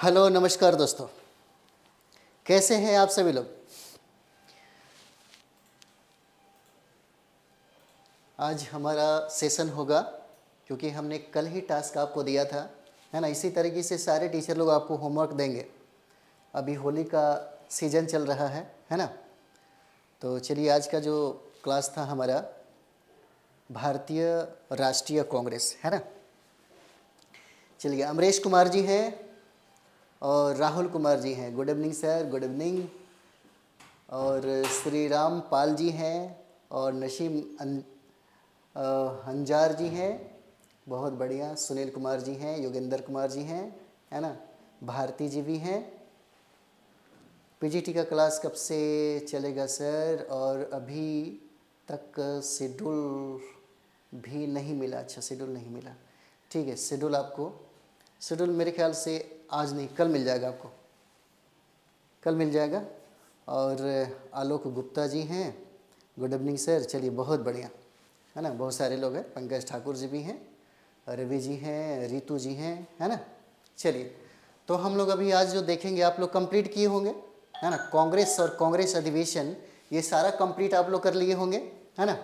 Hello नमस्कार दोस्तों, कैसे हैं आप सभी लोग। आज हमारा सेशन होगा क्योंकि हमने कल ही टास्क आपको दिया था, है ना। इसी तरीके से सारे टीचर लोग आपको होमवर्क देंगे। अभी होली का सीज़न चल रहा है ना। तो चलिए, आज का जो क्लास था हमारा भारतीय राष्ट्रीय कांग्रेस, है ना। चलिए, अमरीश कुमार जी हैं और राहुल कुमार जी हैं। Good evening sir, good evening. और श्री राम पाल जी हैं और नसीम हंजार जी हैं, बहुत बढ़िया। सुनील कुमार जी हैं, योगेंद्र कुमार जी हैं, है ना। भारती जी भी हैं। पीजीटी का क्लास कब से चलेगा सर? और अभी तक शेड्यूल भी नहीं मिला। अच्छा, शेड्यूल नहीं मिला, ठीक है। शेड्यूल मेरे ख्याल से आज नहीं, कल मिल जाएगा आपको, कल मिल जाएगा। और आलोक गुप्ता जी हैं, गुड इवनिंग सर। चलिए, बहुत बढ़िया, है ना। बहुत सारे लोग हैं, पंकज ठाकुर जी भी हैं, रवि जी हैं, रितु जी हैं, है ना। चलिए, तो हम लोग अभी आज जो देखेंगे, आप लोग कंप्लीट किए होंगे, है ना। कांग्रेस और कांग्रेस अधिवेशन ये सारा कंप्लीट आप लोग कर लिए होंगे, है ना।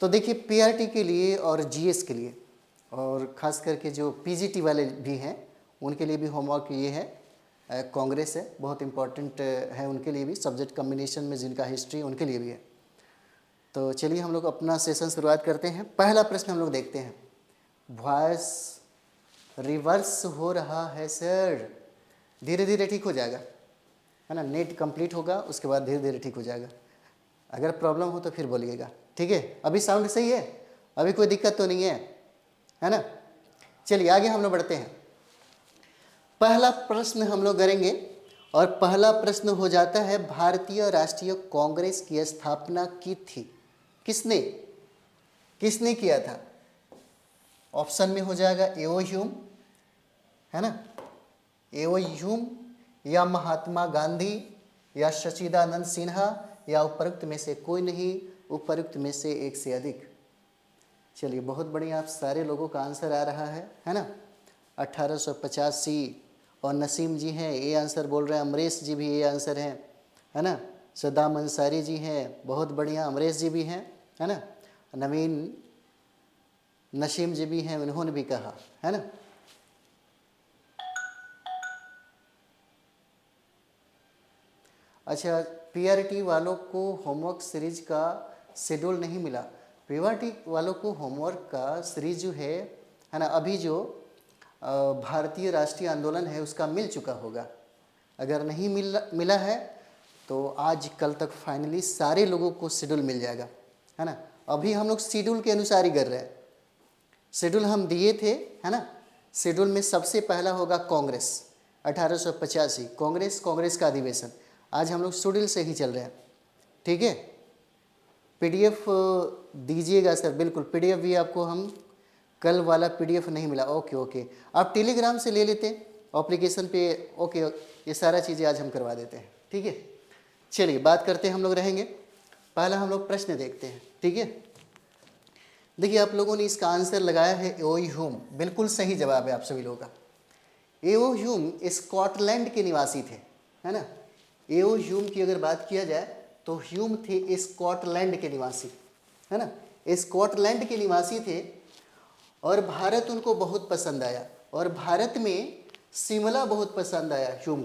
तो देखिए, पीआरटी के लिए और जीएस के लिए, और ख़ास करके जो पीजीटी वाले भी हैं उनके लिए भी होमवर्क ये है, कांग्रेस है, बहुत इम्पोर्टेंट है उनके लिए भी। सब्जेक्ट कम्बिनेशन में जिनका हिस्ट्री, उनके लिए भी है। तो चलिए, हम लोग अपना सेशन शुरुआत करते हैं। पहला प्रश्न हम लोग देखते हैं। वॉइस रिवर्स हो रहा है सर। धीरे धीरे ठीक हो जाएगा, है ना। नेट कंप्लीट होगा, उसके बाद धीरे धीरे ठीक हो जाएगा। अगर प्रॉब्लम हो तो फिर बोलिएगा, ठीक है। अभी साउंड सही है, अभी कोई दिक्कत तो नहीं है ना। चलिए, आगे हम लोग बढ़ते हैं। पहला प्रश्न हम लोग करेंगे और पहला प्रश्न हो जाता है, भारतीय राष्ट्रीय कांग्रेस की स्थापना की थी किसने? किसने किया था? ऑप्शन में हो जाएगा एओ ह्यूम, है ना, एओ ह्यूम, या महात्मा गांधी, या सच्चिदानंद सिन्हा, या उपरोक्त में से कोई नहीं, उपरोक्त में से एक से अधिक। चलिए, बहुत बढ़िया, आप सारे लोगों का आंसर आ रहा है ना। 1885। और नसीम जी हैं, ये आंसर बोल रहे हैं। अमरीश जी भी ये आंसर है ना। सद्दाम अंसारी जी हैं, बहुत बढ़िया। अमरीश जी भी हैं, है ना। नवीन नसीम जी भी हैं, उन्होंने भी कहा, है ना। अच्छा, पीआरटी वालों को होमवर्क सीरीज का शेड्यूल नहीं मिला। पीआरटी वालों को होमवर्क का सीरीज जो है ना, अभी जो भारतीय राष्ट्रीय आंदोलन है उसका मिल चुका होगा। अगर नहीं मिला है तो आज कल तक फाइनली सारे लोगों को शेड्यूल मिल जाएगा, है ना। अभी हम लोग शेड्यूल के अनुसार ही कर रहे हैं। शेड्यूल हम दिए थे, है ना। शेड्यूल में सबसे पहला होगा कांग्रेस, 1885 कांग्रेस का अधिवेशन। आज हम लोग शेड्यूल से ही चल रहे हैं, ठीक है। पीडीएफ दीजिएगा सर, बिल्कुल। पीडीएफ भी आपको हम, कल वाला पीडीएफ नहीं मिला, ओके। आप टेलीग्राम से ले लेते एप्लीकेशन पे, ओके। ये सारा चीज़ें आज हम करवा देते हैं, ठीक है। चलिए, बात करते हैं, हम लोग रहेंगे। पहला हम लोग प्रश्न देखते हैं, ठीक है। देखिए, आप लोगों ने इसका आंसर लगाया है एओ ह्यूम, बिल्कुल सही जवाब है आप सभी लोगों का। एओ ह्यूम स्कॉटलैंड के निवासी थे, है ना। एओ ह्यूम की अगर बात किया जाए तो ह्यूम थे स्कॉटलैंड के निवासी, है ना। स्कॉटलैंड के निवासी थे और भारत उनको बहुत पसंद आया, और भारत में शिमला बहुत पसंद आया ह्यूम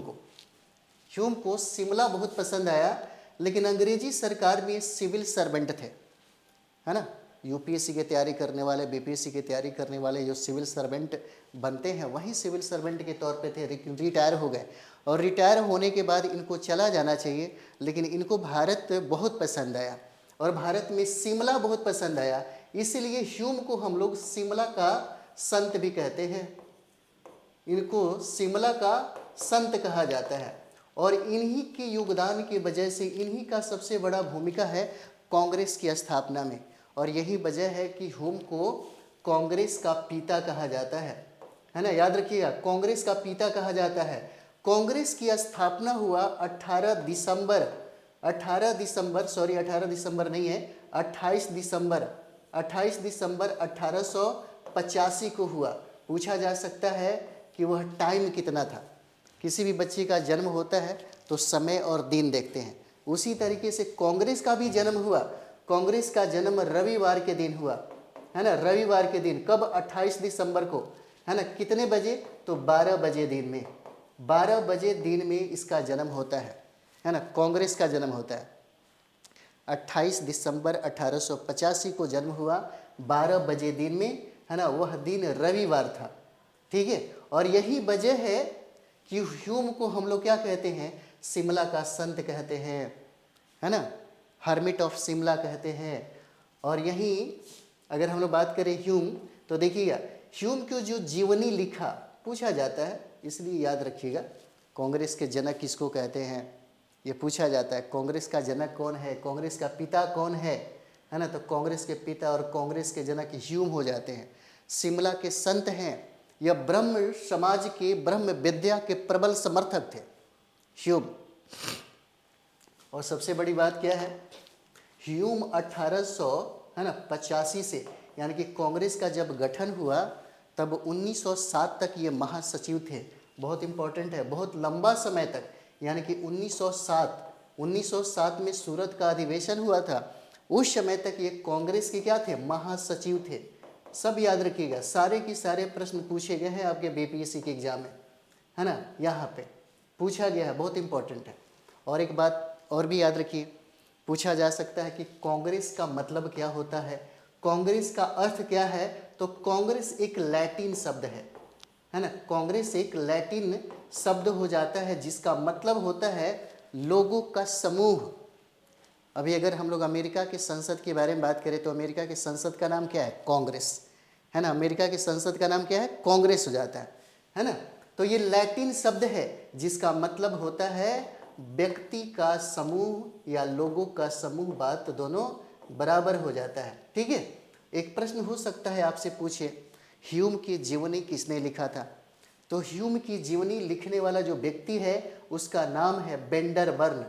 को शिमला बहुत पसंद आया। लेकिन अंग्रेजी सरकार में सिविल सर्वेंट थे, है ना। यूपीएससी की तैयारी करने वाले, बीपीएससी की तैयारी करने वाले जो सिविल सर्वेंट बनते हैं, वही सिविल सर्वेंट के तौर पे थे। रिटायर हो गए, और रिटायर होने के बाद इनको चला जाना चाहिए, लेकिन इनको भारत बहुत पसंद आया और भारत में शिमला बहुत पसंद आया। इसीलिए ह्यूम को हम लोग शिमला का संत भी कहते हैं। इनको शिमला का संत कहा जाता है, और इन्हीं के योगदान की वजह से, इन्हीं का सबसे बड़ा भूमिका है कांग्रेस की स्थापना में। और यही वजह है कि ह्यूम को कांग्रेस का पिता कहा जाता है ना। याद रखिएगा, कांग्रेस का पिता कहा जाता है। कांग्रेस की स्थापना हुआ 18 दिसंबर 28 दिसंबर 1885 को हुआ। पूछा जा सकता है कि वह टाइम कितना था, किसी भी बच्चे का जन्म होता है तो समय और दिन देखते हैं। उसी तरीके से कांग्रेस का भी जन्म हुआ। कांग्रेस का जन्म रविवार के दिन हुआ, है ना, रविवार के दिन। कब? 28 दिसंबर को, है ना। कितने बजे? तो 12 बजे दिन में, 12 बजे दिन में इसका जन्म होता है ना, कांग्रेस का जन्म होता है। 28 दिसंबर 1885 को जन्म हुआ, 12 बजे दिन में, है ना। वह दिन रविवार था, ठीक है। और यही वजह है कि ह्यूम को हम लोग क्या कहते हैं? शिमला का संत कहते हैं, है ना, हर्मिट ऑफ शिमला कहते हैं। और यहीं अगर हम लोग बात करें ह्यूम, तो देखिएगा ह्यूम को जो जीवनी लिखा पूछा जाता है, इसलिए याद रखिएगा कांग्रेस के जनक किसको कहते हैं, ये पूछा जाता है। कांग्रेस का जनक कौन है, कांग्रेस का पिता कौन है ना। तो कांग्रेस के पिता और कांग्रेस के जनक ह्यूम हो जाते हैं। शिमला के संत हैं। यह ब्रह्म समाज के, ब्रह्म विद्या के प्रबल समर्थक थे ह्यूम। और सबसे बड़ी बात क्या है, ह्यूम 1800 है ना 85 से, यानी कि कांग्रेस का जब गठन हुआ तब 1907 तक ये महासचिव थे। बहुत इंपॉर्टेंट है, बहुत लंबा समय तक, यानी कि 1907 में सूरत का अधिवेशन हुआ था। उस समय तक ये कांग्रेस के क्या थे? महासचिव थे। सब याद रखिएगा, सारे के सारे प्रश्न पूछे गए हैं आपके बीपीएससी के एग्जाम में, है ना, यहाँ पे पूछा गया है, बहुत इंपॉर्टेंट है। और एक बात और भी याद रखिए, पूछा जा सकता है कि कांग्रेस का मतलब क्या होता है, कांग्रेस का अर्थ क्या है। तो कांग्रेस एक लैटिन शब्द है ना, कांग्रेस एक लैटिन शब्द हो जाता है जिसका मतलब होता है लोगों का समूह। अभी अगर हम लोग अमेरिका के संसद के बारे में बात करें तो अमेरिका के संसद का नाम क्या है? कांग्रेस, है ना। अमेरिका के संसद का नाम क्या है? कांग्रेस हो जाता है ना। तो ये लैटिन शब्द है जिसका मतलब होता है व्यक्ति का समूह या लोगों का समूह, बात दोनों बराबर हो जाता है, ठीक है। एक प्रश्न हो सकता है आपसे पूछे, ह्यूम की जीवनी किसने लिखा था? तो ह्यूम की जीवनी लिखने वाला जो व्यक्ति है उसका नाम है बेंडर बर्न,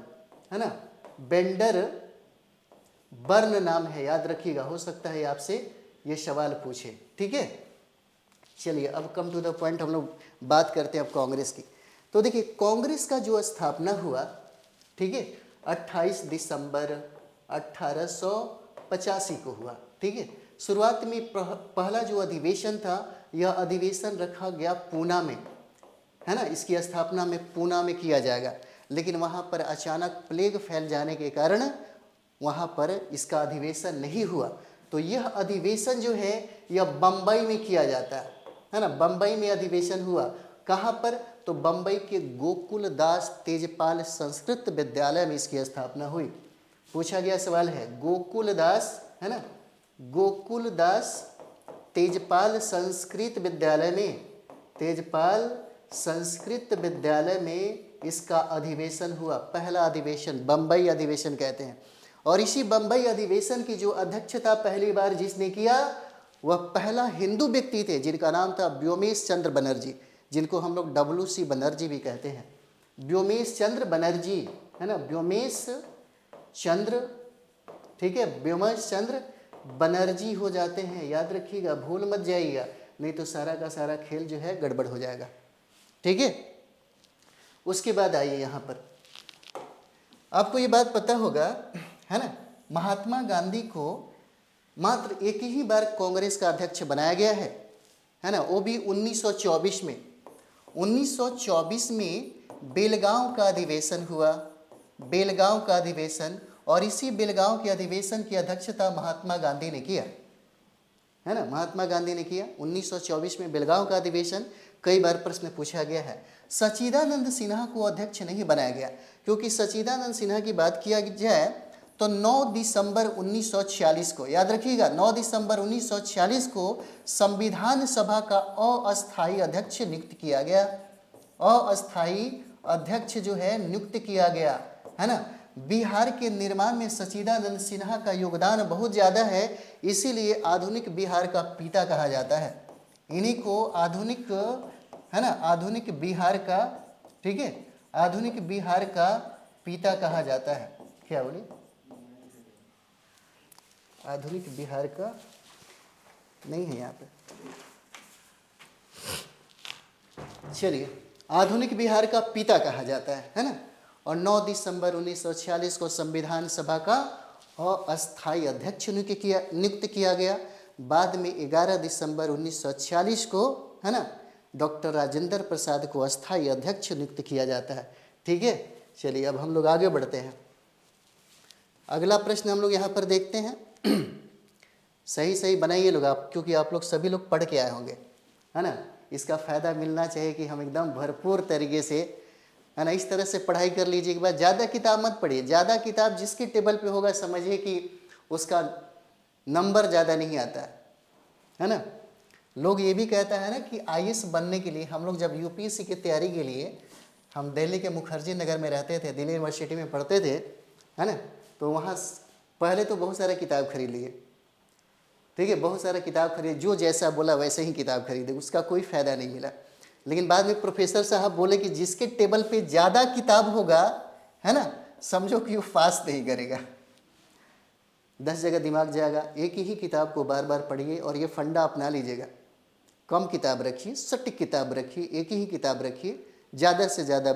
है ना। बेंडर बर्न नाम है, याद रखिएगा। हो सकता है आपसे ये सवाल पूछे, ठीक है। चलिए अब कम टू द पॉइंट, हम लोग बात करते हैं अब कांग्रेस की। तो देखिए कांग्रेस का जो स्थापना हुआ, ठीक है, 28 दिसंबर 1885 को हुआ, ठीक है। शुरुआत में पहला जो अधिवेशन था, यह अधिवेशन रखा गया पूना में, है ना। इसकी स्थापना में पूना में किया जाएगा, लेकिन वहाँ पर अचानक प्लेग फैल जाने के कारण वहाँ पर इसका अधिवेशन नहीं हुआ। तो यह अधिवेशन जो है यह बम्बई में किया जाता है ना। बम्बई में अधिवेशन हुआ, कहाँ पर? तो बम्बई के गोकुलदास तेजपाल संस्कृत विद्यालय में इसकी स्थापना हुई। पूछा गया सवाल है, गोकुलदास, है ना, गोकुलदास तेजपाल संस्कृत विद्यालय में, तेजपाल संस्कृत विद्यालय में इसका अधिवेशन हुआ। पहला अधिवेशन बम्बई अधिवेशन कहते हैं। और इसी बम्बई अधिवेशन की जो अध्यक्षता पहली बार जिसने किया वह पहला हिंदू व्यक्ति थे जिनका नाम था व्योमेश चंद्र बनर्जी, जिनको हम लोग WC बनर्जी भी कहते हैं। व्योमेश चंद्र बनर्जी, है ना, व्योमेश चंद्र, ठीक है, व्योमेश चंद्र बनर्जी हो जाते हैं। याद रखिएगा, भूल मत जाइएगा, नहीं तो सारा का सारा खेल जो है गड़बड़ हो जाएगा, ठीक है। उसके बाद आइए यहाँ पर, आपको ये बात पता होगा, है ना, महात्मा गांधी को मात्र एक ही बार कांग्रेस का अध्यक्ष बनाया गया है ना, वो भी 1924 में। 1924 में बेलगांव का अधिवेशन हुआ, बेलगांव का अधिवेशन, और इसी बेलगांव के अधिवेशन की अध्यक्षता महात्मा गांधी ने किया, है ना, महात्मा गांधी ने किया। 1924 में बेलगांव का अधिवेशन, कई बार प्रश्न पूछा गया है। सच्चिदानंद सिन्हा को अध्यक्ष नहीं बनाया गया, क्योंकि सच्चिदानंद सिन्हा की बात किया जाए तो 9 दिसंबर 1946 को, याद रखिएगा, 9 दिसंबर 1946 को संविधान सभा का अस्थायी अध्यक्ष नियुक्त किया गया। अस्थायी अध्यक्ष जो है नियुक्त किया गया, है ना। बिहार के निर्माण में सच्चिदानंद सिन्हा का योगदान बहुत ज़्यादा है, इसीलिए आधुनिक बिहार का पिता कहा जाता है। इन्हीं को आधुनिक, है ना, आधुनिक बिहार का, ठीक है, आधुनिक बिहार का पिता कहा जाता है। क्या बोलिए? आधुनिक बिहार का नहीं है यहाँ पे। चलिए आधुनिक बिहार का पिता कहा जाता है ना। और 9 दिसंबर 1946 को संविधान सभा का अस्थायी अध्यक्ष नियुक्त किया गया। बाद में 11 दिसंबर 1946 को, है ना, डॉक्टर राजेंद्र प्रसाद को अस्थायी अध्यक्ष नियुक्त किया जाता है। ठीक है, चलिए अब हम लोग आगे बढ़ते हैं। अगला प्रश्न हम लोग यहाँ पर देखते हैं। सही सही बनाइए लोग आप, क्योंकि आप लोग सभी लोग पढ़ के आए होंगे, है ना। इसका फ़ायदा मिलना चाहिए कि हम एकदम भरपूर तरीके से, है ना, इस तरह से पढ़ाई कर लीजिए कि बाद ज़्यादा किताब मत पढ़िए। ज़्यादा किताब जिसके टेबल पे होगा समझिए कि उसका नंबर ज़्यादा नहीं आता है ना। लोग ये भी कहता है ना कि आईएएस बनने के लिए हम लोग जब यूपीएससी की तैयारी के लिए हम दिल्ली के मुखर्जी नगर में रहते थे, दिल्ली यूनिवर्सिटी में पढ़ते थे, है ना, तो वहाँ पहले तो बहुत सारा किताब खरीद लिए। ठीक है, बहुत सारा किताब खरीदे, जो जैसा बोला वैसे ही किताब खरीदे, उसका कोई फ़ायदा नहीं मिला। लेकिन बाद में प्रोफेसर साहब बोले कि जिसके टेबल पे ज़्यादा किताब होगा, है ना, समझो कि वो पास नहीं करेगा। 10 जगह दिमाग जाएगा। एक ही किताब को बार बार पढ़िए और ये फंडा अपना लीजिएगा। कम किताब रखिए, सटीक किताब रखिए, एक ही किताब रखिए, ज़्यादा से ज़्यादा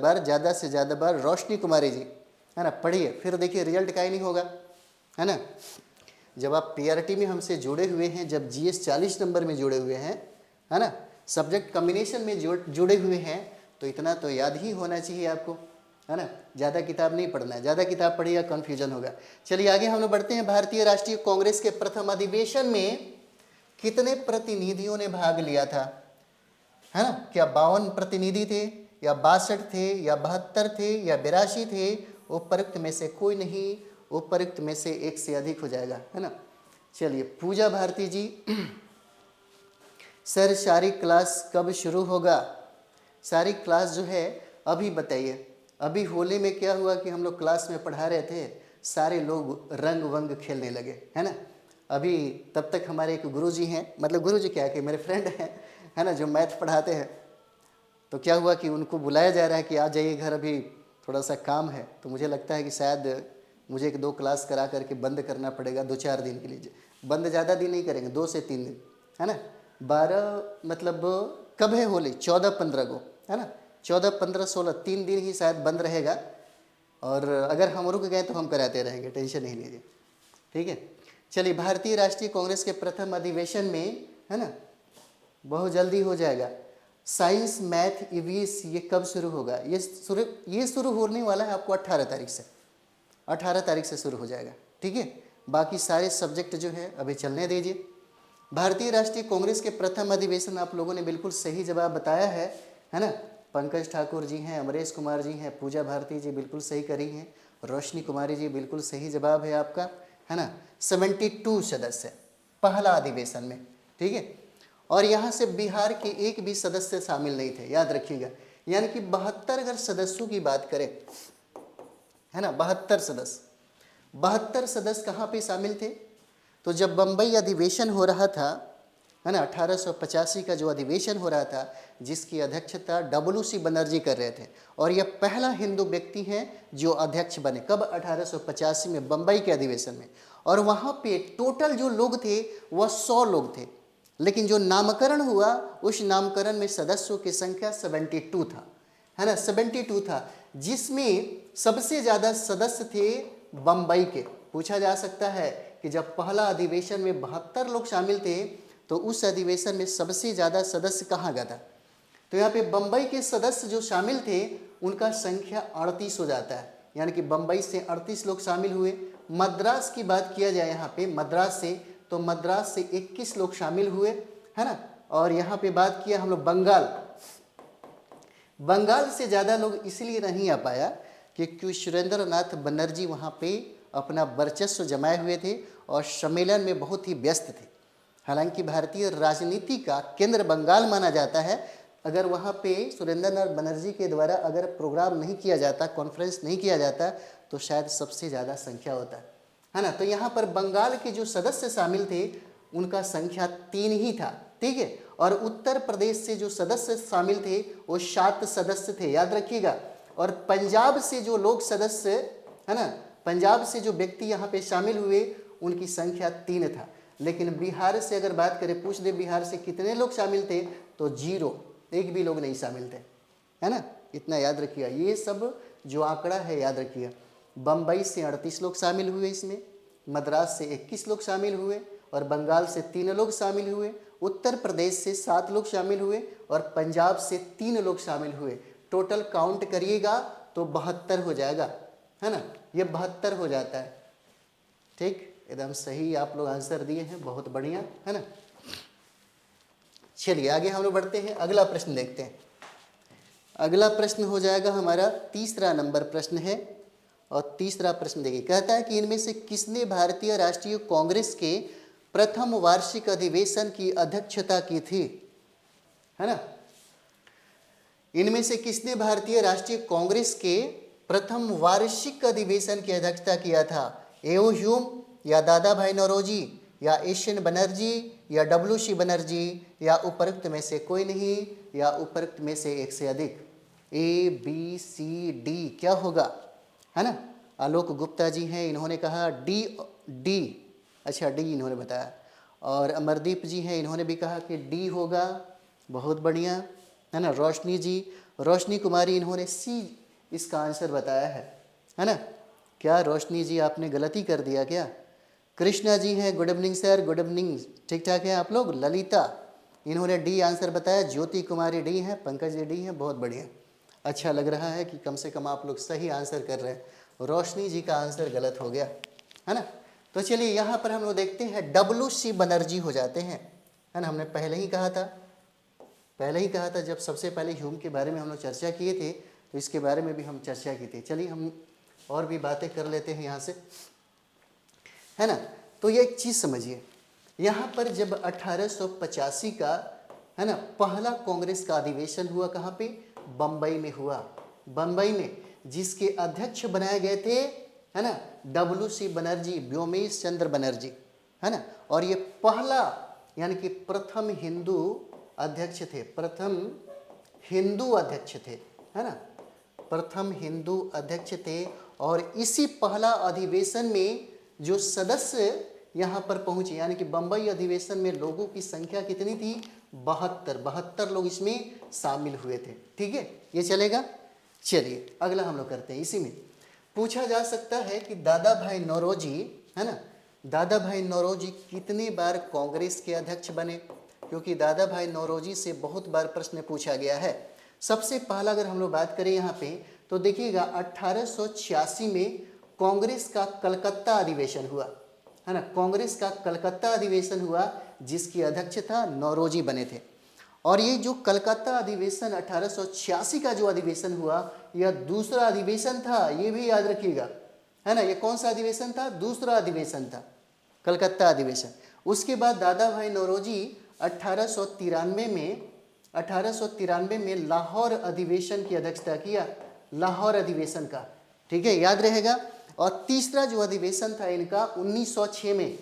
बार रोशनी कुमारी जी, है ना, पढ़िए। फिर देखिए रिजल्ट का ही नहीं होगा, है ना। जब आप पीआरटी में हमसे जुड़े हुए हैं, जब जीएस 40 नंबर में जुड़े हुए हैं, है ना, सब्जेक्ट कम्बिनेशन में जुड़े हुए हैं, तो इतना तो याद ही होना चाहिए आपको, है ना। ज़्यादा किताब नहीं पढ़ना है, ज़्यादा किताब पढ़िएगा कन्फ्यूजन होगा। चलिए आगे हम लोग बढ़ते हैं। भारतीय राष्ट्रीय कांग्रेस के प्रथम अधिवेशन में कितने प्रतिनिधियों ने भाग लिया था, है ना। क्या 52 प्रतिनिधि थे, या 62 थे, या 72 थे, या 82 थे? उपरोक्त में से कोई नहीं, उपरोक्त में से एक से अधिक हो जाएगा, है ना। चलिए पूजा भारती जी, सर सारी क्लास कब शुरू होगा? सारी क्लास जो है अभी बताइए। अभी होली में क्या हुआ कि हम लोग क्लास में पढ़ा रहे थे, सारे लोग रंग वंग खेलने लगे, है ना। अभी तब तक हमारे एक गुरुजी हैं, मतलब गुरुजी क्या कि मेरे फ्रेंड हैं, है ना, जो मैथ पढ़ाते हैं। तो क्या हुआ कि उनको बुलाया जा रहा है कि आ जाइए घर, अभी थोड़ा सा काम है। तो मुझे लगता है कि शायद मुझे 1-2 क्लास करा करके बंद करना पड़ेगा 2-4 दिन के लिए। बंद ज़्यादा दिन नहीं करेंगे, 2 से 3 दिन, है ना। 12 मतलब कब है होली? 14-15 को, है ना। 14-15-16 3 दिन ही शायद बंद रहेगा। और अगर हम रुक गए तो हम कराते रहेंगे, टेंशन नहीं लीजिए। ठीक है, चलिए भारतीय राष्ट्रीय कांग्रेस के प्रथम अधिवेशन में, है ना, बहुत जल्दी हो जाएगा। साइंस मैथ ईवीएस ये कब शुरू होगा? ये शुरू होने वाला है आपको 18 तारीख से। 18 तारीख से शुरू हो जाएगा। ठीक है, बाकी सारे सब्जेक्ट जो है अभी चलने दीजिए। भारतीय राष्ट्रीय कांग्रेस के प्रथम अधिवेशन, आप लोगों ने बिल्कुल सही जवाब बताया है ना। पंकज ठाकुर जी हैं, अमरेश कुमार जी हैं, पूजा भारती जी बिल्कुल सही करी हैं, रोशनी कुमारी जी बिल्कुल सही जवाब है आपका, है ना। 72 सदस्य पहला अधिवेशन में। ठीक है, और यहाँ से बिहार के एक भी सदस्य शामिल नहीं थे, याद रखिएगा। यानी कि 72 अगर सदस्यों की बात करें, है ना, 72 सदस्य कहाँ पे शामिल थे? तो जब बम्बई अधिवेशन हो रहा था, है ना, 1885 का जो अधिवेशन हो रहा था, जिसकी अध्यक्षता WC बनर्जी कर रहे थे, और यह पहला हिंदू व्यक्ति हैं जो अध्यक्ष बने। कब? 1885 में बम्बई के अधिवेशन में। और वहाँ पे टोटल जो लोग थे वह 100 लोग थे, लेकिन जो नामकरण हुआ उस नामकरण में सदस्यों की संख्या 72 था, है ना, 72 था, जिसमें सबसे ज़्यादा सदस्य थे बम्बई के। पूछा जा सकता है कि जब पहला अधिवेशन में 72 लोग शामिल थे, तो उस अधिवेशन में सबसे ज़्यादा सदस्य कहाँ का था? तो यहाँ पे बम्बई के सदस्य जो शामिल थे उनका संख्या 38 हो जाता है, यानी कि बम्बई से 38 लोग शामिल हुए। मद्रास की बात किया जाए यहाँ पे, मद्रास से, तो मद्रास से 21 लोग शामिल हुए, है ना। और यहाँ पे बात किया हम लोग बंगाल से ज़्यादा लोग इसलिए नहीं आ पाया क्योंकि सुरेंद्र नाथ बनर्जी वहाँ पे अपना वर्चस्व जमाए हुए थे और सम्मेलन में बहुत ही व्यस्त थे। हालांकि भारतीय राजनीति का केंद्र बंगाल माना जाता है। अगर वहाँ पे सुरेंद्र नाथ बनर्जी के द्वारा अगर प्रोग्राम नहीं किया जाता, कॉन्फ्रेंस नहीं किया जाता, तो शायद सबसे ज़्यादा संख्या होता है ना। तो यहाँ पर बंगाल के जो सदस्य शामिल थे उनका संख्या 3 ही था। ठीक है, और उत्तर प्रदेश से जो सदस्य शामिल थे वो 7 सदस्य थे, याद रखिएगा। और पंजाब से जो लोग सदस्य, है ना, पंजाब से जो व्यक्ति यहाँ पे शामिल हुए उनकी संख्या 3 था। लेकिन बिहार से अगर बात करें, पूछ दे बिहार से कितने लोग शामिल थे, तो 0, एक भी लोग नहीं शामिल थे। है ना, इतना याद रखिएगा। ये सब जो आंकड़ा है याद रखिएगा। बम्बई से 38 लोग शामिल हुए इसमें, मद्रास से 21 लोग शामिल हुए और बंगाल से 3 लोग शामिल हुए, उत्तर प्रदेश से 7 लोग शामिल हुए और पंजाब से 3 लोग शामिल हुए। टोटल काउंट करिएगा तो 72 हो जाएगा, है ना, ये 72 हो जाता है। ठीक, एकदम सही आप लोग आंसर दिए हैं, बहुत बढ़िया, है ना। चलिए आगे हम लोग बढ़ते हैं, अगला प्रश्न देखते हैं। अगला प्रश्न हो जाएगा हमारा 3रा नंबर प्रश्न है। और 3रा प्रश्न देखिए, कहता है कि इनमें से किसने भारतीय राष्ट्रीय कांग्रेस के प्रथम वार्षिक अधिवेशन की अध्यक्षता की थी, है ना। इनमें से किसने भारतीय राष्ट्रीय कांग्रेस के प्रथम वार्षिक अधिवेशन की अध्यक्षता किया था? एओ ह्यूम या दादा भाई नौरोजी या एशियन बनर्जी या डब्ल्यू.सी. बनर्जी या उपरोक्त में से कोई नहीं या उपरोक्त में से एक से अधिक? ए बी सी डी क्या होगा, है ना। आलोक गुप्ता जी हैं, इन्होंने कहा डी, अच्छा डी इन्होंने बताया। और अमरदीप जी हैं, इन्होंने भी कहा कि डी होगा, बहुत बढ़िया, है ना। रोशनी कुमारी, इन्होंने सी इसका आंसर बताया है ना। क्या रोशनी जी आपने गलती कर दिया क्या? कृष्णा जी हैं, good evening sir, good evening, ठीक ठाक है आप लोग। ललिता, इन्होंने डी आंसर बताया। ज्योति कुमारी डी हैं, पंकज जी डी हैं, बहुत बढ़िया। अच्छा लग रहा है कि कम से कम आप लोग सही आंसर कर रहे हैं। रोशनी जी का आंसर गलत हो गया, है ना। तो चलिए यहाँ पर हम लोग देखते हैं डब्ल्यू.सी. बनर्जी हो जाते हैं, है ना। हमने पहले ही कहा था जब सबसे पहले ह्यूम के बारे में हम लोग चर्चा किए थे, तो इसके बारे में भी हम चर्चा की थी। चलिए हम और भी बातें कर लेते हैं यहाँ से, है ना। तो ये एक चीज़ समझिए, यहाँ पर जब 1885 का, है ना, पहला कांग्रेस का अधिवेशन हुआ, कहाँ पे? बम्बई में हुआ। बम्बई में जिसके अध्यक्ष बनाए गए थे, है ना, डब्ल्यू.सी. बनर्जी, व्योमेश चंद्र बनर्जी, है ना। और ये पहला यानी कि प्रथम हिंदू अध्यक्ष थे, है ना, प्रथम हिंदू अध्यक्ष थे। और इसी पहला अधिवेशन में जो सदस्य यहाँ पर पहुँचे, यानी कि बम्बई अधिवेशन में लोगों की संख्या कितनी थी? 72 लोग इसमें शामिल हुए थे। ठीक है, ये चलेगा। चलिए अगला हम लोग करते हैं। इसी में पूछा जा सकता है कि दादा भाई नौरोजी, है ना, दादा भाई नौरोजी कितनी बार कांग्रेस के अध्यक्ष बने? क्योंकि दादा भाई नौरोजी से बहुत बार प्रश्न पूछा गया है। सबसे पहला अगर हम लोग बात करें यहाँ पे, तो देखिएगा 1886 में कांग्रेस का कलकत्ता अधिवेशन हुआ, है ना। कांग्रेस का कलकत्ता अधिवेशन हुआ जिसकी अध्यक्षता नौरोजी बने थे। और ये जो कलकत्ता अधिवेशन 1886 का जो अधिवेशन हुआ, यह दूसरा अधिवेशन था, ये भी याद रखिएगा, है ना। ये कौन सा अधिवेशन था? दूसरा अधिवेशन था, कलकत्ता अधिवेशन। उसके बाद दादा भाई नौरोजी 1893 में लाहौर अधिवेशन की अध्यक्षता किया, लाहौर अधिवेशन का, ठीक है, याद रहेगा। और तीसरा जो अधिवेशन था इनका 1906 में,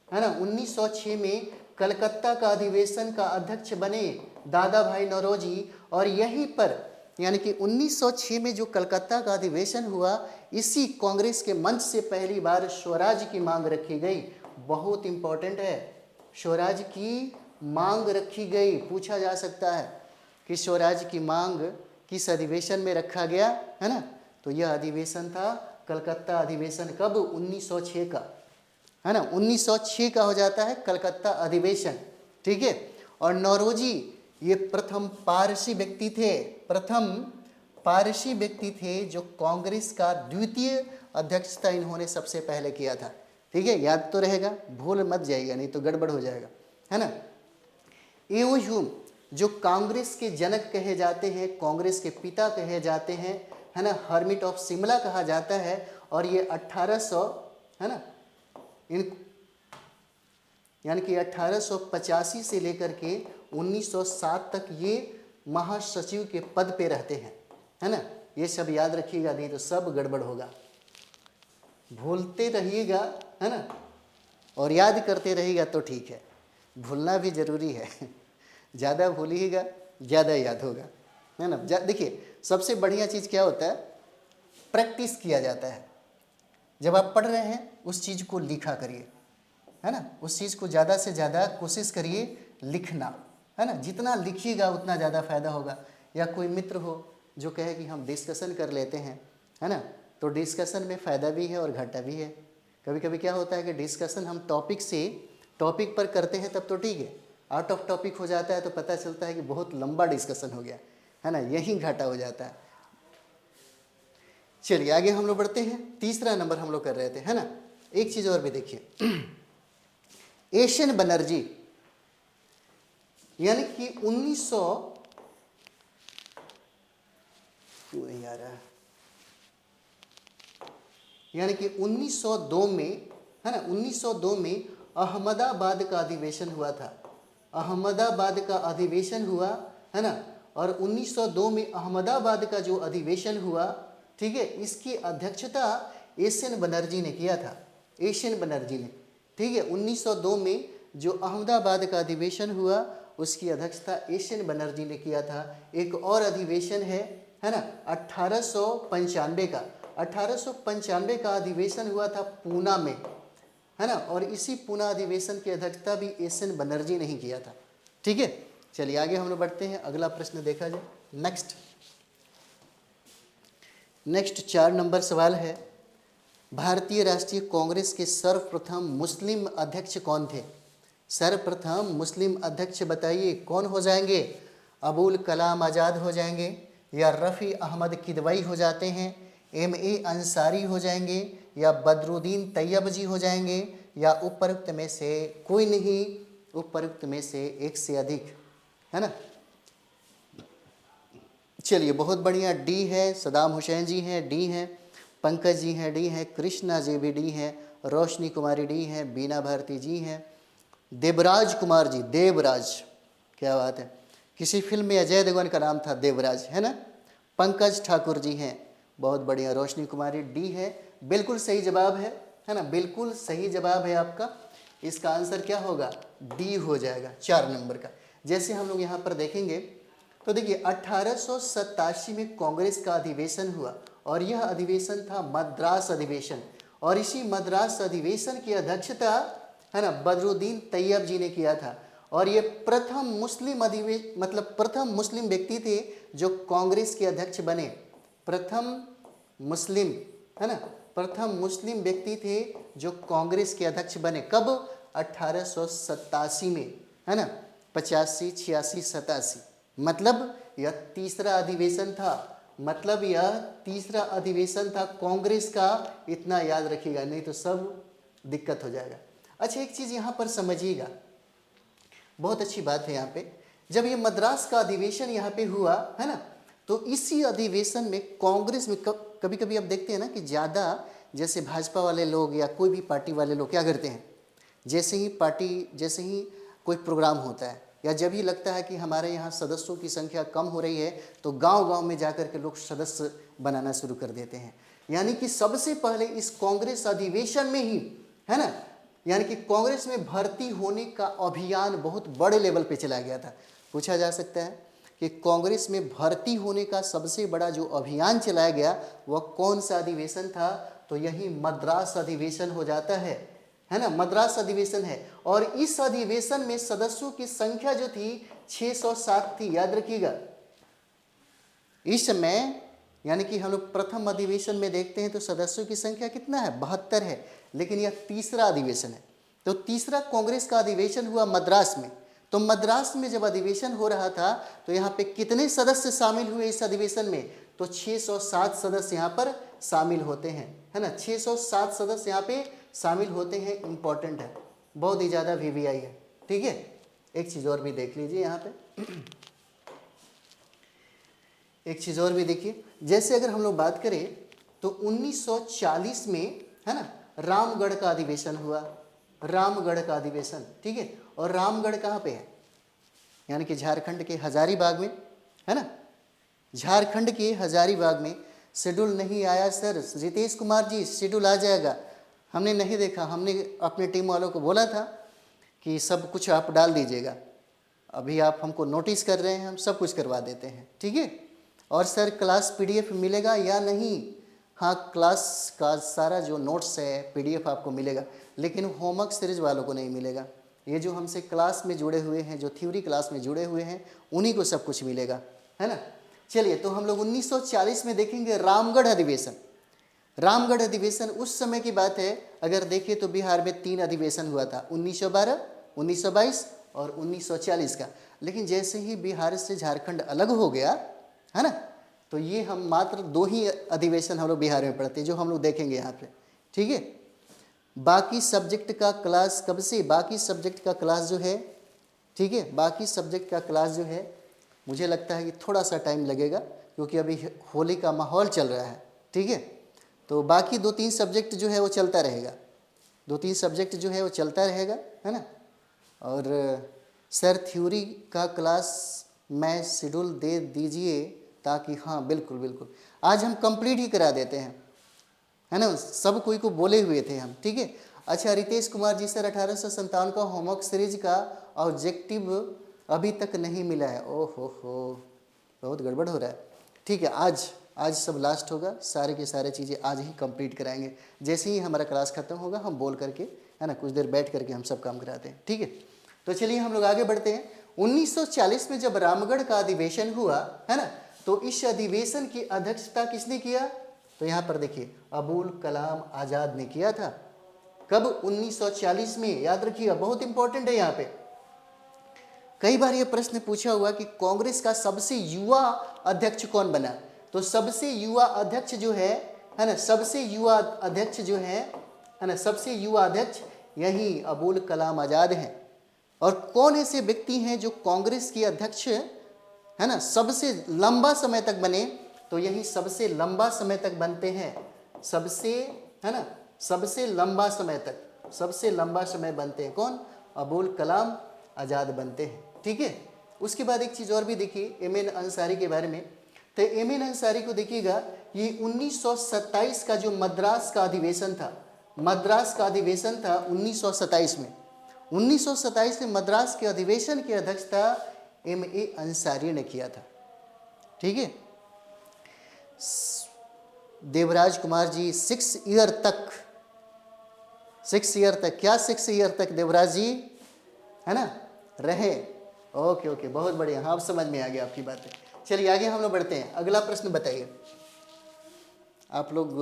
है ना, 1906 में कलकत्ता का अधिवेशन का अध्यक्ष बने दादा भाई नौरोजी। और यहीं पर यानी कि 1906 में जो कलकत्ता का अधिवेशन हुआ, इसी कांग्रेस के मंच से पहली बार स्वराज की मांग रखी गई। बहुत इंपॉर्टेंट है, स्वराज की मांग रखी गई। पूछा जा सकता है कि स्वराज की मांग किस अधिवेशन में रखा गया, है ना। तो यह अधिवेशन था कलकत्ता अधिवेशन। कब? 1906 का, है ना, 1906 का हो जाता है कलकत्ता अधिवेशन, ठीक है। और नौरोजी ये प्रथम पारसी व्यक्ति थे जो कांग्रेस का द्वितीय अध्यक्षता इन्होंने सबसे पहले किया था, ठीक है, याद तो रहेगा, भूल मत जाइएगा नहीं तो गड़बड़ हो जाएगा, है ना। एओ ह्यूम जो कांग्रेस के जनक कहे जाते हैं, कांग्रेस के पिता कहे जाते हैं, है ना, हर्मिट ऑफ शिमला कहा जाता है। और ये 1800, है ना, यानी कि 1885 से लेकर के 1907 तक ये महासचिव के पद पे रहते हैं, है ना। ये सब याद रखिएगा नहीं तो सब गड़बड़ होगा। भूलते रहिएगा, है ना, और याद करते रहिएगा तो ठीक है, भूलना भी जरूरी है। ज़्यादा भूलिएगा ज़्यादा याद होगा, है ना। देखिए सबसे बढ़िया चीज़ क्या होता है? प्रैक्टिस किया जाता है। जब आप पढ़ रहे हैं उस चीज़ को लिखा करिए, है ना, उस चीज़ को ज़्यादा से ज़्यादा कोशिश करिए लिखना, है ना। जितना लिखिएगा उतना ज़्यादा फायदा होगा। या कोई मित्र हो जो कहे कि हम डिस्कशन कर लेते हैं, है ना, तो डिस्कशन में फ़ायदा भी है और घाटा भी है। कभी कभी क्या होता है कि डिस्कशन हम टॉपिक पर करते हैं तब तो ठीक है, आउट ऑफ टॉपिक हो जाता है तो पता चलता है कि बहुत लंबा डिस्कशन हो गया, है ना, यही घाटा हो जाता है। चलिए आगे हम लोग बढ़ते हैं। तीसरा नंबर हम लोग कर रहे थे, है ना। एक चीज़ और भी देखिए, एशियन बनर्जी यानी कि 1900 क्यों नहीं आ रहा है, यानी कि 1902 में, है ना, 1902 में अहमदाबाद का अधिवेशन हुआ था। अहमदाबाद का अधिवेशन हुआ, है ना, और 1902 में अहमदाबाद का जो अधिवेशन हुआ, ठीक है, इसकी अध्यक्षता एशियन बनर्जी ने किया था। एशियन बनर्जी ने, ठीक है, 1902 में जो अहमदाबाद का अधिवेशन हुआ उसकी अध्यक्षता एशियन बनर्जी ने किया था। एक और अधिवेशन है ना, 1895 का 1895 का अधिवेशन हुआ था पूना में, है ना, और इसी पूना अधिवेशन की अध्यक्षता भी एशियन बनर्जी ने ही किया था। ठीक है, चलिए आगे हम लोग बढ़ते हैं, अगला प्रश्न देखा जाए। नेक्स्ट 4 नंबर सवाल है, भारतीय राष्ट्रीय कांग्रेस के सर्वप्रथम मुस्लिम अध्यक्ष कौन थे? सर्वप्रथम मुस्लिम अध्यक्ष बताइए कौन हो जाएंगे? अबुल कलाम आज़ाद हो जाएंगे, या रफ़ी अहमद किदवई हो जाते हैं, M.A. अंसारी हो जाएंगे, या बदरुद्दीन तैयब जी हो जाएंगे, या उपरोक्त में से कोई नहीं, उपरोक्त में से एक से अधिक, है ना। चलिए बहुत बढ़िया, डी है, सदाम हुसैन जी हैं, डी हैं, पंकज जी हैं, डी हैं, कृष्णा जी भी डी हैं, रोशनी कुमारी डी हैं, बीना भारती जी हैं, देवराज कुमार जी, देवराज, क्या बात है, किसी फिल्म में अजय देवगन का नाम था देवराज, है ना। पंकज ठाकुर जी हैं, बहुत बढ़िया, रोशनी कुमारी, डी है, बिल्कुल सही जवाब है ना, बिल्कुल सही जवाब है आपका। इसका आंसर क्या होगा? डी हो जाएगा, 4 नंबर का। जैसे हम लोग यहाँ पर देखेंगे तो देखिए 1887 में कांग्रेस का अधिवेशन हुआ और यह अधिवेशन था मद्रास अधिवेशन, और इसी मद्रास अधिवेशन की अध्यक्षता, है ना, बदरुद्दीन तैयब जी ने किया था। और ये प्रथम मुस्लिम व्यक्ति थे जो कांग्रेस के अध्यक्ष बने, प्रथम मुस्लिम, है ना, प्रथम मुस्लिम व्यक्ति थे जो कांग्रेस के अध्यक्ष बने। कब? 1887 में, है ना, 85, 86, 87, मतलब यह तीसरा अधिवेशन था, मतलब यह तीसरा अधिवेशन था कांग्रेस का, इतना याद रखिएगा, नहीं तो सब दिक्कत हो जाएगा। अच्छा एक चीज़ यहाँ पर समझिएगा, बहुत अच्छी बात है यहाँ पे, जब ये मद्रास का अधिवेशन यहाँ पे हुआ, है ना, तो इसी अधिवेशन में कांग्रेस में कभी कभी आप देखते हैं ना कि ज़्यादा जैसे भाजपा वाले लोग या कोई भी पार्टी वाले लोग क्या करते हैं, जैसे ही कोई प्रोग्राम होता है या जब ही लगता है कि हमारे यहाँ सदस्यों की संख्या कम हो रही है तो गांव-गांव में जाकर के लोग सदस्य बनाना शुरू कर देते हैं। यानी कि सबसे पहले इस कांग्रेस अधिवेशन में ही, है ना, यानी कि कांग्रेस में भर्ती होने का अभियान बहुत बड़े लेवल पे चला गया था। पूछा जा सकता है कि कांग्रेस में भर्ती होने का सबसे बड़ा जो अभियान चलाया गया वह कौन सा अधिवेशन था? तो यही मद्रास अधिवेशन हो जाता है ना, मद्रास अधिवेशन है। और इस अधिवेशन में सदस्यों की संख्या जो थी 607 थी, याद रखिएगा। इस समय यानी कि हम लोग प्रथम अधिवेशन में देखते हैं तो सदस्यों की संख्या कितना है? 72 है, लेकिन यह तीसरा अधिवेशन है। तो तीसरा कांग्रेस का अधिवेशन हुआ मद्रास में। तो मद्रास में जब अधिवेशन हो रहा था तो यहाँ पे कितने सदस्य शामिल हुए इस अधिवेशन में? तो 607 सदस्य यहाँ पर शामिल होते हैं, है ना, 607 सदस्य यहाँ पे शामिल होते हैं। इंपॉर्टेंट है, बहुत ही ज़्यादा VVI है, ठीक है। एक चीज़ और भी देख लीजिए यहाँ पे, एक चीज़ और भी देखिए, जैसे अगर हम लोग बात करें तो 1940 में, है ना, रामगढ़ का अधिवेशन हुआ, रामगढ़ का अधिवेशन, ठीक है। और रामगढ़ कहाँ पे है? यानी कि झारखंड के हजारीबाग में, है ना, झारखंड के हजारीबाग में। शेड्यूल नहीं आया सर, रितेश कुमार जी शेड्यूल आ जाएगा, हमने नहीं देखा, हमने अपने टीम वालों को बोला था कि सब कुछ आप डाल दीजिएगा, अभी आप हमको नोटिस कर रहे हैं, हम सब कुछ करवा देते हैं, ठीक है। और सर क्लास PDF मिलेगा या नहीं? हाँ, क्लास का सारा जो नोट्स है PDF आपको मिलेगा, लेकिन होमवर्क सीरीज वालों को नहीं मिलेगा। ये जो हमसे क्लास में जुड़े हुए हैं, जो थ्योरी क्लास में जुड़े हुए हैं, उन्हीं को सब कुछ मिलेगा, है ना। चलिए, तो हम लोग 1940 में देखेंगे रामगढ़ अधिवेशन। रामगढ़ अधिवेशन उस समय की बात है। अगर देखें तो बिहार में 3 अधिवेशन हुआ था, 1912, 1922 और 1940 का। लेकिन जैसे ही बिहार से झारखंड अलग हो गया, है ना, तो ये हम मात्र 2 ही अधिवेशन हम लोग बिहार में पढ़ते हैं, जो हम लोग देखेंगे यहाँ पे। ठीक है, बाकी सब्जेक्ट का क्लास कब से, बाकी सब्जेक्ट का क्लास जो है, ठीक है, बाकी सब्जेक्ट का क्लास जो है, मुझे लगता है कि थोड़ा सा टाइम लगेगा, क्योंकि अभी होली का माहौल चल रहा है। ठीक है, तो बाकी 2-3 सब्जेक्ट जो है वो चलता रहेगा, 2-3 सब्जेक्ट जो है वो चलता रहेगा, है ना। और सर थ्योरी का क्लास मैं शेड्यूल दे दीजिए ताकि, हाँ बिल्कुल बिल्कुल, आज हम कंप्लीट ही करा देते हैं, है ना, सब कोई को बोले हुए थे हम। ठीक है, अच्छा, रितेश कुमार जी, सर 1857 का होमवर्क सीरीज का ऑब्जेक्टिव अभी तक नहीं मिला है। ओहो हो, बहुत गड़बड़ हो रहा है। ठीक है, आज सब लास्ट होगा, सारे के सारे चीज़ें आज ही कंप्लीट कराएंगे। जैसे ही हमारा क्लास खत्म होगा हम बोल करके, है ना, कुछ देर बैठ करके हम सब काम कराते हैं। ठीक है, तो चलिए हम लोग आगे बढ़ते हैं। 1940 में जब रामगढ़ का अधिवेशन हुआ, है ना, तो इस अधिवेशन की अध्यक्षता किसने किया? तो यहाँ पर देखिए, अबुल कलाम आज़ाद ने किया था। कब? 1940 में। याद रखिएगा, बहुत इंपॉर्टेंट है यहाँ पे। कई बार ये प्रश्न पूछा हुआ कि कांग्रेस का सबसे युवा अध्यक्ष कौन बना? तो सबसे युवा अध्यक्ष जो है ना, सबसे युवा अध्यक्ष जो है ना, सबसे युवा अध्यक्ष यही अबुल कलाम आज़ाद हैं। और कौन ऐसे व्यक्ति हैं जो कांग्रेस के अध्यक्ष, है ना, सबसे लंबा समय तक बने? तो यही सबसे लंबा समय तक बनते हैं, सबसे, है ना, सबसे लंबा समय तक, सबसे लंबा समय बनते हैं कौन? अबुल कलाम आज़ाद बनते हैं। ठीक है, उसके बाद एक चीज़ और भी देखिए एम.एन. अंसारी के बारे में। तो एम.एन. अंसारी को देखिएगा, ये 1927 का जो मद्रास का अधिवेशन था, मद्रास का अधिवेशन था 1927 में। 1927 में मद्रास के अधिवेशन की अध्यक्षता एम.ए. अंसारी ने किया था। ठीक है, देवराज कुमार जी 6 ईयर तक, 6 ईयर तक, क्या 6 ईयर तक देवराज जी, है ना, रहे। ओके ओके, बहुत बढ़िया, हाँ अब समझ में आ गया आपकी बातें। चलिए आगे हम लोग बढ़ते हैं। अगला प्रश्न बताइए। आप लोग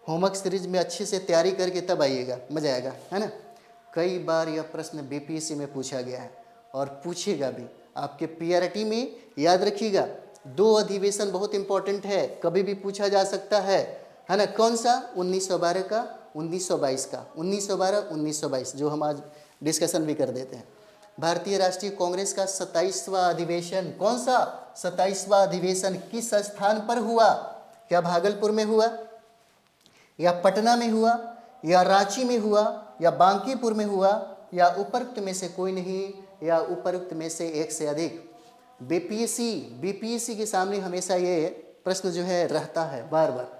होमवर्क सीरीज में अच्छे से तैयारी करके तब आइएगा, मजा आएगा, है ना। कई बार यह प्रश्न बीपीएससी में पूछा गया है और पूछेगा भी। आपके पीआरटी में याद रखिएगा, 2 अधिवेशन बहुत इंपॉर्टेंट है, कभी भी पूछा जा सकता है ना। कौन सा? 1912 का, 1922 का, 1912, 1922, जो हम आज डिस्कशन भी कर देते हैं। भारतीय राष्ट्रीय कांग्रेस का 27वां अधिवेशन, कौन सा? 27वां अधिवेशन किस स्थान पर हुआ? क्या भागलपुर में हुआ, या पटना में हुआ, या रांची में हुआ, या बांकीपुर में हुआ, या उपरोक्त में से कोई नहीं, या उपरोक्त में से एक से अधिक? बीपीएससी के सामने हमेशा ये प्रश्न जो है रहता है बार बार,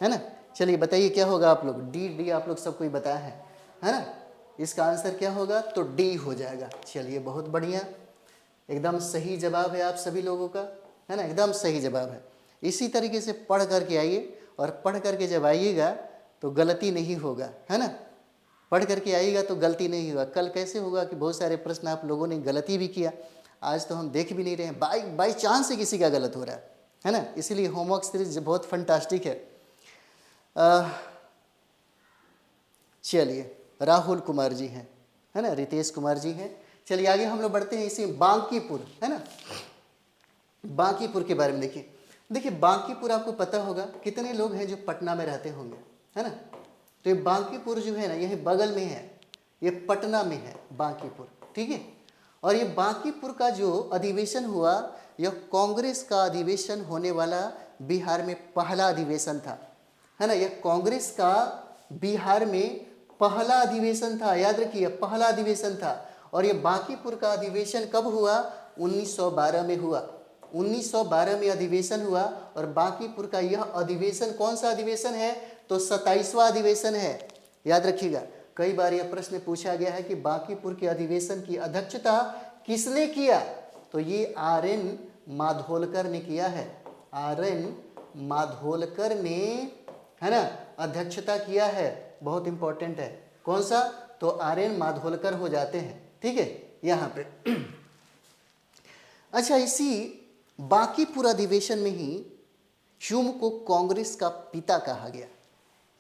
है ना। चलिए बताइए क्या होगा आप लोग? डी आप लोग सबको बताया है ना। इसका आंसर क्या होगा? तो डी हो जाएगा। चलिए बहुत बढ़िया, एकदम सही जवाब है आप सभी लोगों का, है ना, एकदम सही जवाब है। इसी तरीके से पढ़ करके आइए, और पढ़ करके जब आइएगा तो गलती नहीं होगा, है ना। पढ़ करके आइएगा तो गलती नहीं होगा। कल कैसे होगा कि बहुत सारे प्रश्न आप लोगों ने गलती भी किया, आज तो हम देख भी नहीं रहे हैं, बाई चांस से किसी का गलत हो रहा है ना। इसीलिए होमवर्क सीरीज बहुत फंटास्टिक है। चलिए, राहुल कुमार जी हैं, है ना, रितेश कुमार जी हैं। चलिए आगे हम लोग बढ़ते हैं। इसी बांकीपुर, है ना, बांकीपुर के बारे में देखिए बांकीपुर आपको पता होगा कितने लोग हैं जो पटना में रहते होंगे, है ना। तो ये बांकीपुर जो है ना, यही बगल में है, ये पटना में है बांकीपुर। ठीक है, और ये बांकीपुर का जो अधिवेशन हुआ, यह कांग्रेस का अधिवेशन होने वाला बिहार में पहला अधिवेशन था, है ना। यह कांग्रेस का बिहार में पहला अधिवेशन था, याद रखिए पहला अधिवेशन था। और ये बांकीपुर का अधिवेशन कब हुआ? 1912 में हुआ, 1912 में अधिवेशन हुआ। और बांकीपुर का यह अधिवेशन कौन सा अधिवेशन है? तो 27वां अधिवेशन है, याद रखिएगा। कई बार यह प्रश्न पूछा गया है कि बांकीपुर के अधिवेशन की अध्यक्षता किसने किया? तो ये आर.एन. माधोलकर ने किया है, आर.एन. माधोलकर ने, है ना, अध्यक्षता किया है। बहुत इंपॉर्टेंट है, कौन सा? तो आर.एन. माधोलकर हो जाते हैं। ठीक है, यहाँ पे अच्छा, इसी बांकीपुर अधिवेशन में ही ह्यूम को कांग्रेस का पिता कहा गया।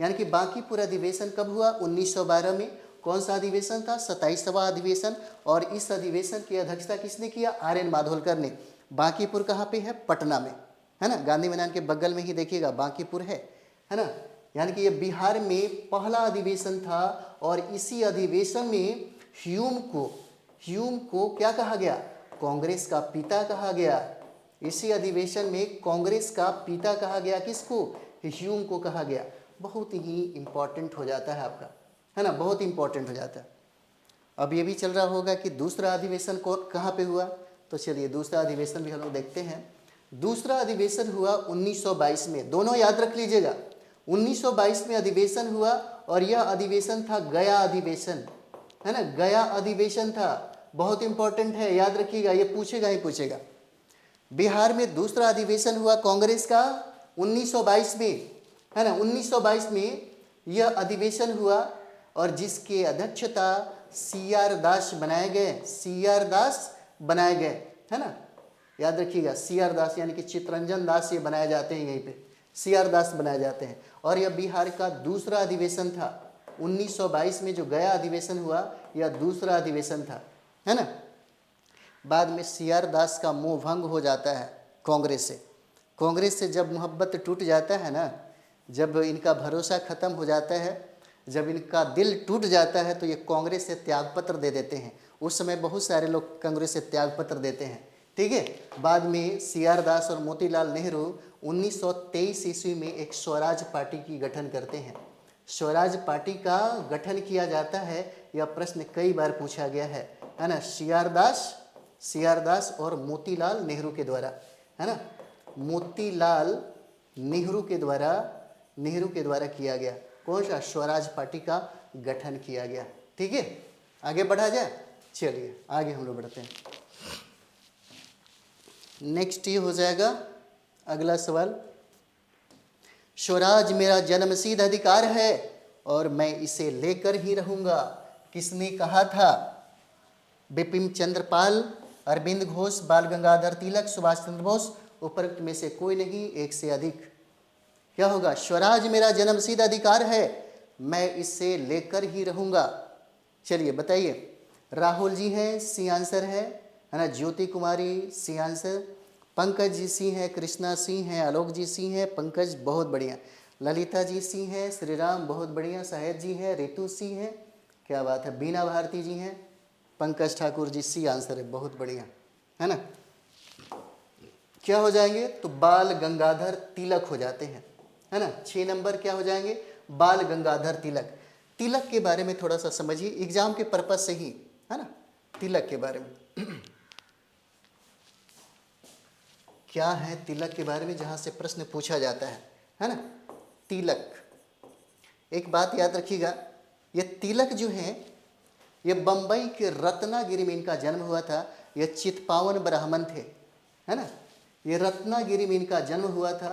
यानी कि बांकीपुर अधिवेशन कब हुआ? 1912 में। कौन सा अधिवेशन था? 27वां अधिवेशन। और इस अधिवेशन की अध्यक्षता किसने किया? RN माधोलकर ने। बांकीपुर कहाँ पे है? पटना में, है ना। गांधी मैदान के बगल में ही देखिएगा बांकीपुर है ना। यानी कि ये बिहार में पहला अधिवेशन था और इसी अधिवेशन में ह्यूम को क्या कहा गया? कांग्रेस का पिता कहा गया। इसी अधिवेशन में कांग्रेस का पिता कहा गया। किसको? ह्यूम को कहा गया। बहुत ही इंपॉर्टेंट हो जाता है आपका, है ना, बहुत इंपॉर्टेंट हो जाता है। अब ये भी चल रहा होगा कि दूसरा अधिवेशन कहाँ पे हुआ, तो चलिए दूसरा अधिवेशन भी हम लोग देखते हैं। दूसरा अधिवेशन हुआ 1922 में। दोनों याद रख लीजिएगा, 1922 में अधिवेशन हुआ और यह अधिवेशन था गया अधिवेशन, है ना, गया अधिवेशन था। बहुत इंपॉर्टेंट है, याद रखिएगा, ये पूछेगा ही पूछेगा। बिहार में दूसरा अधिवेशन हुआ कांग्रेस का 1922 में, है ना। 1922 में यह अधिवेशन हुआ और जिसके अध्यक्षता CR दास बनाए गए, CR दास बनाए गए, है ना। याद रखिएगा, CR दास यानी कि चित्तरंजन दास ये बनाए जाते हैं, यहीं पे CR दास बनाए जाते हैं। और यह बिहार का दूसरा अधिवेशन था। 1922 में जो गया अधिवेशन हुआ यह दूसरा अधिवेशन था, है ना। बाद में CR दास का मोह भंग हो जाता है कांग्रेस से। कांग्रेस से जब मोहब्बत टूट जाता है ना, जब इनका भरोसा खत्म हो जाता है, जब इनका दिल टूट जाता है, तो ये कांग्रेस से त्यागपत्र दे देते हैं। उस समय बहुत सारे लोग कांग्रेस से त्यागपत्र देते हैं, ठीक है। बाद में CR दास और मोतीलाल नेहरू 1923 ईस्वी में एक स्वराज पार्टी की गठन करते हैं। स्वराज पार्टी का गठन किया जाता है, यह प्रश्न कई बार पूछा गया है ना। CR दास और मोतीलाल नेहरू के द्वारा, है ना, मोतीलाल नेहरू के द्वारा किया गया। कौन सा? स्वराज पार्टी का गठन किया गया, ठीक है। आगे बढ़ा जाए, चलिए आगे हम लोग बढ़ते हैं। नेक्स्ट ये हो जाएगा अगला सवाल, स्वराज मेरा जन्मसिद्ध अधिकार है और मैं इसे लेकर ही रहूंगा, किसने कहा था? बिपिन चंद्र पाल, अरविंद घोष, बाल गंगाधर तिलक, सुभाष चंद्र बोस, उपरोक्त में से कोई नहीं, एक से अधिक। क्या होगा? स्वराज मेरा जन्मसिद्ध अधिकार है, मैं इसे लेकर ही रहूंगा। चलिए बताइए। राहुल जी हैं, सी आंसर है ना। ज्योति कुमारी, सी आंसर। पंकज जी सी हैं, कृष्णा सी हैं, आलोक जी सी हैं, पंकज बहुत बढ़िया। ललिता जी सी हैं, श्रीराम बहुत बढ़िया, शाहिद जी हैं, रितु सी हैं, क्या बात है, बीना भारती जी हैं, पंकज ठाकुर जी सी आंसर है, बहुत बढ़िया, है ना। क्या हो जाएंगे? तो बाल गंगाधर तिलक हो जाते हैं, है ना। 6 नंबर क्या हो जाएंगे? बाल गंगाधर तिलक। तिलक के बारे में थोड़ा सा समझिए, एग्जाम के पर्पज से ही, है ना। तिलक के बारे में क्या है? तिलक के बारे में जहाँ से प्रश्न पूछा जाता है ना। तिलक, एक बात याद रखिएगा, ये तिलक जो है ये बम्बई के रत्नागिरी में इनका जन्म हुआ था। ये चितपावन ब्राह्मण थे, है ना। ये रत्नागिरी में इनका जन्म हुआ था,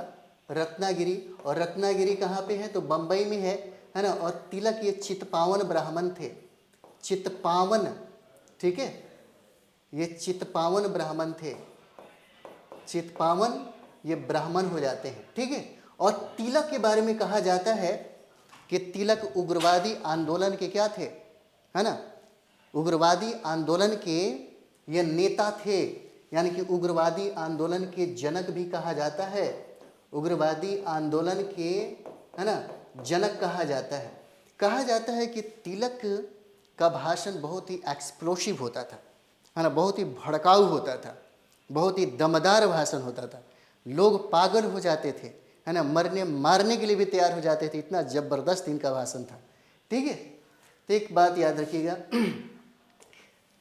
रत्नागिरी। और रत्नागिरी कहाँ पे है? तो बम्बई में है ना। और तिलक ये चितपावन ब्राह्मण थे, चितपावन, ठीक है, ये चितपावन ब्राह्मण थे। चितपावन ये ब्राह्मण हो जाते हैं, ठीक है। और तिलक के बारे में कहा जाता है कि तिलक उग्रवादी आंदोलन के क्या थे, है ना, उग्रवादी आंदोलन के ये नेता थे। यानी कि उग्रवादी आंदोलन के जनक भी कहा जाता है, उग्रवादी आंदोलन के, है ना, जनक कहा जाता है। कहा जाता है कि तिलक का भाषण बहुत ही एक्सप्लोसिव होता था, है ना, बहुत ही भड़काऊ होता था, बहुत ही दमदार भाषण होता था। लोग पागल हो जाते थे, है ना, मरने मारने के लिए भी तैयार हो जाते थे, इतना ज़बरदस्त इनका भाषण था, ठीक है। तो एक बात याद रखिएगा,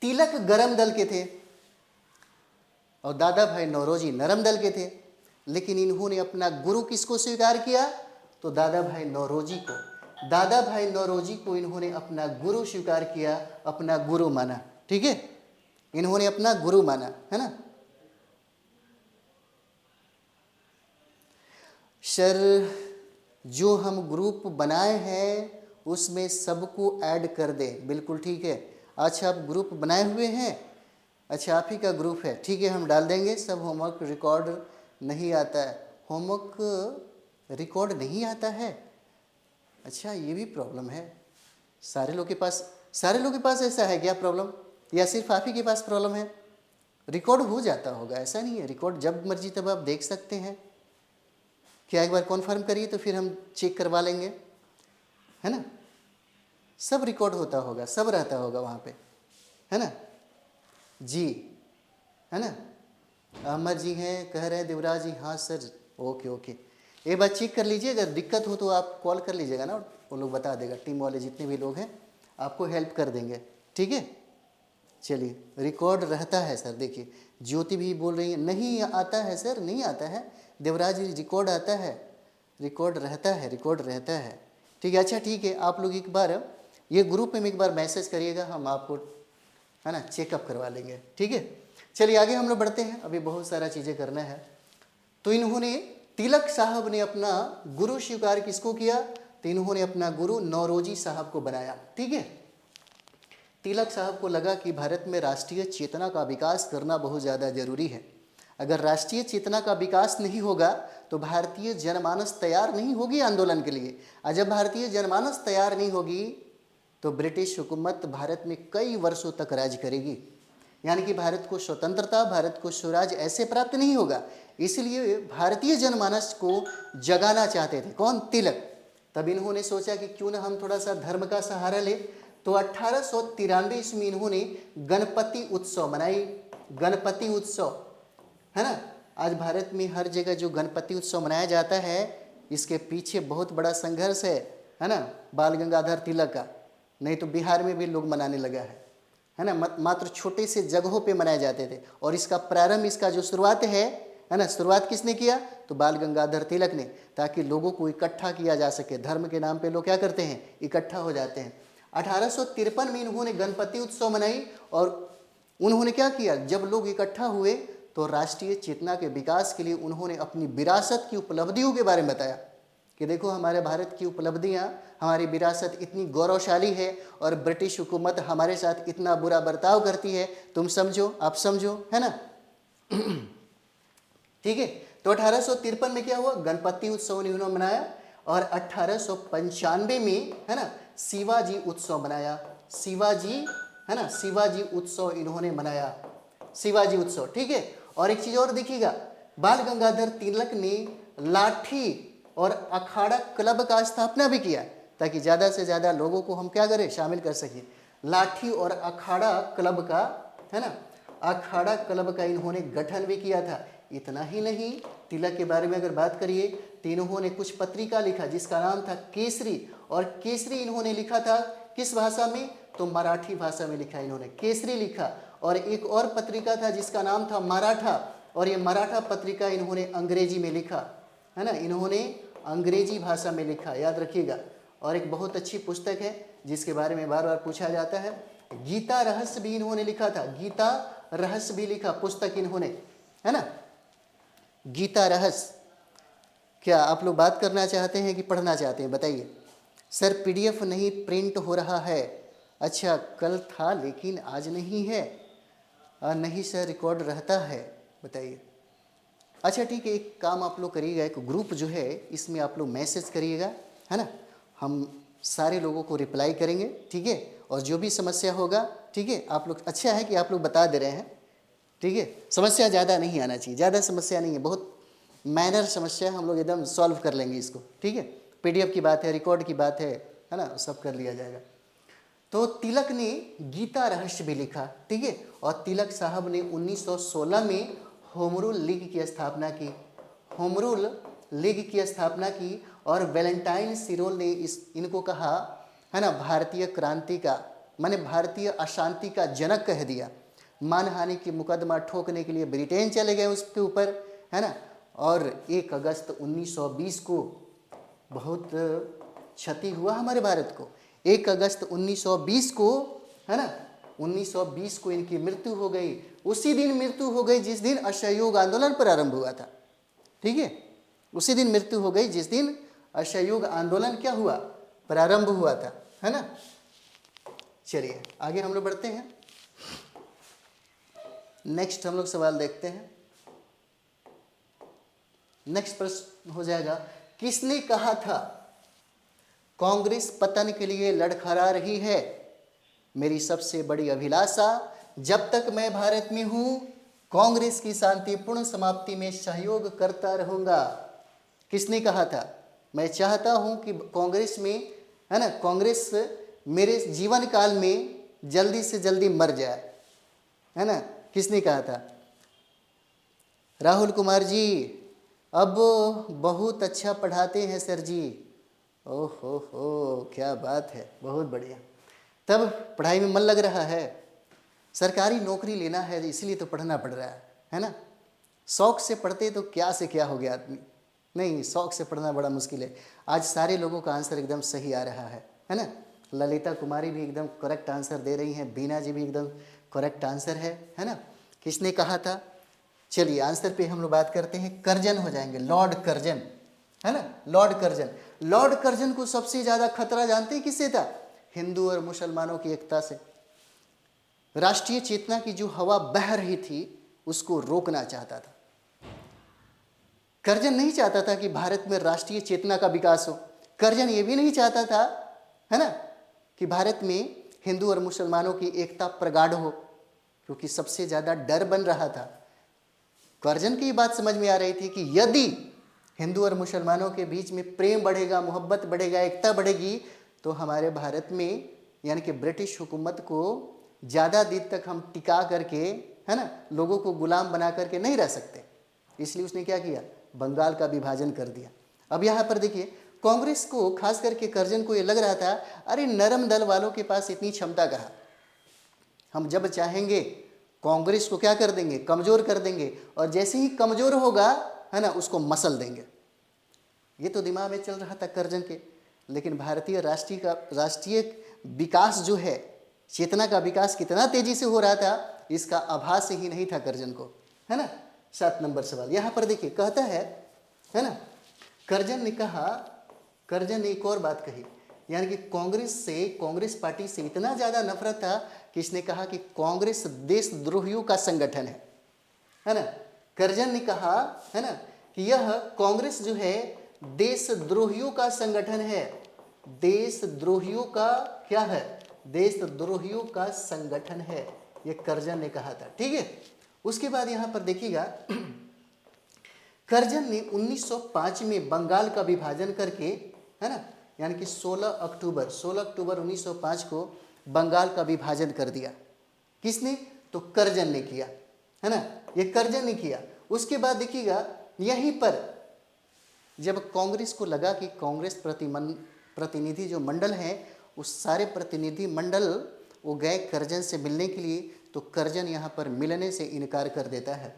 तिलक गरम दल के थे और दादा भाई नौरोजी नरम दल के थे। लेकिन इन्होंने अपना गुरु किसको स्वीकार किया? तो दादा भाई नौरोजी को। दादा भाई नौरोजी को इन्होंने अपना गुरु स्वीकार किया, अपना गुरु माना, ठीक है, इन्होंने अपना गुरु माना, है ना। सर जो हम ग्रुप बनाए हैं उसमें सबको ऐड कर दे, बिल्कुल ठीक है। अच्छा, आप ग्रुप बनाए हुए हैं अच्छा, आप ही का ग्रुप है, ठीक है, हम डाल देंगे। सब होमवर्क रिकॉर्ड नहीं आता है, होमवर्क रिकॉर्ड नहीं आता है। अच्छा, ये भी प्रॉब्लम है। सारे लोग के पास ऐसा है क्या प्रॉब्लम, या सिर्फ आप ही के पास प्रॉब्लम है? रिकॉर्ड हो जाता होगा, ऐसा नहीं है, रिकॉर्ड जब मर्जी तब आप देख सकते हैं। क्या एक बार कॉन्फर्म करिए तो फिर हम चेक करवा लेंगे, है ना। सब रिकॉर्ड होता होगा, सब रहता होगा वहाँ पे, है ना जी, है ना। अहमद जी हैं, कह रहे हैं देवराज जी, हाँ सर, ओके ओके। एक बार चेक कर लीजिए, अगर दिक्कत हो तो आप कॉल कर लीजिएगा ना, वो लोग बता देगा, टीम वाले जितने भी लोग हैं आपको हेल्प कर देंगे, ठीक है। चलिए, रिकॉर्ड रहता है सर, देखिए ज्योति भी बोल रही है नहीं आता है सर, नहीं आता है। देवराज जी, रिकॉर्ड आता है, रिकॉर्ड रहता है, रिकॉर्ड रहता है, ठीक है। अच्छा ठीक है, आप लोग एक बार ये ग्रुप में एक बार मैसेज करिएगा, हम आपको, है ना, चेकअप करवा लेंगे, ठीक है। चलिए आगे हम लोग बढ़ते हैं, अभी बहुत सारा चीज़ें करना है। तो इन्होंने, तिलक साहब ने अपना गुरु स्वीकार किसको किया? तो इन्होंने अपना गुरु नौरोजी साहब को बनाया, ठीक है। तिलक साहब को लगा कि भारत में राष्ट्रीय चेतना का विकास करना बहुत ज़्यादा जरूरी है। अगर राष्ट्रीय चेतना का विकास नहीं होगा तो भारतीय जनमानस तैयार नहीं होगी आंदोलन के लिए, और जब भारतीय जनमानस तैयार नहीं होगी तो ब्रिटिश हुकूमत भारत में कई वर्षों तक राज करेगी, यानी कि भारत को स्वतंत्रता, भारत को स्वराज ऐसे प्राप्त नहीं होगा। इसलिए भारतीय जनमानस को जगाना चाहते थे कौन? तिलक। तब इन्होंने सोचा कि क्यों ना हम थोड़ा सा धर्म का सहारा ले, तो 1893 ईस्वी इन्होंने गणपति उत्सव मनाई। गणपति उत्सव, है ना। आज भारत में हर जगह जो गणपति उत्सव मनाया जाता है, इसके पीछे बहुत बड़ा संघर्ष है ना, बाल गंगाधर तिलक का। नहीं तो बिहार में भी लोग मनाने लगा है ना, मात्र छोटे से जगहों पे मनाए जाते थे। और इसका प्रारंभ, इसका जो शुरुआत है ना, शुरुआत किसने किया? तो बाल गंगाधर तिलक ने, ताकि लोगों को इकट्ठा किया जा सके। धर्म के नाम पे लोग क्या करते हैं? इकट्ठा हो जाते हैं। 1853 में इन्होंने गणपति उत्सव मनाई, और उन्होंने क्या किया? जब लोग इकट्ठा हुए तो राष्ट्रीय चेतना के विकास के लिए उन्होंने अपनी विरासत की उपलब्धियों के बारे में बताया कि देखो हमारे भारत की उपलब्धियां, हमारी विरासत इतनी गौरवशाली है, और ब्रिटिश हुकूमत हमारे साथ इतना बुरा बर्ताव करती है, तुम समझो, आप समझो, है ना। ठीक है। तो 1853 में क्या हुआ? गणपति उत्सव इन्होंने मनाया, और 1895 में, है ना, शिवाजी उत्सव मनाया। शिवाजी, है ना, शिवाजी उत्सव इन्होंने मनाया, शिवाजी उत्सव, ठीक है। और एक चीज और देखिएगा, बाल गंगाधर तिलक ने लाठी और अखाड़ा क्लब का स्थापना भी किया, ताकि ज़्यादा से ज़्यादा लोगों को हम क्या करें? शामिल कर सकें। लाठी और अखाड़ा क्लब का, है ना, अखाड़ा क्लब का इन्होंने गठन भी किया था। इतना ही नहीं, तिलक के बारे में अगर बात करिए तो इन्होंने कुछ पत्रिका लिखा जिसका नाम था केसरी, और केसरी इन्होंने लिखा था किस भाषा में? तो मराठी भाषा में लिखा इन्होंने, केसरी लिखा। और एक और पत्रिका था जिसका नाम था मराठा, और ये मराठा पत्रिका इन्होंने अंग्रेजी में लिखा, है ना, इन्होंने अंग्रेजी भाषा में लिखा, याद रखिएगा। और एक बहुत अच्छी पुस्तक है जिसके बारे में बार बार पूछा जाता है, गीता रहस्य भी इन्होंने लिखा था, गीता रहस्य भी लिखा पुस्तक इन्होंने, है ना, गीता रहस्य। क्या आप लोग बात करना चाहते हैं कि पढ़ना चाहते हैं? बताइए। सर पीडीएफ नहीं प्रिंट हो रहा है। अच्छा, कल था लेकिन आज नहीं है। नहीं सर, रिकॉर्ड रहता है। बताइए। अच्छा ठीक है, एक काम आप लोग करिएगा, एक ग्रुप जो है इसमें आप लोग मैसेज करिएगा, है ना, हम सारे लोगों को रिप्लाई करेंगे, ठीक है। और जो भी समस्या होगा, ठीक है, आप लोग, अच्छा है कि आप लोग बता दे रहे हैं, ठीक है। समस्या ज़्यादा नहीं आना चाहिए, ज़्यादा समस्या नहीं है, बहुत माइनर समस्या, हम लोग एकदम सॉल्व कर लेंगे इसको, ठीक है। पीडीएफ की बात है, रिकॉर्ड की बात है ना, सब कर लिया जाएगा। तो तिलक ने गीता रहस्य भी लिखा, ठीक है। और तिलक साहब ने 1916 में होम रूल लीग की स्थापना की, होम रूल लीग की स्थापना की। और वैलेंटाइन सिरोल ने इनको कहा, है ना, भारतीय क्रांति का, माने भारतीय अशांति का जनक कह दिया। मानहानि की मुकदमा ठोकने के लिए ब्रिटेन चले गए उसके ऊपर, है ना। और 1 अगस्त 1920 को बहुत क्षति हुआ हमारे भारत को। 1 अगस्त 1920 को, है ना, 1920 को इनकी मृत्यु हो गई। उसी दिन मृत्यु हो गई जिस दिन असहयोग आंदोलन प्रारंभ हुआ था, ठीक है। उसी दिन मृत्यु हो गई जिस दिन असहयोग आंदोलन क्या हुआ? प्रारंभ हुआ था, है ना। चलिए आगे हम लोग बढ़ते हैं। नेक्स्ट हम लोग सवाल देखते हैं। नेक्स्ट प्रश्न हो जाएगा, किसने कहा था कांग्रेस पतन के लिए लड़खड़ा रही है? मेरी सबसे बड़ी अभिलाषा, जब तक मैं भारत में हूं कांग्रेस की शांतिपूर्ण समाप्ति में सहयोग करता रहूंगा। किसने कहा था? मैं चाहता हूं कि कांग्रेस में, है ना, कांग्रेस मेरे जीवन काल में जल्दी से जल्दी मर जाए, है ना। किसने कहा था? राहुल कुमार जी, अब बहुत अच्छा पढ़ाते हैं सर जी। ओह हो, क्या बात है, बहुत बढ़िया। तब पढ़ाई में मन लग रहा है, सरकारी नौकरी लेना है इसलिए तो पढ़ना पड़ रहा है ना। शौक से पढ़ते तो क्या से क्या हो गया आदमी, नहीं, शौक से पढ़ना बड़ा मुश्किल है। आज सारे लोगों का आंसर एकदम सही आ रहा है ना। ललिता कुमारी भी एकदम करेक्ट आंसर दे रही हैं, बीना जी भी एकदम करेक्ट आंसर है ना। किसने कहा था? चलिए आंसर पे हम लोग बात करते हैं। कर्जन हो जाएंगे, लॉर्ड कर्जन, है ना, लॉर्ड कर्जन। लॉर्ड कर्जन को सबसे ज़्यादा खतरा जानते हैं किससे था? हिंदू और मुसलमानों की एकता से। राष्ट्रीय चेतना की जो हवा बह रही थी उसको रोकना चाहता था। कर्जन नहीं चाहता था कि भारत में राष्ट्रीय चेतना का विकास हो। कर्जन ये भी नहीं चाहता था, है ना, कि भारत में हिंदू और मुसलमानों की एकता प्रगाढ़ हो, क्योंकि सबसे ज़्यादा डर बन रहा था। कर्जन की बात समझ में आ रही थी कि यदि हिंदू और मुसलमानों के बीच में प्रेम बढ़ेगा, मोहब्बत बढ़ेगा, एकता बढ़ेगी, तो हमारे भारत में, यानी कि ब्रिटिश हुकूमत को ज़्यादा दिन तक हम टिका करके, है ना, लोगों को गुलाम बना करके नहीं रह सकते। इसलिए उसने क्या किया? बंगाल का विभाजन कर दिया। अब यहाँ पर देखिए, कांग्रेस को, खास करके कर्जन को ये लग रहा था, अरे नरम दल वालों के पास इतनी क्षमता कहाँ, हम जब चाहेंगे कांग्रेस को क्या कर देंगे? कमज़ोर कर देंगे, और जैसे ही कमज़ोर होगा, है ना, उसको मसल देंगे। ये तो दिमाग में चल रहा था कर्जन के। लेकिन भारतीय राष्ट्रीय विकास जो है, चेतना का विकास कितना तेजी से हो रहा था, इसका आभास ही नहीं था कर्जन को, है ना। 7 नंबर सवाल यहाँ पर देखिए, कहता है ना, कर्जन ने कहा, कर्जन ने एक और बात कही, यानी कि कांग्रेस पार्टी से इतना ज़्यादा नफरत था कि इसने कहा कि कांग्रेस देशद्रोहियों का संगठन है ना। कर्जन ने कहा, है ना, कि यह कांग्रेस जो है देशद्रोहियों का संगठन है। देशद्रोहियों का क्या है? देशद्रोहियों का संगठन है, ये कर्जन ने कहा था, ठीक है। उसके बाद यहाँ पर देखिएगा, कर्जन ने 1905 में बंगाल का विभाजन करके, है ना, यानी कि 16 अक्टूबर 1905 को बंगाल का विभाजन कर दिया। किसने? तो कर्जन ने किया, है ना, ये कर्जन ने किया। उसके बाद देखिएगा, यहीं पर जब कांग्रेस को लगा कि कांग्रेस प्रतिनिधि जो मंडल हैं, उस सारे प्रतिनिधि मंडल वो गए कर्जन से मिलने के लिए, तो कर्जन यहाँ पर मिलने से इनकार कर देता है।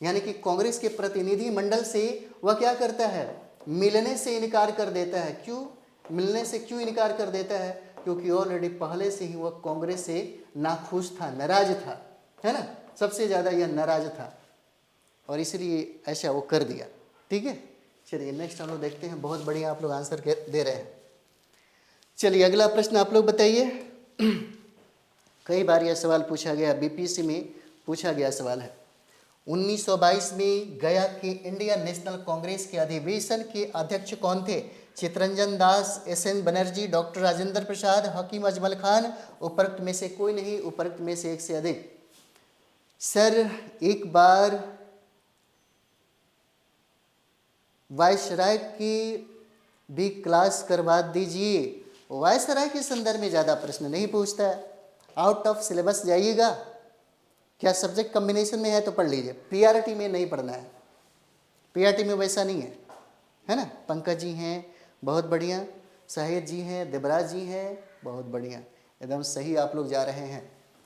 यानी कि कांग्रेस के प्रतिनिधि मंडल से वह क्या करता है? मिलने से इनकार कर देता है। क्यों? मिलने से क्यों इनकार कर देता है? क्योंकि ऑलरेडी पहले से ही वह कांग्रेस से नाखुश था, नाराज था, है ना, सबसे ज़्यादा यह नाराज था, और इसलिए ऐसा वो कर दिया, ठीक है। चलिए नेक्स्ट हम लोग देखते हैं। बहुत बढ़िया आप लोग आंसर दे रहे हैं। चलिए अगला प्रश्न आप लोग बताइए। कई बार यह सवाल पूछा गया, बीपीएससी में पूछा गया सवाल है। 1922 में गया के इंडियन नेशनल कांग्रेस के अधिवेशन के अध्यक्ष कौन थे? चितरंजन दास, एस.एन. बनर्जी, डॉक्टर राजेंद्र प्रसाद, हकीम अजमल खान, उपरोक्त में से कोई नहीं, उपरोक्त में से एक से अधिक। सर एक बार वायसराय की भी क्लास करवा दीजिए। वायसराय के संदर्भ में ज़्यादा प्रश्न नहीं पूछता है, आउट ऑफ सिलेबस जाइएगा। क्या सब्जेक्ट कॉम्बिनेशन में है तो पढ़ लीजिए, पीआरटी में नहीं पढ़ना है, पीआरटी में वैसा नहीं है ना। पंकज जी हैं, बहुत बढ़िया। शाहिद जी हैं, देवराज जी हैं, बहुत बढ़िया, एकदम सही आप लोग जा रहे हैं,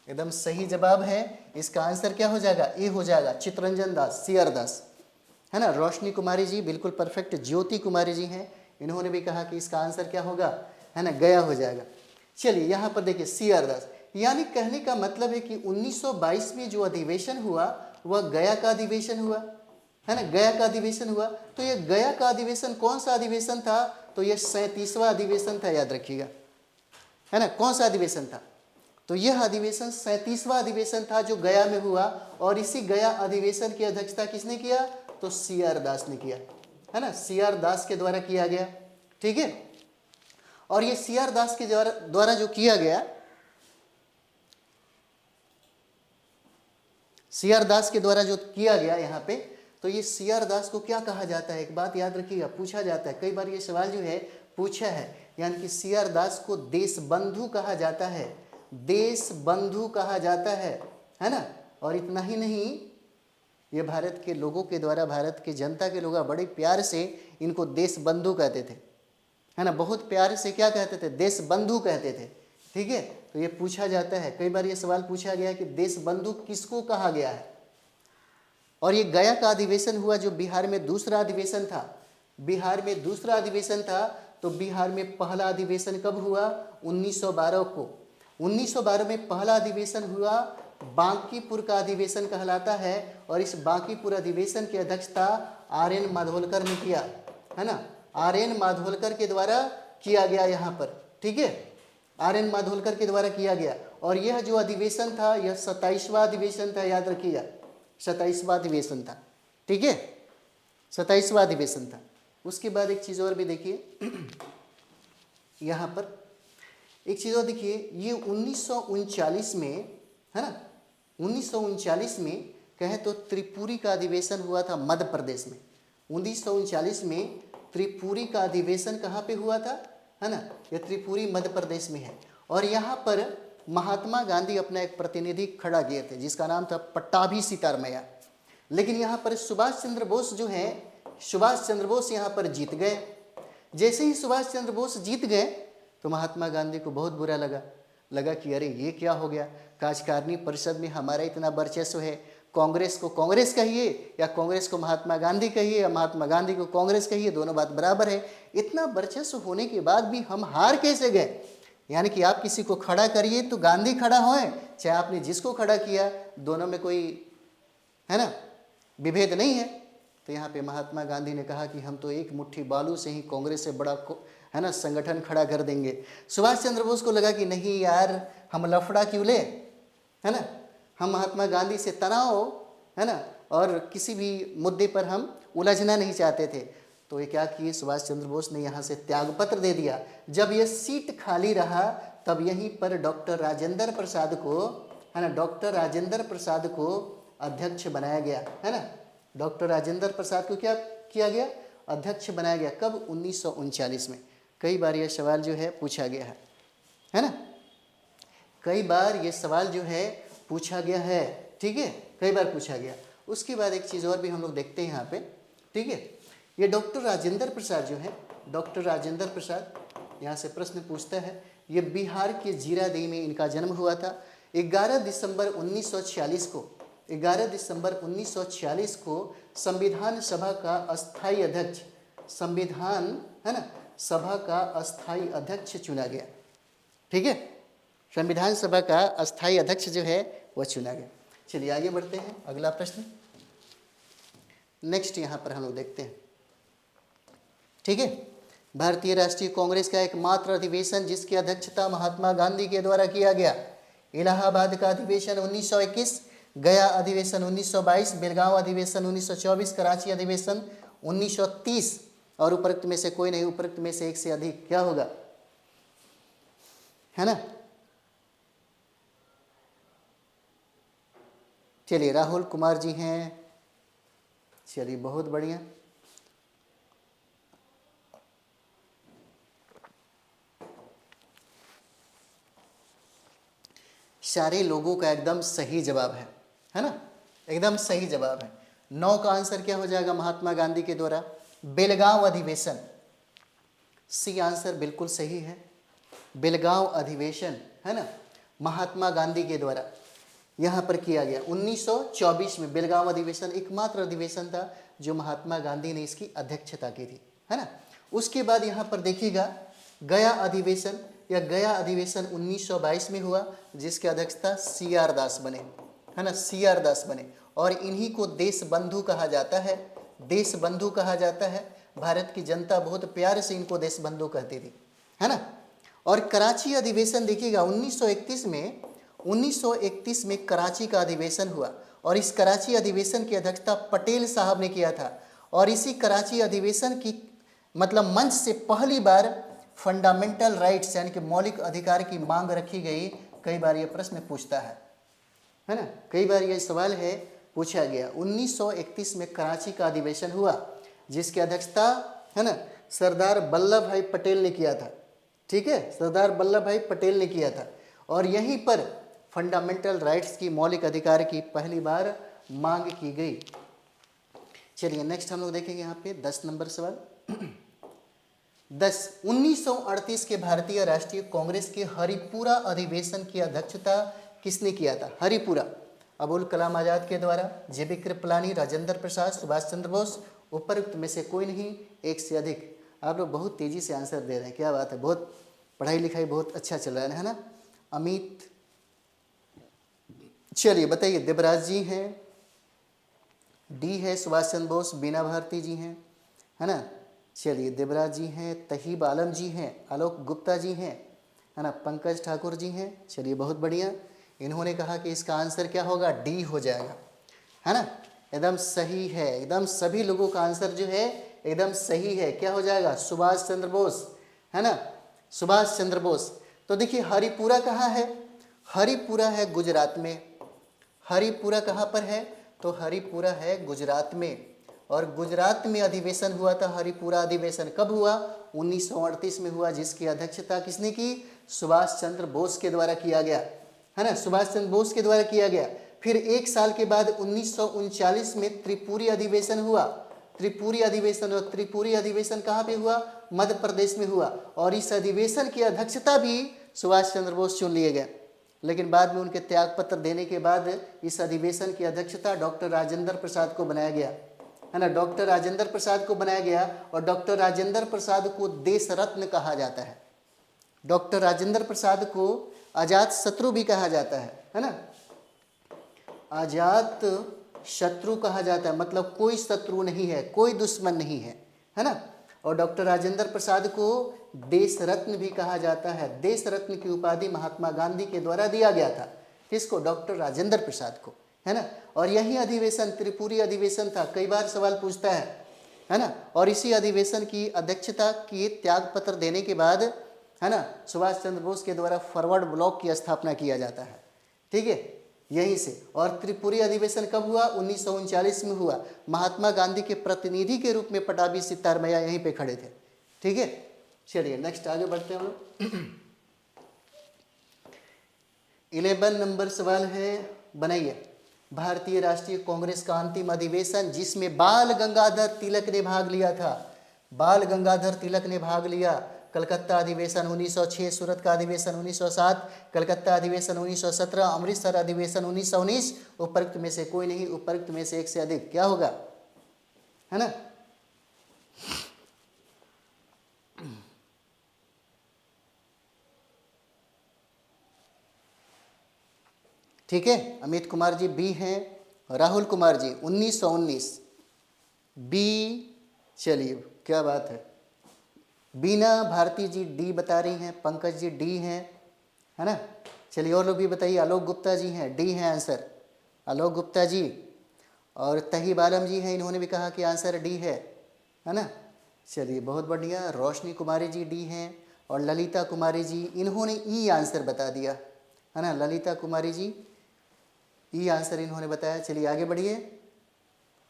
एकदम सही जवाब है। इसका आंसर क्या हो जाएगा? ए हो जाएगा, चितरंजन दास, सीआर दास, है ना। रोशनी कुमारी जी बिल्कुल परफेक्ट। ज्योति कुमारी जी हैं, इन्होंने भी कहा कि इसका आंसर क्या होगा, है ना, गया हो जाएगा। चलिए यहाँ पर देखिए, सीआर दास, यानी कहने का मतलब है कि 1922 में जो अधिवेशन हुआ वह गया का अधिवेशन हुआ, है ना, गया का अधिवेशन हुआ। तो यह गया का अधिवेशन कौन सा अधिवेशन था? तो यह 37वां अधिवेशन था, याद रखिएगा, है ना। कौन सा अधिवेशन था? तो यह अधिवेशन 37वां अधिवेशन था जो गया में हुआ, और इसी गया अधिवेशन की अध्यक्षता किसने किया? तो सी आर दास ने किया, है ना, सी आर दास के द्वारा किया गया। ठीक है, और ये सी आर दास के द्वारा जो किया गया, सी आर दास के द्वारा जो किया गया यहाँ पे, तो ये सी आर दास को क्या कहा जाता है? एक बात याद रखिएगा, पूछा जाता है कई बार, ये सवाल जो है पूछा है, यानी कि सी आर दास को देश बंधु कहा जाता है, देश बंधु कहा जाता है ना। और इतना ही नहीं, ये भारत के लोगों के द्वारा, भारत के जनता के लोग बड़े प्यार से इनको देश बंधु कहते थे, है ना, बहुत प्यार से क्या कहते थे? देश बंधु कहते थे। ठीक है, तो ये पूछा जाता है, कई बार ये सवाल पूछा गया कि देश बंधु किसको कहा गया है। और ये गया का अधिवेशन हुआ जो बिहार में दूसरा अधिवेशन था, बिहार में दूसरा अधिवेशन था। तो बिहार में पहला अधिवेशन कब हुआ? 1912 को। 1912 में पहला अधिवेशन हुआ, बांकीपुर का अधिवेशन कहलाता है, और इस बांकीपुर अधिवेशन की अध्यक्षता आर एन माधोलकर ने किया, है ना, आर एन माधोलकर के द्वारा किया गया यहाँ पर। ठीक है, आर एन माधोलकर के द्वारा किया गया। और यह जो अधिवेशन था, यह 27वां अधिवेशन था, याद रखिएगा, 27वां अधिवेशन था। ठीक है, 27वां अधिवेशन था। उसके बाद एक चीज़ और भी देखिए, यहाँ पर एक चीज़ और देखिए, ये 1939 में, है ना, 1939 में कहे तो त्रिपुरी का अधिवेशन हुआ था मध्य प्रदेश में। 1939 में त्रिपुरी का अधिवेशन कहाँ पे हुआ था, है ना, ये त्रिपुरी मध्य प्रदेश में है। और यहाँ पर महात्मा गांधी अपना एक प्रतिनिधि खड़ा किए थे जिसका नाम था पट्टाभी सितारमैया। लेकिन यहाँ पर सुभाष चंद्र बोस जो है, सुभाष चंद्र बोस यहाँ पर जीत गए। जैसे ही सुभाष चंद्र बोस जीत गए तो महात्मा गांधी को बहुत बुरा लगा कि अरे ये क्या हो गया, कार्यकारिणी परिषद में हमारा इतना वर्चस्व है, कांग्रेस को कांग्रेस कहिए या कांग्रेस को महात्मा गांधी कहिए या महात्मा गांधी को कांग्रेस कहिए, दोनों बात बराबर है। इतना वर्चस्व होने के बाद भी हम हार कैसे गए? यानी कि आप किसी को खड़ा करिए तो गांधी खड़ा होए, चाहे आपने जिसको खड़ा किया, दोनों में कोई, है ना, विभेद नहीं है। तो यहाँ पे महात्मा गांधी ने कहा कि हम तो एक मुट्ठी बालू से ही कांग्रेस से बड़ा, है ना, संगठन खड़ा कर देंगे। सुभाष चंद्र बोस को लगा कि नहीं यार, हम लफड़ा क्यों ले, है ना, हम महात्मा गांधी से तनाव, है ना, और किसी भी मुद्दे पर हम उलझना नहीं चाहते थे। तो ये क्या किए, सुभाष चंद्र बोस ने यहाँ से त्यागपत्र दे दिया। जब ये सीट खाली रहा तब यहीं पर डॉक्टर राजेंद्र प्रसाद को, है ना, डॉक्टर राजेंद्र प्रसाद को अध्यक्ष बनाया गया, है ना, डॉक्टर राजेंद्र प्रसाद को क्या किया गया? अध्यक्ष बनाया गया। कब? 1939 में। कई बार यह सवाल जो है पूछा गया है ना, कई बार ये सवाल जो है पूछा गया है। ठीक है, कई बार पूछा गया। उसके बाद एक चीज़ और भी हम लोग देखते हैं यहाँ पे। ठीक है, ये डॉक्टर राजेंद्र प्रसाद जो है, डॉक्टर राजेंद्र प्रसाद, यहाँ से प्रश्न पूछता है, ये बिहार के जीरादेई में इनका जन्म हुआ था। 11 दिसंबर 1946 को, 11 दिसंबर 1946 को संविधान सभा का अस्थाई अध्यक्ष, संविधान, है ना, सभा का अस्थाई अध्यक्ष चुना गया। ठीक है, संविधान सभा का अस्थाई अध्यक्ष जो है वह चुना गया। चलिए आगे बढ़ते हैं, अगला प्रश्न नेक्स्ट यहाँ पर हम लोग देखते हैं। ठीक है, भारतीय राष्ट्रीय कांग्रेस का एकमात्र अधिवेशन जिसकी अध्यक्षता महात्मा गांधी के द्वारा किया गया, इलाहाबाद का अधिवेशन 1921, गया अधिवेशन 1922, बेलगांव अधिवेशन 1924, कराची अधिवेशन 1930, और उपरोक्त में से कोई नहीं, उपरोक्त में से एक से अधिक क्या होगा, है ना। चलिए, राहुल कुमार जी हैं, चलिए बहुत बढ़िया। सारे लोगों का एकदम सही जवाब है ना, एकदम सही जवाब है। 9 का आंसर क्या हो जाएगा? महात्मा गांधी के द्वारा बेलगांव अधिवेशन, सी आंसर बिल्कुल सही है। बेलगांव अधिवेशन, है ना, महात्मा गांधी के द्वारा यहाँ पर किया गया 1924 में। बेलगांव अधिवेशन एकमात्र अधिवेशन था जो महात्मा गांधी ने इसकी अध्यक्षता की थी, है ना। उसके बाद यहाँ पर देखिएगा गया अधिवेशन, या गया अधिवेशन 1922 में हुआ जिसके अध्यक्षता सी आर दास बने, है ना, सी आर दास बने, और इन्हीं को देश बंधु कहा जाता है, देश बंधु कहा जाता है। भारत की जनता बहुत प्यार से इनको देश बंधु कहती थी, है ना। और कराची अधिवेशन देखिएगा 1931 में, 1931 में कराची का अधिवेशन हुआ और इस कराची अधिवेशन की अध्यक्षता पटेल साहब ने किया था। और इसी कराची अधिवेशन की मतलब मंच से पहली बार फंडामेंटल राइट्स यानी कि मौलिक अधिकार की मांग रखी गई। कई बार यह प्रश्न पूछता है ना, कई बार यह सवाल है पूछा गया। 1931 में कराची का अधिवेशन हुआ जिसकी अध्यक्षता है ना सरदार वल्लभ भाई पटेल ने किया था। ठीक है, सरदार वल्लभ भाई पटेल ने किया था और यहीं पर फंडामेंटल राइट्स की मौलिक अधिकार की पहली बार मांग की गई। चलिए नेक्स्ट हम लोग देखेंगे यहाँ पे 10 नंबर सवाल। 1938 के भारतीय राष्ट्रीय कांग्रेस के हरिपुरा अधिवेशन की अध्यक्षता किसने किया था? हरिपुरा अबुल कलाम आजाद के द्वारा, जेबी कृपलानी, राजेंद्र प्रसाद, सुभाष चंद्र बोस, उपरोक्त में से कोई नहीं, एक से अधिक। आप लोग बहुत तेजी से आंसर दे रहे हैं, क्या बात है, बहुत पढ़ाई लिखाई बहुत अच्छा चल रहा है ना। अमित, चलिए बताइए, देवराज जी हैं, डी है, सुभाष चंद्र बोस, बीना भारती जी हैं, है ना। चलिए देवराज जी हैं, तहीब आलम जी हैं, आलोक गुप्ता जी हैं, है ना, पंकज ठाकुर जी हैं। चलिए बहुत बढ़िया। इन्होंने कहा कि इसका आंसर क्या होगा? डी हो जाएगा, है ना। एकदम सही है, एकदम सभी लोगों का आंसर जो है एकदम सही है। क्या हो जाएगा? सुभाष चंद्र बोस, है ना, सुभाष चंद्र बोस। तो देखिए हरिपुरा कहाँ है? हरिपुरा है गुजरात में। हरिपुरा कहाँ पर है? तो हरिपुरा है गुजरात में। और गुजरात में अधिवेशन हुआ था। हरिपुरा अधिवेशन कब हुआ? 1938 में हुआ, जिसकी अध्यक्षता किसने की? सुभाष चंद्र बोस के द्वारा किया गया, है ना, सुभाष चंद्र बोस के द्वारा किया गया। फिर एक साल के बाद 1939 में त्रिपुरी अधिवेशन हुआ। त्रिपुरी अधिवेशन, और त्रिपुरी अधिवेशन कहाँ पे हुआ? मध्य प्रदेश में हुआ। और इस अधिवेशन की अध्यक्षता भी सुभाष चंद्र बोस चुन लिए गए, लेकिन बाद में उनके त्यागपत्र देने के बाद इस अधिवेशन की अध्यक्षता डॉक्टर राजेंद्र प्रसाद को बनाया गया, है ना, डॉक्टर राजेंद्र प्रसाद को बनाया गया। और डॉक्टर राजेंद्र प्रसाद को देश रत्न कहा जाता है। डॉक्टर राजेंद्र प्रसाद को अजात शत्रु भी कहा जाता है ना, अजात शत्रु कहा जाता है, मतलब कोई शत्रु नहीं है, कोई दुश्मन नहीं है ना। और डॉक्टर राजेंद्र प्रसाद को देश रत्न भी कहा जाता है। देश रत्न की उपाधि महात्मा गांधी के द्वारा दिया गया था। किसको? डॉक्टर राजेंद्र प्रसाद को, है ना। और यही अधिवेशन त्रिपुरी अधिवेशन था, कई बार सवाल पूछता है ना। और इसी अधिवेशन की अध्यक्षता की त्यागपत्र देने के बाद, है ना, सुभाष चंद्र बोस के द्वारा फॉरवर्ड ब्लॉक की स्थापना किया जाता है। ठीक है, यहीं से। और त्रिपुरी अधिवेशन कब हुआ? 1939 में हुआ। महात्मा गांधी के प्रतिनिधि के रूप में पटाभी सितारमैया यहीं पे खड़े थे। ठीक है, चलिए नेक्स्ट आगे बढ़ते हैं हम लोग। 11 नंबर सवाल है, बनाइए। भारतीय राष्ट्रीय कांग्रेस का अंतिम अधिवेशन जिसमें बाल गंगाधर तिलक ने भाग लिया था। बाल गंगाधर तिलक ने भाग लिया। कलकत्ता अधिवेशन 1906, सूरत का अधिवेशन 1907, कलकत्ता अधिवेशन 1917, अमृतसर अधिवेशन 1919। उपरोक्त में से कोई नहीं, उपरोक्त में से एक से अधिक। क्या होगा? है ना। ठीक है, अमित कुमार जी बी हैं, राहुल कुमार जी 1919 बी। चलिए क्या बात है। बीना भारती जी डी बता रही हैं, पंकज जी डी हैं, है ना। चलिए और लोग भी बताइए। आलोक गुप्ता जी हैं, डी है आंसर, आलोक गुप्ता जी। और तहीब आलम जी हैं, इन्होंने भी कहा कि आंसर डी है ना। चलिए बहुत बढ़िया। रोशनी कुमारी जी डी हैं और ललिता कुमारी जी, इन्होंने ई आंसर बता दिया, है ना। ललिता कुमारी जी ई आंसर इन्होंने बताया। चलिए आगे बढ़िए।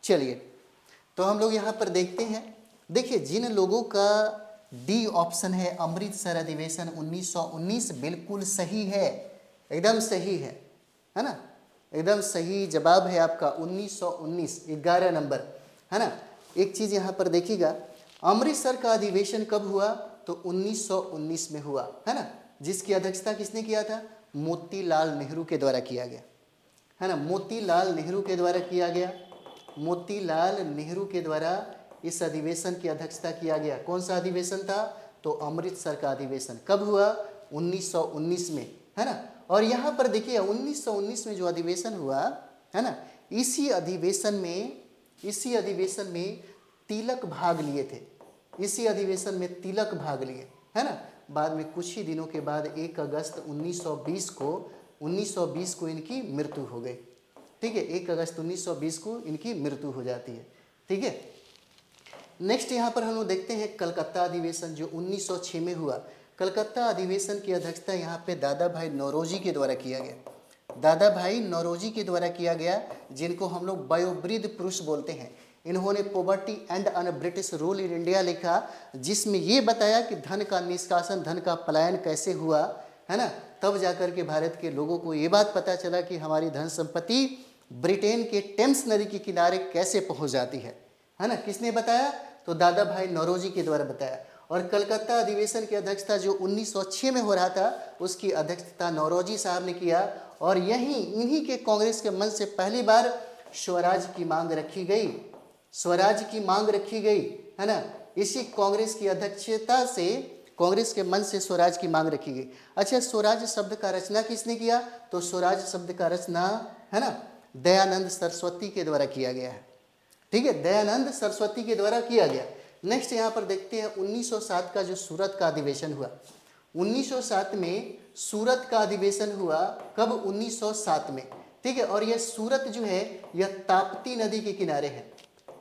चलिए तो हम लोग यहाँ पर देखते हैं, देखिए जिन लोगों का डी ऑप्शन है अमृतसर अधिवेशन 1919 बिल्कुल सही है, एकदम सही है ना, एकदम सही जवाब है आपका 1919, 11 नंबर, है ना। एक चीज़ यहाँ पर देखिएगा, अमृतसर का अधिवेशन कब हुआ? तो 1919 में हुआ, है ना, जिसकी अध्यक्षता किसने किया था? मोतीलाल नेहरू के द्वारा किया गया, है ना, मोतीलाल नेहरू के द्वारा किया गया। मोतीलाल नेहरू के द्वारा इस अधिवेशन की अध्यक्षता किया गया। कौन सा अधिवेशन था? तो अमृतसर का अधिवेशन। कब हुआ? 1919 में, है ना। और यहाँ पर देखिए 1919 में जो अधिवेशन हुआ, है ना, इसी अधिवेशन में तिलक भाग लिए थे। इसी अधिवेशन में तिलक भाग लिए, है ना। बाद में कुछ ही दिनों के बाद 1 अगस्त 1920 को 1920 को इनकी मृत्यु हो गई। ठीक है, 1 अगस्त 1920 को इनकी मृत्यु हो जाती है। ठीक है, नेक्स्ट यहाँ पर हम लोग देखते हैं कलकत्ता अधिवेशन जो 1906 में हुआ। कलकत्ता अधिवेशन की अध्यक्षता यहाँ पे दादा भाई नौरोजी के द्वारा किया गया। दादा भाई नौरोजी के द्वारा किया गया, जिनको हम लोग वयोवृद्ध पुरुष बोलते हैं। इन्होंने poverty and un British rule in India लिखा, जिसमें ये बताया कि धन का निष्कासन, धन का पलायन कैसे हुआ, है ना। तब जाकर के भारत के लोगों को ये बात पता चला कि हमारी धन संपत्ति ब्रिटेन के टेम्स नदी के किनारे कैसे पहुंच जाती है ना। किसने बताया? तो दादा भाई नौरोजी के द्वारा बताया। और कलकत्ता अधिवेशन की अध्यक्षता जो 1906 में हो रहा था, उसकी अध्यक्षता नौरोजी साहब ने किया। और इन्हीं के कांग्रेस के मन से पहली बार स्वराज की मांग रखी गई, स्वराज की मांग रखी गई, है ना। इसी कांग्रेस की अध्यक्षता से, कांग्रेस के मन से स्वराज की मांग रखी गई। अच्छा, स्वराज शब्द का रचना किसने किया? तो स्वराज शब्द का रचना, है ना, दयानंद सरस्वती के द्वारा किया गया है। ठीक है, दयानंद सरस्वती के द्वारा किया गया। नेक्स्ट यहाँ पर देखते हैं 1907 का जो सूरत का अधिवेशन हुआ। 1907 में सूरत का अधिवेशन हुआ। कब? 1907 में। ठीक है, और यह सूरत जो है यह ताप्ती नदी के किनारे है,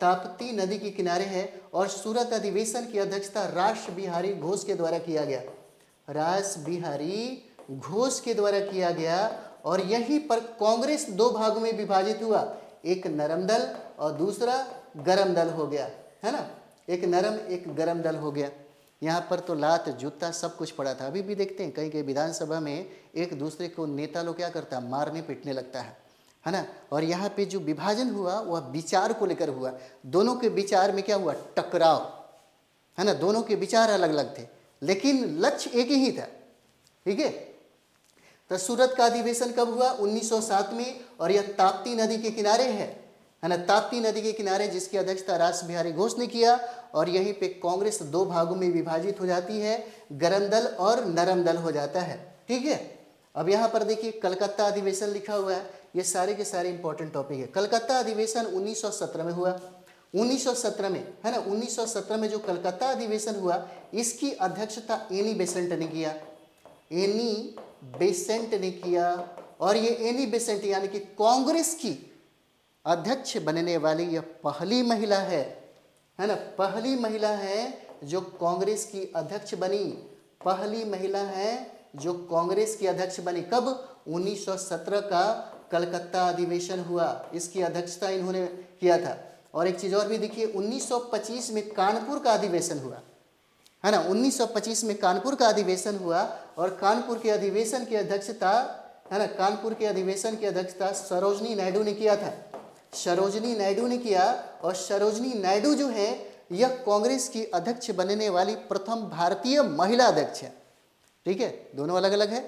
ताप्ती नदी के किनारे है। और सूरत अधिवेशन की अध्यक्षता रास बिहारी घोष के द्वारा किया गया, रास बिहारी घोष के द्वारा किया गया। और यहीं पर कांग्रेस 2 भागों में विभाजित हुआ, एक नरम दल और दूसरा गरम दल हो गया, है ना। एक नरम एक गरम दल हो गया। यहाँ पर तो लात जूता सब कुछ पड़ा था। अभी भी देखते हैं कई कई विधानसभा में एक दूसरे को नेता लोग क्या करता है, मारने पीटने लगता है ना। और यहाँ पे जो विभाजन हुआ वह विचार को लेकर हुआ। दोनों के विचार में क्या हुआ? टकराव, है ना। दोनों के विचार अलग अलग थे, लेकिन लक्ष्य एक ही था। ठीक है, तो सूरत का अधिवेशन कब हुआ? 1907 में। और यह ताप्ती नदी के किनारे है ना, ताप्ती नदी के किनारे, जिसकी अध्यक्षता रास बिहारी घोष ने किया। और यहीं पे कांग्रेस 2 भागों में विभाजित हो जाती है, गरम दल और नरम दल हो जाता है। ठीक है, अब यहाँ पर देखिए कलकत्ता अधिवेशन लिखा हुआ है। ये सारे के सारे इंपॉर्टेंट टॉपिक है। कलकत्ता अधिवेशन 1917 में हुआ। 1917 में, है ना, 1917 में जो कलकत्ता अधिवेशन हुआ, इसकी अध्यक्षता एनी बेसेंट ने किया, एनी बेसेंट ने किया। और ये एनी बेसेंट यानी कि कांग्रेस की अध्यक्ष बनने वाली यह पहली महिला है ना, पहली महिला है जो कांग्रेस की अध्यक्ष बनी, पहली महिला है जो कांग्रेस की अध्यक्ष बनी। कब? 1917 का कलकत्ता अधिवेशन हुआ, इसकी अध्यक्षता इन्होंने किया था। और एक चीज़ और भी देखिए, 1925 में कानपुर का अधिवेशन हुआ, है ना। 1925 में कानपुर का अधिवेशन हुआ। और कानपुर के अधिवेशन की अध्यक्षता, है ना, कानपुर के अधिवेशन की अध्यक्षता सरोजनी नायडू ने किया था, सरोजनी नायडू ने किया। और सरोजनी नायडू जो है यह कांग्रेस की अध्यक्ष बनने वाली प्रथम भारतीय महिला अध्यक्ष है। ठीक है, दोनों अलग अलग है।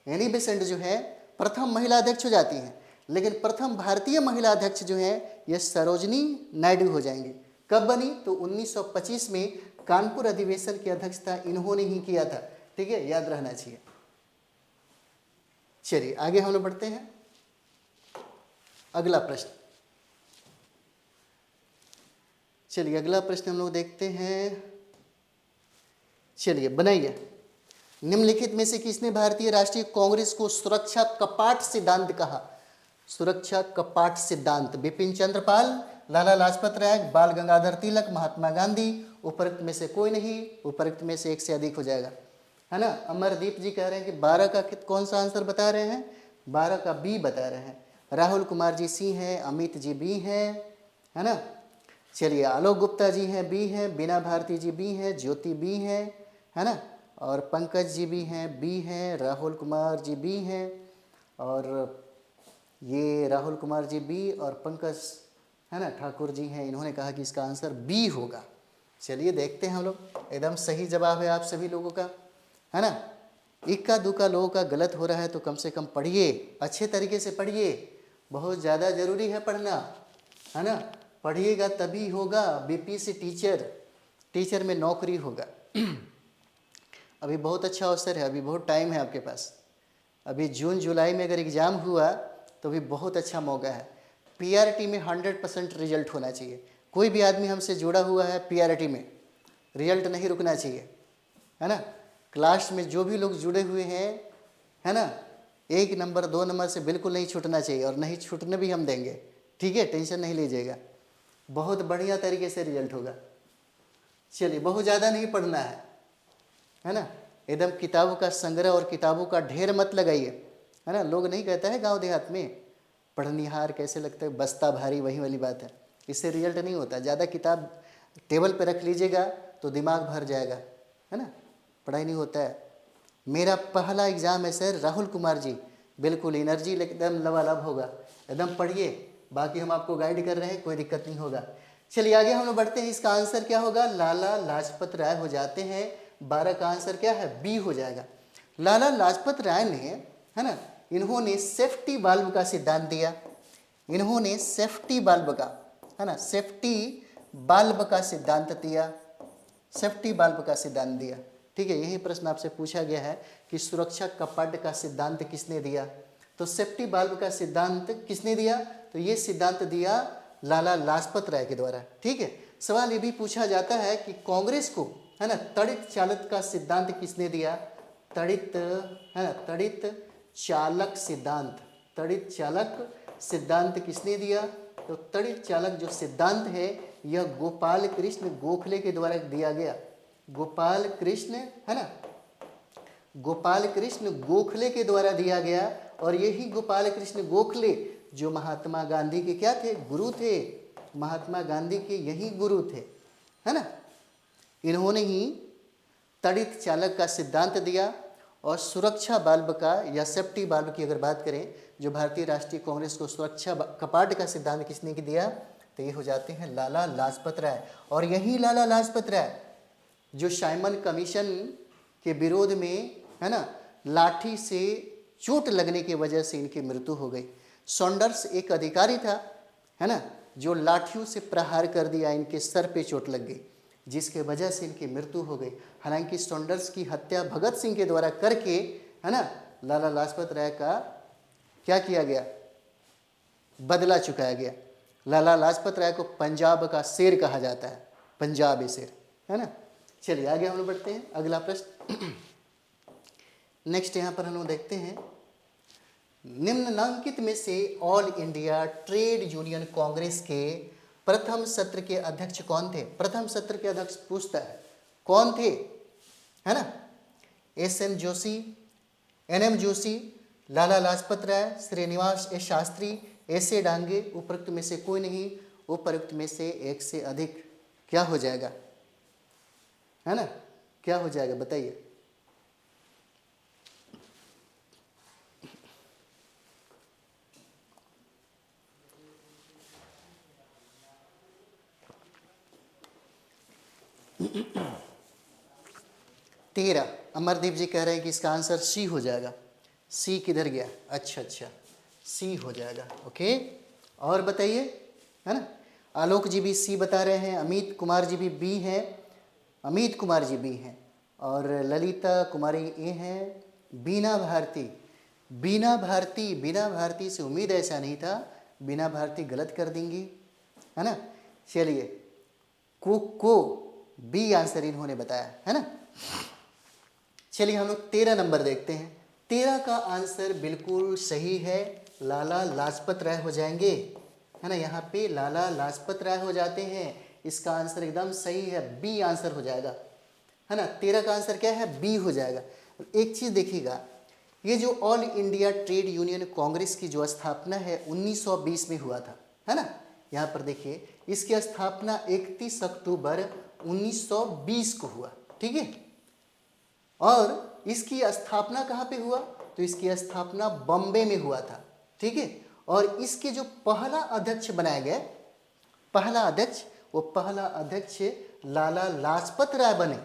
एनी बेसेंट जो है प्रथम महिला अध्यक्ष हो जाती हैं, लेकिन प्रथम भारतीय महिला अध्यक्ष जो है यह सरोजनी नायडू हो जाएंगी। कब बनी? तो 1925 में कानपुर अधिवेशन की अध्यक्षता इन्होंने ही किया था। ठीक है, याद रहना चाहिए। चलिए आगे हम लोग बढ़ते हैं। अगला प्रश्न, चलिए अगला प्रश्न हम लोग देखते हैं। चलिए बनाइए, निम्नलिखित में से किसने भारतीय राष्ट्रीय कांग्रेस को सुरक्षा कपाट सिद्धांत कहा? सुरक्षा कपाट सिद्धांत। बिपिन चंद्र पाल, लाला लाजपत राय, बाल गंगाधर तिलक, महात्मा गांधी। उपरोक्त में से कोई नहीं, उपरोक्त में से एक से अधिक हो जाएगा, है ना। अमरदीप जी कह रहे हैं कि 12 का कौन सा आंसर बता रहे हैं? 12 का बी बता रहे हैं। राहुल कुमार जी सी हैं, अमित जी बी हैं, है ना। चलिए आलोक गुप्ता जी हैं, बी हैं, बीना भारती जी बी हैं, ज्योति बी हैं, है ना। और पंकज जी भी हैं, बी हैं, राहुल कुमार जी बी हैं, और ये राहुल कुमार जी बी और पंकज, है ना, ठाकुर जी हैं। इन्होंने कहा कि इसका आंसर बी होगा। चलिए देखते हैं हम लोग, एकदम सही जवाब है आप सभी लोगों का, है ना। इक्का दुक्का लोगों का गलत हो रहा है तो कम से कम पढ़िए, अच्छे तरीके से पढ़िए, बहुत ज़्यादा ज़रूरी है पढ़ना, है ना। पढ़िएगा तभी होगा बीपीएससी टीचर में नौकरी होगा। अभी बहुत अच्छा अवसर है, अभी बहुत टाइम है आपके पास। अभी जून जुलाई में अगर एग्ज़ाम हुआ तो भी बहुत अच्छा मौका है। पीआरटी में 100% रिजल्ट होना चाहिए। कोई भी आदमी हमसे जुड़ा हुआ है पीआरटी में, रिजल्ट नहीं रुकना चाहिए, है ना। क्लास में जो भी लोग जुड़े हुए हैं, है ना, 1 नंबर 2 नंबर से बिल्कुल नहीं छूटना चाहिए, और नहीं छूटने भी हम देंगे, ठीक है, टेंशन नहीं लीजिएगा, बहुत बढ़िया तरीके से रिजल्ट होगा। चलिए, बहुत ज़्यादा नहीं पढ़ना है ना, एकदम किताबों का संग्रह और किताबों का ढेर मत लगाइए, है ना। लोग नहीं कहता है गांव देहात में पढ़निहार कैसे लगता है, बस्ता भारी, वही वाली बात है, इससे रिजल्ट नहीं होता। ज़्यादा किताब टेबल पे रख लीजिएगा तो दिमाग भर जाएगा, है ना, पढ़ाई नहीं होता है। मेरा पहला एग्ज़ाम है सर, राहुल कुमार जी, बिल्कुल एनर्जी एकदम लबालब होगा, एकदम पढ़िए, बाकी हम आपको गाइड कर रहे हैं, कोई दिक्कत नहीं होगा। चलिए आगे हम लोग बढ़ते हैं, इसका आंसर क्या होगा, लाला लाजपत राय हो जाते हैं। 12 का आंसर क्या है, बी हो जाएगा। लाला लाजपत राय ने, है ना, इन्होंने सेफ्टी बाल्ब का सिद्धांत दिया, इन्होंने सेफ्टी बाल्ब का, है ना, सेफ्टी बाल्ब का सिद्धांत दिया, सेफ्टी बाल्ब का सिद्धांत दिया, ठीक है। यही प्रश्न आपसे पूछा गया है कि सुरक्षा कपाट का सिद्धांत किसने दिया, तो सेफ्टी बाल्ब का सिद्धांत किसने दिया, तो ये सिद्धांत दिया लाला लाजपत राय के द्वारा, ठीक है। सवाल ये भी पूछा जाता है कि कांग्रेस को, है ना, तड़ित चालक का सिद्धांत किसने दिया, तड़ित, है ना, तड़ित चालक सिद्धांत, तड़ित चालक सिद्धांत किसने दिया, तो तड़ित चालक जो सिद्धांत है यह गोपाल कृष्ण गोखले के द्वारा दिया गया, गोपाल कृष्ण, है ना, गोपाल कृष्ण गोखले के द्वारा दिया गया। और यही गोपाल कृष्ण गोखले जो महात्मा गांधी के क्या थे, गुरु थे, महात्मा गांधी के यही गुरु थे, है ना। इन्होंने ही तड़ित चालक का सिद्धांत दिया। और सुरक्षा बाल्ब का या सेफ्टी बाल्ब की अगर बात करें, जो भारतीय राष्ट्रीय कांग्रेस को सुरक्षा कपाट का सिद्धांत किसने दिया, तो ये हो जाते हैं लाला लाजपत राय। और यही लाला लाजपत राय जो साइमन कमीशन के विरोध में, है ना, लाठी से चोट लगने की वजह से इनकी मृत्यु हो गई। सॉन्डर्स एक अधिकारी था, है ना, जो लाठियों से प्रहार कर दिया, इनके सर पे चोट लग गई, जिसके वजह से इनकी मृत्यु हो गई। हालांकि सॉन्डर्स की हत्या भगत सिंह के द्वारा करके, है ना, लाला लाजपत राय का क्या किया गया, बदला चुकाया गया। लाला लाजपत राय को पंजाब का शेर कहा जाता है, पंजाबी शेर, है ना। चलिए आगे हम लोग बढ़ते हैं, अगला प्रश्न नेक्स्ट यहाँ पर हम लोग देखते हैं, निम्नलिखित में से all India trade union Congress के प्रथम सत्र के अध्यक्ष कौन थे। प्रथम सत्र के अध्यक्ष पूछता है कौन थे, है ना, एस.एन. जोशी, एन.एम. जोशी, लाला लाजपत राय, श्रीनिवास ए शास्त्री, ऐसे डांगे, उपरोक्त में से कोई नहीं, उपरोक्त में से एक से अधिक, क्या हो जाएगा, है ना, क्या हो जाएगा बताइए। तेरह, अमरदीप जी कह रहे हैं कि इसका आंसर सी हो जाएगा। सी किधर गया, अच्छा अच्छा, सी हो जाएगा, ओके। और बताइए, है ना, आलोक जी भी सी बता रहे हैं, अमित कुमार जी भी बी हैं, अमित कुमार जी बी हैं, और ललिता कुमारी ए हैं, बीना भारती, बीना भारती, बीना भारती से उम्मीद ऐसा नहीं था, बीना भारती गलत कर देंगी, है ना। चलिए, को बी आंसर इन्होंने बताया, है ना। चलिए हम लोग 13 नंबर देखते हैं। 13 का आंसर बिल्कुल सही है, लाला लाजपत राय हो जाएंगे, है ना, यहाँ पे लाला लाजपत राय हो जाते हैं। इसका आंसर एकदम सही है, बी आंसर हो जाएगा, है ना। 13 का आंसर क्या है, बी हो जाएगा। एक चीज़ देखिएगा, ये जो all India trade union Congress की जो स्थापना है 1920 में हुआ था, है ना। यहाँ पर देखिए, इसकी स्थापना 31 अक्टूबर 1920 को हुआ, ठीक है। और इसकी स्थापना कहाँ पे हुआ, तो इसकी स्थापना बॉम्बे में हुआ था, ठीक है। और इसके जो पहला अध्यक्ष बनाए गए, पहला अध्यक्ष, वो पहला अध्यक्ष लाला लाजपत राय बने।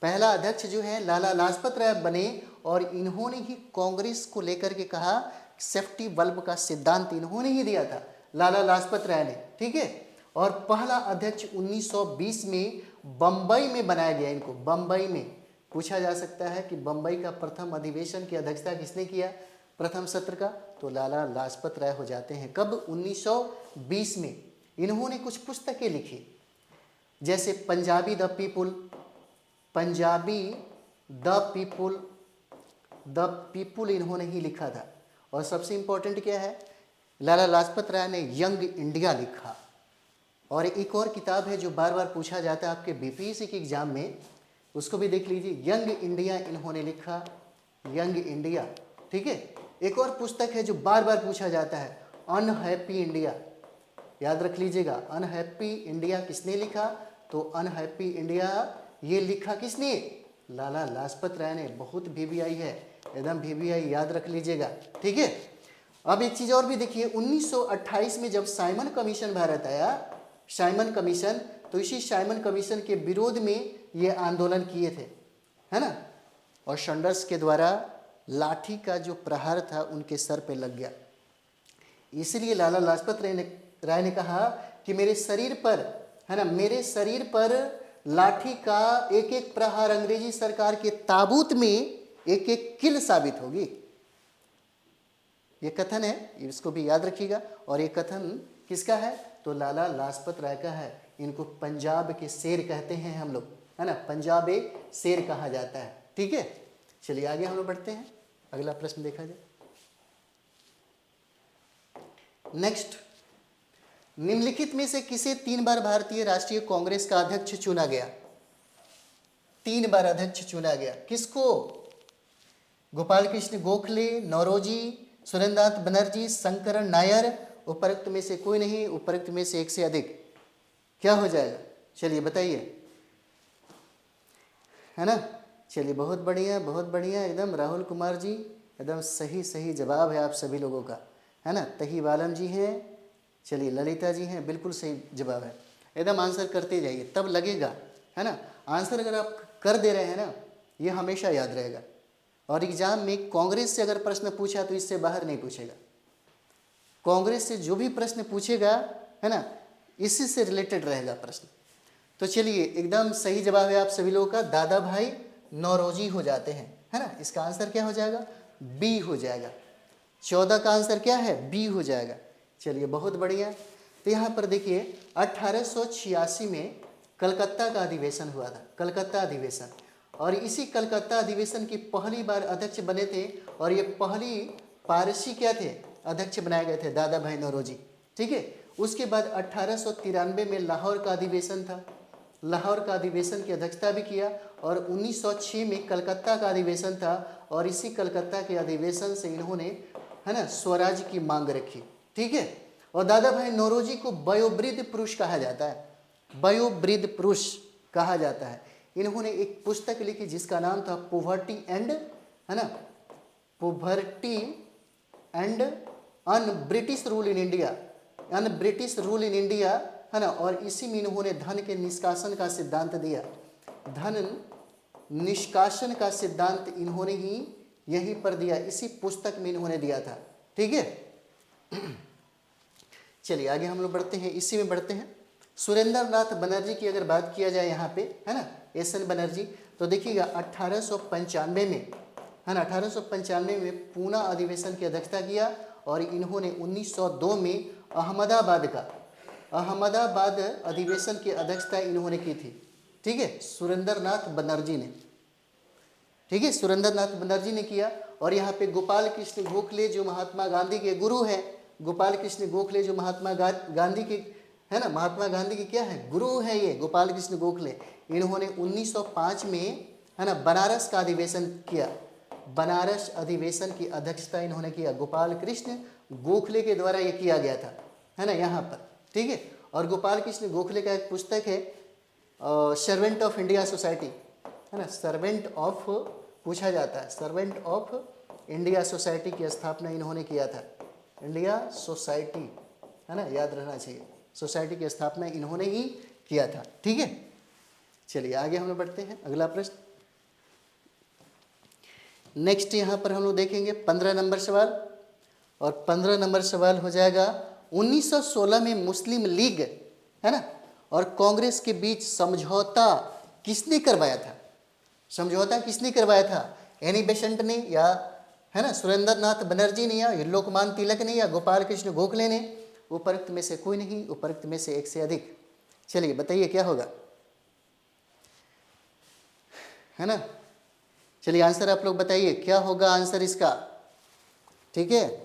पहला अध्यक्ष जो है लाला लाजपत राय बने, और इन्होंने ही कांग्रेस को लेकर के कहा, सेफ्टी बल्ब का सिद्धांत इन्होंने ही दिया था, लाला लाजपत राय ने, ठीक है। और पहला अध्यक्ष 1920 में बम्बई में बनाया गया इनको, बम्बई में। पूछा जा सकता है कि बम्बई का प्रथम अधिवेशन की अध्यक्षता किसने किया, प्रथम सत्र का, तो लाला लाजपत राय हो जाते हैं। कब, 1920 में। इन्होंने कुछ पुस्तकें लिखी, जैसे Punjabi the people, Punjabi the people, the people इन्होंने ही लिखा था। और सबसे इम्पोर्टेंट क्या है, लाला लाजपत राय ने यंग इंडिया लिखा। और एक और किताब है जो बार बार पूछा जाता है आपके बीपीएससी के एग्जाम में, उसको भी देख लीजिए, यंग इंडिया इन्होंने लिखा, यंग इंडिया। ठीक है, एक और पुस्तक है जो बार बार पूछा जाता है, अनहैप्पी इंडिया, याद रख लीजिएगा, अनहैप्पी इंडिया किसने लिखा, तो अनहैप्पी इंडिया ये लिखा किसने, लाला लाजपत राय ने। बहुत वीवीआई है, एकदम वीवीआई, याद रख लीजिएगा। ठीक है, अब एक चीज़ और भी देखिए, 1928 में जब साइमन कमीशन भारत आया, साइमन कमीशन, तो इसी साइमन कमीशन के विरोध में ये आंदोलन किए थे, है ना। और सैंडर्स के द्वारा लाठी का जो प्रहार था उनके सर पे लग गया। इसलिए लाला लाजपत राय ने कहा कि मेरे शरीर पर, है ना, मेरे शरीर पर लाठी का एक एक प्रहार अंग्रेजी सरकार के ताबूत में एक एक किल साबित होगी। ये कथन है, इसको भी याद रखिएगा। और ये कथन किसका है, तो लाला लाजपत राय का है। इनको पंजाब के शेर कहते हैं हम लोग, है ना, पंजाब एक शेर कहा जाता है। ठीक है, चलिए आगे हम लोग बढ़ते हैं, अगला प्रश्न देखा जाए। नेक्स्ट, निम्नलिखित में से किसे 3 बार भारतीय राष्ट्रीय कांग्रेस का अध्यक्ष चुना गया, 3 बार अध्यक्ष चुना गया, किसको, गोपाल कृष्ण गोखले, नौरोजी, सुरेंद्रनाथ बनर्जी, शंकरन नायर, उपरोक्त में से कोई नहीं, उपरोक्त में से एक से अधिक, क्या हो जाएगा, चलिए बताइए, है ना। चलिए बहुत बढ़िया, बहुत बढ़िया, एकदम राहुल कुमार जी, एकदम सही जवाब है आप सभी लोगों का, है ना। तही बालम जी हैं, चलिए ललिता जी हैं, बिल्कुल सही जवाब है। एकदम आंसर करते जाइए, तब लगेगा, है ना। आंसर अगर आप कर दे रहे हैं ना, ये हमेशा याद रहेगा। और एग्जाम में कांग्रेस से अगर प्रश्न पूछा तो इससे बाहर नहीं पूछेगा। कांग्रेस से जो भी प्रश्न पूछेगा, है ना, इसी से रिलेटेड रहेगा प्रश्न। तो चलिए एकदम सही जवाब है आप सभी लोगों का, दादा भाई नौरोजी हो जाते हैं, है ना। इसका आंसर क्या हो जाएगा, बी हो जाएगा। 14 का आंसर क्या है, बी हो जाएगा। चलिए बहुत बढ़िया। तो यहाँ पर देखिए 1886 में कलकत्ता का अधिवेशन हुआ था, कलकत्ता अधिवेशन। और इसी कलकत्ता अधिवेशन की पहली बार अध्यक्ष बने थे, और ये पहली पारसी क्या थे, अध्यक्ष बनाए गए थे, दादा भाई नौरोजी। ठीक है, उसके बाद 1893 में लाहौर का अधिवेशन था, लाहौर का अधिवेशन की अध्यक्षता भी किया। और 1906 में कलकत्ता का अधिवेशन था, और इसी कलकत्ता के अधिवेशन से इन्होंने, है ना, स्वराज की मांग रखी। ठीक है, और दादा भाई नौरोजी को वयोवृद्ध पुरुष कहा जाता है, वयोवृद्ध पुरुष कहा जाता है। इन्होंने एक पुस्तक लिखी जिसका नाम था पोवर्टी एंड, है ना, poverty and un British rule in India, un British rule in India, है ना। और इसी में इन्होंने धन के निष्कासन का सिद्धांत दिया, धन निष्कासन का सिद्धांत इन्होंने ही यहीं पर दिया, इसी पुस्तक में इन्होंने दिया था। ठीक है, चलिए आगे हम लोग बढ़ते हैं, इसी में बढ़ते हैं। सुरेंद्र नाथ बनर्जी की अगर बात किया जाए यहाँ पे, है ना, एस.एन. बनर्जी, तो देखिएगा 1895 में, है ना, 1895 में पूना अधिवेशन की अध्यक्षता किया। और इन्होंने 1902 में अहमदाबाद अधिवेशन की अध्यक्षता इन्होंने की थी। ठीक है, सुरेंद्र नाथ बनर्जी ने, ठीक है, सुरेंद्र नाथ बनर्जी ने किया। और यहाँ पे गोपाल कृष्ण गोखले जो महात्मा गांधी के गुरु हैं, गोपाल कृष्ण गोखले जो महात्मा गांधी के, है ना, महात्मा गांधी के क्या है, गुरु है ये गोपाल कृष्ण गोखले। इन्होंने 1905 में, है ना, बनारस का अधिवेशन किया, बनारस अधिवेशन की अध्यक्षता इन्होंने किया, गोपाल कृष्ण गोखले के द्वारा ये किया गया था, है ना, यहाँ पर। ठीक है, और गोपाल कृष्ण गोखले का एक पुस्तक है सर्वेंट ऑफ इंडिया सोसाइटी, है ना, सर्वेंट ऑफ पूछा जाता है, सर्वेंट ऑफ इंडिया सोसाइटी की स्थापना इन्होंने किया था, इंडिया सोसाइटी, है ना, याद रहना चाहिए, सोसाइटी की स्थापना इन्होंने ही किया था। ठीक है, चलिए आगे हम लोग बढ़ते हैं, अगला प्रश्न। नेक्स्ट यहाँ पर हम लोग देखेंगे 15 नंबर सवाल, और 15 नंबर सवाल हो जाएगा 1916 में मुस्लिम लीग, है ना, और कांग्रेस के बीच समझौता किसने करवाया था, समझौता किसने करवाया था, एनी बेसेंट ने, या, है ना, सुरेंद्र नाथ बनर्जी ने, या लोकमान्य तिलक ने, या गोपाल कृष्ण गोखले ने, उपरोक्त में से कोई नहीं, उपरोक्त में से एक से अधिक। चलिए बताइए क्या होगा, है ना। चलिए आंसर आप लोग बताइए, क्या होगा आंसर इसका? ठीक है,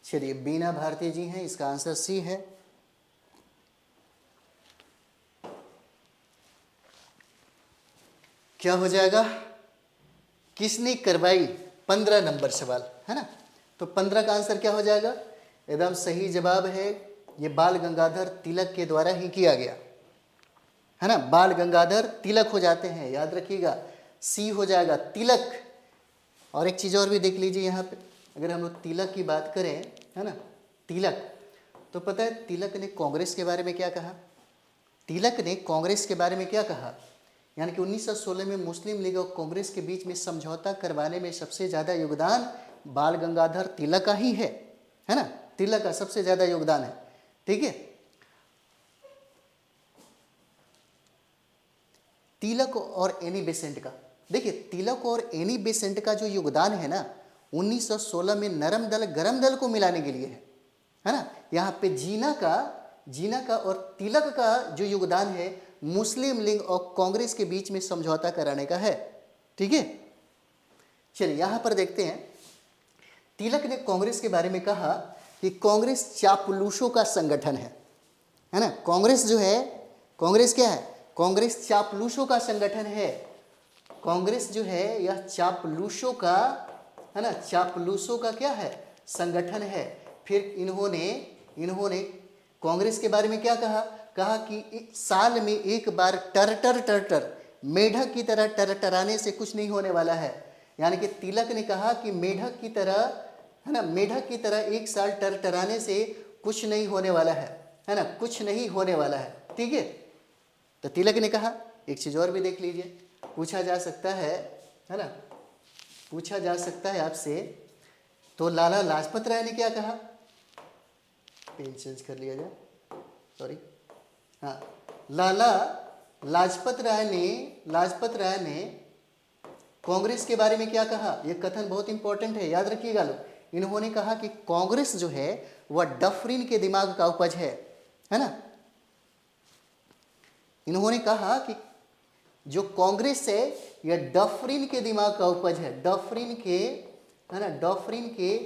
चलिए बीना भारती जी हैं, इसका आंसर सी है। क्या हो जाएगा? किसने करवाई? 15 नंबर सवाल है ना, तो 15 का आंसर क्या हो जाएगा? एकदम सही जवाब है, ये बाल गंगाधर तिलक के द्वारा ही किया गया है ना, बाल गंगाधर तिलक हो जाते हैं, याद रखिएगा, सी हो जाएगा तिलक। और एक चीज़ और भी देख लीजिए यहाँ पे, अगर हम लोग तिलक की बात करें है ना, तिलक, तो पता है तिलक ने कांग्रेस के बारे में क्या कहा? तिलक ने कांग्रेस के बारे में क्या कहा? यानी कि 1916 में मुस्लिम लीग और कांग्रेस के बीच में समझौता करवाने में सबसे ज़्यादा योगदान बाल गंगाधर तिलक का ही है ना, तिलक का सबसे ज़्यादा योगदान है। ठीक है, तिलक और एनी बेसेंट का, देखिए तिलक और एनी बेसेंट का जो योगदान है ना 1916 में नरम दल गरम दल को मिलाने के लिए है ना, यहाँ पे जीना का और तिलक का जो योगदान है मुस्लिम लीग और कांग्रेस के बीच में समझौता कराने का है। ठीक है, चलिए यहाँ पर देखते हैं, तिलक ने कांग्रेस के बारे में कहा कि कांग्रेस चापलूसों का संगठन है ना, कांग्रेस जो है, कांग्रेस क्या है? कांग्रेस चापलूसों का संगठन है। कांग्रेस जो है यह चापलूसों का है ना, चापलूसों का क्या है? संगठन है। फिर इन्होंने कांग्रेस के बारे में क्या कहा? कहा कि साल में एक बार टर मेढक की तरह टरटराने से कुछ नहीं होने वाला है। यानी कि तिलक ने कहा कि मेढक की तरह है ना, मेढक की तरह एक साल टरटराने से कुछ नहीं होने वाला है ना, कुछ नहीं होने वाला है। ठीक है, तो तिलक ने कहा। एक चीज़ और भी देख लीजिए, पूछा जा सकता है ना, पूछा जा सकता है आपसे, तो लाला लाजपत राय ने क्या कहा? पेन चेंज कर लिया जाए, सॉरी, हाँ, लाला लाजपत राय ने कांग्रेस के बारे में क्या कहा? यह कथन बहुत इंपॉर्टेंट है, याद रखिएगा लोग। इन्होंने कहा कि कांग्रेस जो है वह डफरिन के दिमाग का उपज है ना। इन्होंने कहा कि जो कांग्रेस है यह डफरिन के दिमाग का उपज है, डफरिन के है ना, डफरिन के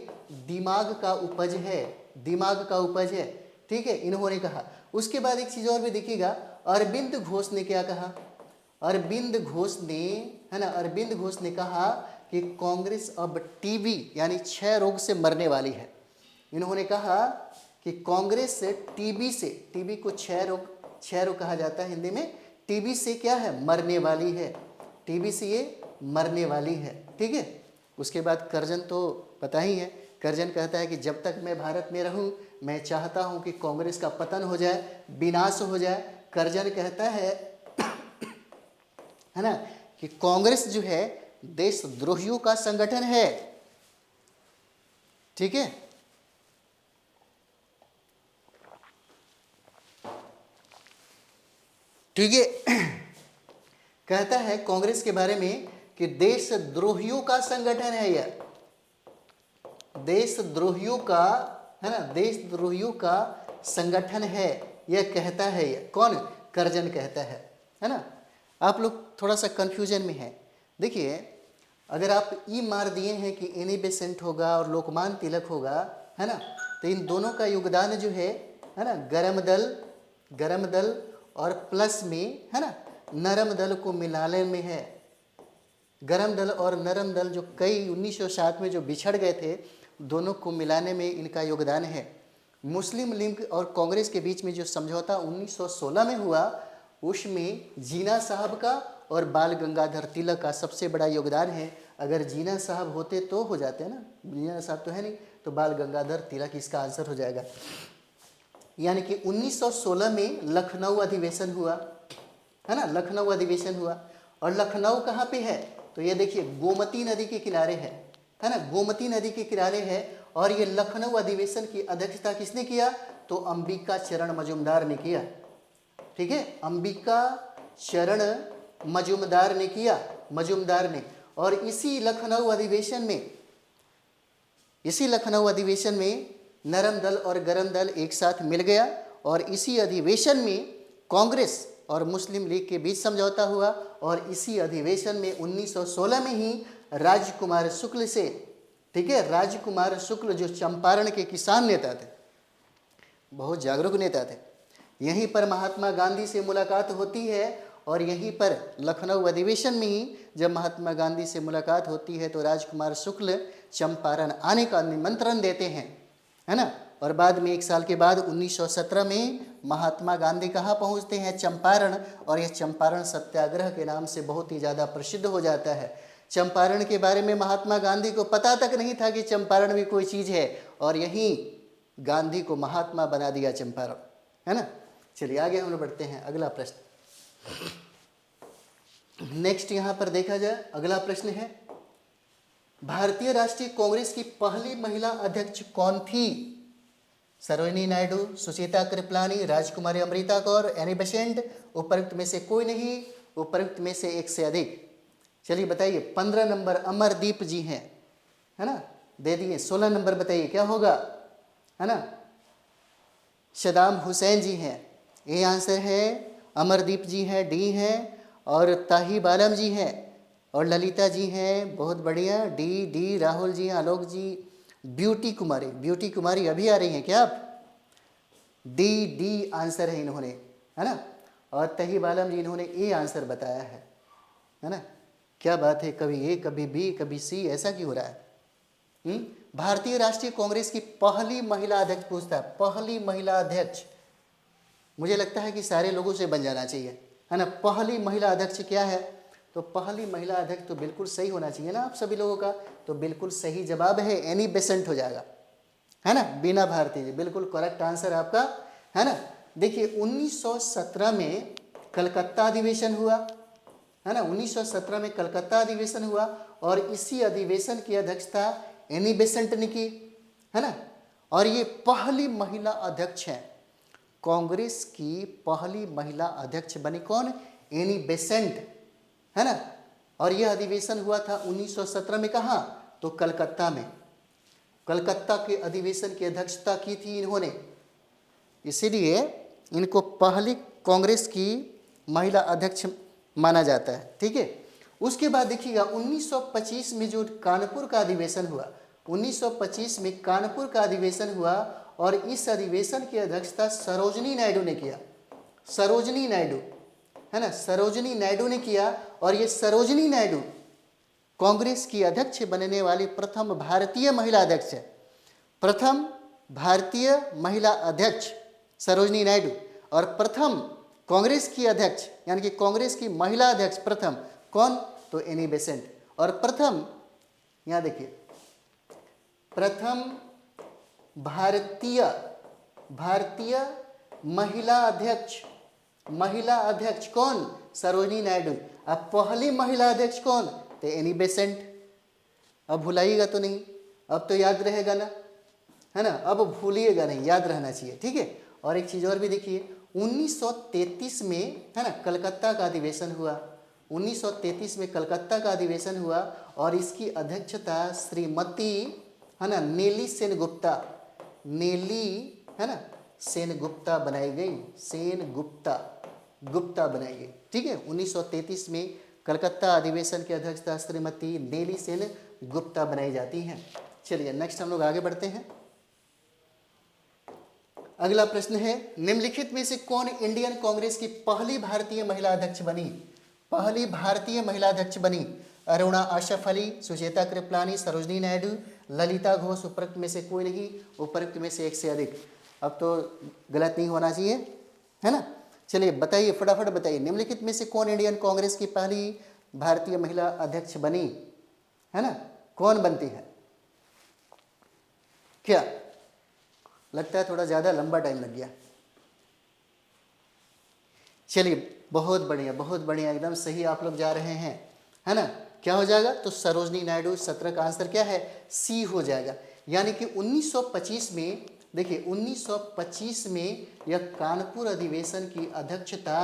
दिमाग का उपज है, दिमाग का उपज है। ठीक है, इन्होंने कहा। उसके बाद एक चीज़ और भी देखिएगा, अरविंद घोष ने क्या कहा? अरविंद घोष ने है ना, अरविंद घोष ने कहा कि कांग्रेस अब टीबी यानी क्षय रोग से मरने वाली है। इन्होंने कहा कि कांग्रेस टीबी को क्षय रोग कहा जाता है हिंदी में, टीबी से क्या है? मरने वाली है, टीबी से ये मरने वाली है। ठीक है, उसके बाद करजन तो पता ही है, करजन कहता है कि जब तक मैं भारत में रहूं मैं चाहता हूं कि कांग्रेस का पतन हो जाए, विनाश हो जाए। करजन कहता है ना कि कांग्रेस जो है देशद्रोहियों का संगठन है। ठीक है, ठीक है, कहता है कांग्रेस के बारे में कि देशद्रोहियों का संगठन है यह, देशद्रोहियों का है ना, देशद्रोहियों का संगठन है यह कहता है। यह कौन? करजन कहता है ना। आप लोग थोड़ा सा कंफ्यूजन में हैं। देखिए, अगर आप ई मार दिए हैं कि एनी बेसेंट होगा और लोकमान्य तिलक होगा है ना, तो इन दोनों का योगदान जो है ना, गरम दल और प्लस में है ना नरम दल को मिलाने में है। गरम दल और नरम दल जो कई 1907 में जो बिछड़ गए थे, दोनों को मिलाने में इनका योगदान है। मुस्लिम लीग और कांग्रेस के बीच में जो समझौता 1916 में हुआ, उसमें जीना साहब का और बाल गंगाधर तिलक का सबसे बड़ा योगदान है। अगर जीना साहब होते तो हो जाते हैं ना, जीना साहब तो है नहीं, तो बाल गंगाधर तिलक इसका आंसर हो जाएगा। यानी कि 1916 में लखनऊ अधिवेशन हुआ है ना, लखनऊ अधिवेशन हुआ। और लखनऊ कहाँ पे है? तो ये देखिए गोमती नदी के किनारे है ना, गोमती नदी के किनारे है। और ये लखनऊ अधिवेशन की अध्यक्षता किसने किया? तो अंबिका चरण मजूमदार ने किया। ठीक है, अंबिका चरण मजूमदार ने किया, मजूमदार ने। और इसी लखनऊ अधिवेशन में नरम दल और गरम दल एक साथ मिल गया और इसी अधिवेशन में कांग्रेस और मुस्लिम लीग के बीच समझौता हुआ और इसी अधिवेशन में 1916 में ही राजकुमार शुक्ल से, ठीक है, राजकुमार शुक्ल जो चंपारण के किसान नेता थे, बहुत जागरूक नेता थे, यहीं पर महात्मा गांधी से मुलाकात होती है और यहीं पर लखनऊ अधिवेशन में ही जब महात्मा गांधी से मुलाकात होती है तो राजकुमार शुक्ल चंपारण आने का निमंत्रण देते हैं, है ना। और बाद में 1 साल के बाद 1917 में महात्मा गांधी कहाँ पहुँचते हैं? चंपारण। और यह चंपारण सत्याग्रह के नाम से बहुत ही ज़्यादा प्रसिद्ध हो जाता है। चंपारण के बारे में महात्मा गांधी को पता तक नहीं था कि चंपारण भी कोई चीज़ है और यहीं गांधी को महात्मा बना दिया चंपारण, है ना। चलिए आगे हम लोग बढ़ते हैं। अगला प्रश्न नेक्स्ट यहाँ पर देखा जाए, अगला प्रश्न है भारतीय राष्ट्रीय कांग्रेस की पहली महिला अध्यक्ष कौन थी? सरोजिनी नायडू, सुचेता कृपलानी, राजकुमारी अमृता कौर, एनी बेसेंट, उपरोक्त में से कोई नहीं, उपरोक्त में से एक से अधिक। चलिए बताइए। 15 नंबर अमरदीप जी हैं, है ना, दे दिए। 16 नंबर बताइए क्या होगा, है ना, सद्दाम हुसैन जी हैं, ये आंसर है। अमरदीप जी हैं, डी हैं। और ताहिब आलम जी हैं और ललिता जी हैं, बहुत बढ़िया, डी। राहुल जी, आलोक जी, ब्यूटी कुमारी अभी आ रही हैं क्या आप? डी आंसर है इन्होंने, है ना। और ताहिब आलम जी इन्होंने ए आंसर बताया है ना। क्या बात है, कभी ए कभी बी कभी सी, ऐसा क्यों हो रहा है? भारतीय राष्ट्रीय कांग्रेस की पहली महिला अध्यक्ष पूछता है, पहली महिला अध्यक्ष। मुझे लगता है कि सारे लोगों से बन जाना चाहिए, है ना। पहली महिला अध्यक्ष क्या है? तो पहली महिला अध्यक्ष तो बिल्कुल सही होना चाहिए ना आप सभी लोगों का। तो बिल्कुल सही जवाब है एनी बेसेंट हो जाएगा, है ना, बीना भारती जी, बिल्कुल करेक्ट आंसर आपका, है ना। देखिए 1917 में कलकत्ता अधिवेशन हुआ, है ना, 1917 में कलकत्ता अधिवेशन हुआ और इसी अधिवेशन की अध्यक्षता एनी बेसेंट ने की, है ना। और ये पहली महिला अध्यक्ष हैं, कांग्रेस की पहली महिला अध्यक्ष बनी कौन? एनी बेसेंट, है ना। और यह अधिवेशन हुआ था 1917 में, कहाँ? तो कलकत्ता में। कलकत्ता के अधिवेशन की अध्यक्षता की थी इन्होंने, इसीलिए इनको पहली कांग्रेस की महिला अध्यक्ष माना जाता है, ठीक है। उसके बाद देखिएगा 1925 में जो कानपुर का अधिवेशन हुआ, 1925 में कानपुर का अधिवेशन हुआ और इस अधिवेशन की अध्यक्षता सरोजिनी नायडू ने किया। सरोजिनी नायडू, है ना, सरोजिनी नायडू ने किया। और ये सरोजिनी नायडू कांग्रेस की अध्यक्ष बनने वाली प्रथम भारतीय महिला अध्यक्ष है। प्रथम भारतीय महिला अध्यक्ष सरोजिनी नायडू और प्रथम कांग्रेस की अध्यक्ष, यानी कि कांग्रेस की महिला अध्यक्ष प्रथम कौन? तो एनी बेसेंट। और प्रथम, यहाँ देखिए, प्रथम भारतीय महिला अध्यक्ष कौन? सरोजिनी नायडू। अब पहली महिला अध्यक्ष कौन? तो एनी बेसेंट। अब भुलाइएगा तो नहीं, अब तो याद रहेगा ना, है ना, अब भूलिएगा नहीं, याद रहना चाहिए, ठीक है। और एक चीज़ और भी देखिए, 1933 में, है ना, कलकत्ता का अधिवेशन हुआ। 1933 में कलकत्ता का अधिवेशन हुआ और इसकी अध्यक्षता श्रीमती, है ना, नेली सेनगुप्ता, है ना, सेनगुप्ता बनाई गई, गुप्ता बनाई गई, ठीक है। 1933 में कलकत्ता अधिवेशन की अध्यक्षता श्रीमती नेली सेनगुप्ता बनाई जाती हैं। चलिए नेक्स्ट हम लोग आगे बढ़ते हैं। अगला प्रश्न है, निम्नलिखित में से कौन इंडियन कांग्रेस की पहली भारतीय महिला अध्यक्ष बनी? पहली भारतीय महिला अध्यक्ष बनी? अरुणा आशफ अली, सुचेता कृपलानी, सरोजिनी नायडू, ललिता घोष, उपरोक्त में से कोई नहीं, उपरोक्त में से एक से अधिक। अब तो गलत नहीं होना चाहिए, है ना। चलिए बताइए, फटाफट बताइए, निम्नलिखित में से कौन इंडियन कांग्रेस की पहली भारतीय महिला अध्यक्ष बनी, है ना, कौन बनती है? क्या लगता है? थोड़ा ज़्यादा लंबा टाइम लग गया। चलिए बहुत बढ़िया, एकदम सही आप लोग जा रहे हैं, है ना। क्या हो जाएगा? तो सरोजिनी नायडू। 17 का आंसर क्या है? सी हो जाएगा। यानी कि 1925 में, देखिए 1925 में यह कानपुर अधिवेशन की अध्यक्षता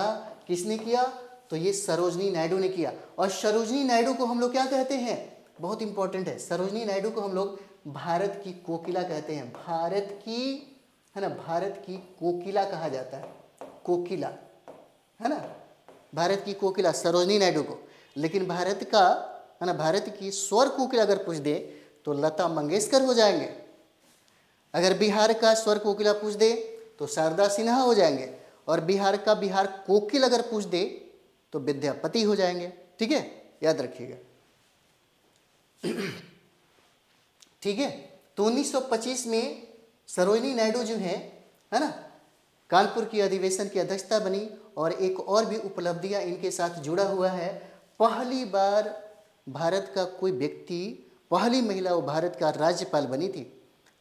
किसने किया? तो ये सरोजनी नायडू ने किया। और सरोजनी नायडू को हम लोग क्या कहते हैं, बहुत इंपॉर्टेंट है, सरोजनी नायडू को हम लोग भारत की कोकिला कहते हैं। भारत की, है ना, भारत की कोकिला कहा जाता है, कोकिला, है ना, भारत की कोकिला सरोजनी नायडू को। लेकिन भारत का, है ना, भारत की स्वर कोकिला अगर पूछ दे तो लता मंगेशकर हो जाएंगे। अगर बिहार का स्वर कोकिला पूछ दे तो शारदा सिन्हा हो जाएंगे। और बिहार का बिहार कोकिल अगर पूछ दे तो विद्यापति हो जाएंगे। ठीक है, याद रखिएगा। ठीक है, तो 1925 में सरोजनी नायडू जो है ना, कानपुर की अधिवेशन की अध्यक्षता बनी। और एक और भी उपलब्धियां इनके साथ जुड़ा हुआ है, पहली बार भारत का कोई व्यक्ति, पहली महिला वो भारत का राज्यपाल बनी थी।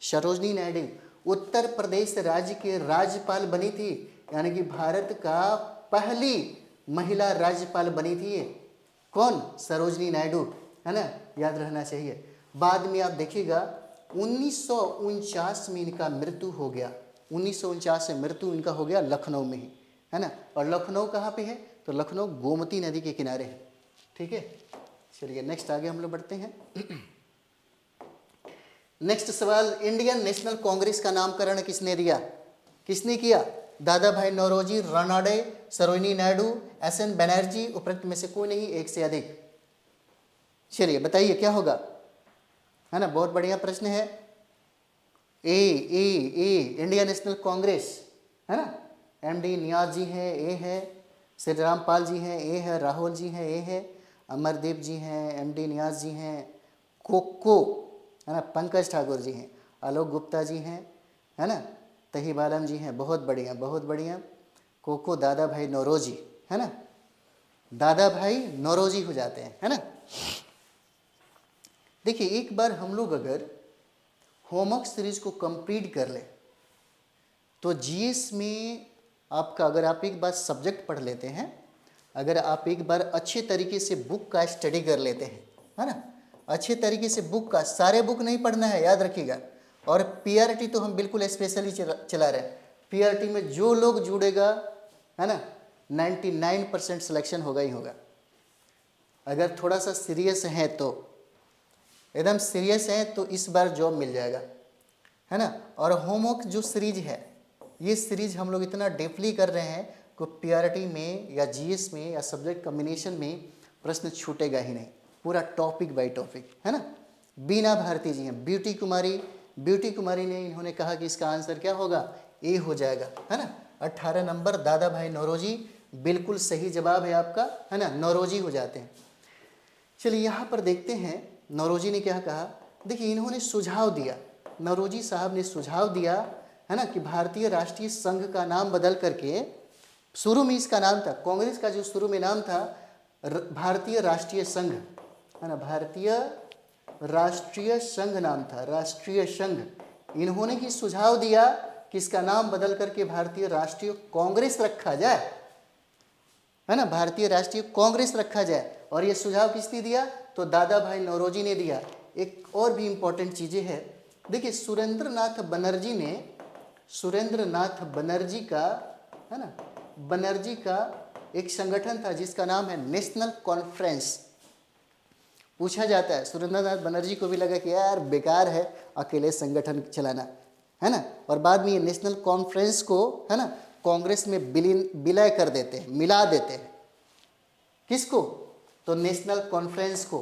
सरोजनी नायडू उत्तर प्रदेश राज्य के राज्यपाल बनी थी, यानी कि भारत का पहली महिला राज्यपाल बनी थी ये। कौन? सरोजनी नायडू, है ना, याद रहना चाहिए। बाद में आप देखिएगा 1949 में इनका मृत्यु हो गया। 1949 में मृत्यु इनका हो गया लखनऊ में ही, है ना। और लखनऊ कहाँ पे है? तो लखनऊ गोमती नदी के किनारे है। ठीक है, चलिए नेक्स्ट आगे हम लोग बढ़ते हैं। नेक्स्ट सवाल, इंडियन नेशनल कांग्रेस का नामकरण किसने दिया? किसने किया? दादा भाई नौरोजी, रानाडे, सरोजनी नायडू, एस.एन. बनर्जी, उपरोक्त में से कोई नहीं, एक से अधिक। चलिए बताइए क्या होगा, है ना, बहुत बढ़िया प्रश्न है। ए इंडियन नेशनल कांग्रेस, है ना, एम.डी. नियाज जी हैं, ए है, श्री रामपाल जी हैं, ए है, राहुल जी हैं, ए है, अमरदीप जी हैं, एम.डी. नियाज जी हैं, कोको, है ना, पंकज ठाकुर जी हैं, आलोक गुप्ता जी हैं, है ना, तहीब आलम जी हैं। बहुत बढ़िया, बहुत बढ़िया। कोको दादा भाई नौरोजी, है ना, दादा भाई नौरोजी हो जाते हैं, है ना। देखिए, एक बार हम लोग अगर होमवर्क सीरीज को कंप्लीट कर ले तो जीएस में आपका, अगर आप एक बार सब्जेक्ट पढ़ लेते हैं, अगर आप एक बार अच्छे तरीके से बुक का स्टडी कर लेते हैं, है ना, अच्छे तरीके से बुक का, सारे बुक नहीं पढ़ना है, याद रखिएगा। और पीआरटी तो हम बिल्कुल स्पेशली चला रहे हैं। पीआरटी में जो लोग जुड़ेगा, है ना, 99% सिलेक्शन होगा ही होगा। अगर थोड़ा सा सीरियस है तो, एकदम सीरियस है तो इस बार जॉब मिल जाएगा, है ना। और होमवर्क जो सीरीज है, ये सीरीज हम लोग इतना डीपली कर रहे हैं कि पीआरटी में या जीएस में या सब्जेक्ट कॉम्बिनेशन में प्रश्न छूटेगा ही नहीं, पूरा टॉपिक बाय टॉपिक, है ना। बीना भारती जी हैं, ब्यूटी कुमारी ने, इन्होंने कहा कि इसका आंसर क्या होगा, ए हो जाएगा, है ना। 18 नंबर दादा भाई नौरोजी, बिल्कुल सही जवाब है आपका, है ना, नौरोजी हो जाते हैं। चलिए यहाँ पर देखते हैं नौरोजी ने क्या कहा। देखिए, इन्होंने सुझाव दिया, नौरोजी साहब ने सुझाव दिया, है ना, कि भारतीय राष्ट्रीय संघ का नाम बदल करके, शुरू में इसका नाम था, कांग्रेस का जो शुरू में नाम था भारतीय राष्ट्रीय संघ, है ना, भारतीय राष्ट्रीय संघ नाम था, राष्ट्रीय संघ। इन्होंने ही सुझाव दिया कि इसका नाम बदल करके भारतीय राष्ट्रीय कांग्रेस रखा जाए, है ना, भारतीय राष्ट्रीय कांग्रेस रखा जाए। और ये सुझाव किसने दिया? तो दादा भाई नौरोजी ने दिया। एक और भी इंपॉर्टेंट चीजें हैं, देखिए, सुरेंद्रनाथ बनर्जी का, है ना, बनर्जी का एक संगठन था जिसका नाम है नेशनल कॉन्फ्रेंस। पूछा जाता है, सुरेंद्रनाथ बनर्जी को भी लगा कि यार बेकार है अकेले संगठन चलाना, है ना, और बाद में ये नेशनल कॉन्फ्रेंस को, है ना, कांग्रेस में विलय कर देते हैं, मिला देते हैं। किसको? तो नेशनल कॉन्फ्रेंस को।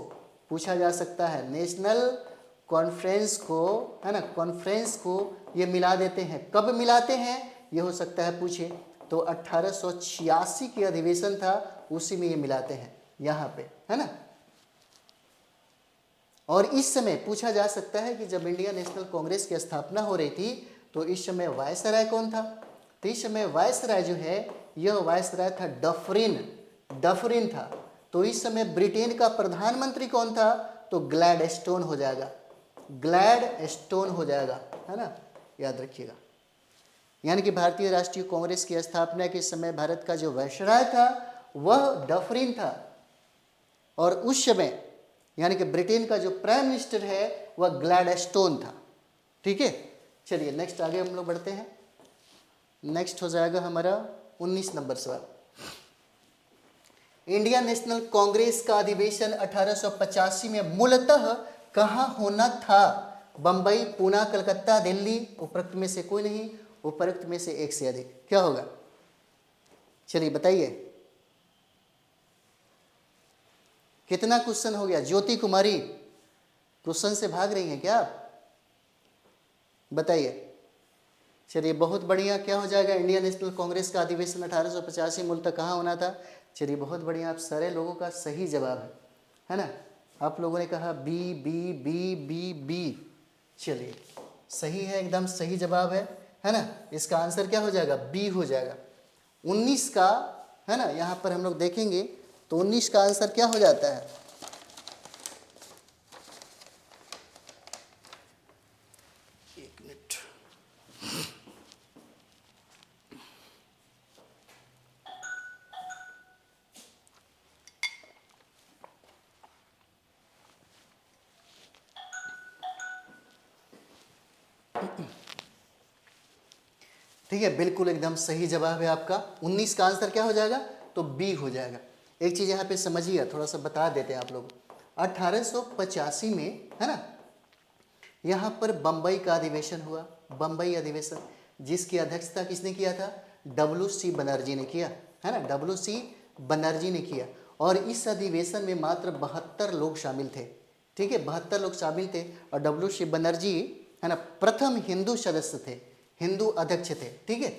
पूछा जा सकता है, नेशनल कॉन्फ्रेंस को, है ना, कॉन्फ्रेंस को ये मिला देते हैं। कब मिलाते हैं ये हो सकता है पूछे, तो 1886 के अधिवेशन था, उसी में ये मिलाते हैं यहाँ पे, है ना। और इस समय पूछा जा सकता है कि जब इंडियन नेशनल कांग्रेस की स्थापना हो रही थी तो इस समय वायसराय कौन था? तो इस समय वायसराय जो है, यह वायसराय था डफरिन था। तो इस समय ब्रिटेन का प्रधानमंत्री कौन था? तो ग्लैडस्टोन हो जाएगा, ग्लैडस्टोन हो जाएगा, है ना, याद रखिएगा। यानी कि भारतीय राष्ट्रीय कांग्रेस की स्थापना के समय भारत का जो वायसराय था वह डफरिन था, और उस समय यानी कि ब्रिटेन का जो प्राइम मिनिस्टर है वह ग्लैडस्टोन था। ठीक है, चलिए नेक्स्ट आगे हम लोग बढ़ते हैं। नेक्स्ट हो जाएगा हमारा 19 नंबर सवाल। इंडियन नेशनल कांग्रेस का अधिवेशन 1885 में मूलतः कहाँ होना था? बंबई, पूना, कलकत्ता, दिल्ली, उपरोक्त में से कोई नहीं, उपरोक्त में से एक से अधिक। क्या होगा? चलिए बताइए, कितना क्वेश्चन हो गया? ज्योति कुमारी क्वेश्चन से भाग रही हैं क्या आप? बताइए। चलिए बहुत बढ़िया, क्या हो जाएगा? इंडियन नेशनल कांग्रेस का अधिवेशन 1885 मूलतः कहाँ होना था? चलिए बहुत बढ़िया, आप सारे लोगों का सही जवाब है ना? आप लोगों ने कहा B B B B B. चलिए सही है, एकदम सही जवाब है ना? इसका आंसर क्या हो जाएगा? बी हो जाएगा। 19 का है ना, यहाँ पर हम लोग देखेंगे तो 19 का आंसर क्या हो जाता है? एक मिनट, ठीक है, बिल्कुल एकदम सही जवाब है आपका। 19 का आंसर क्या हो जाएगा? तो बी हो जाएगा। एक चीज़ यहाँ पे समझिए, थोड़ा सा बता देते हैं आप लोग। 1885 में है ना, यहाँ पर बम्बई का अधिवेशन हुआ, बम्बई अधिवेशन, जिसकी अध्यक्षता किसने किया था? WC बनर्जी ने किया, है ना? WC बनर्जी ने किया। और इस अधिवेशन में मात्र 72 लोग शामिल थे, ठीक है, 72 लोग शामिल थे। और WC बनर्जी है ना, प्रथम हिंदू सदस्य थे, हिंदू अध्यक्ष थे, ठीक है।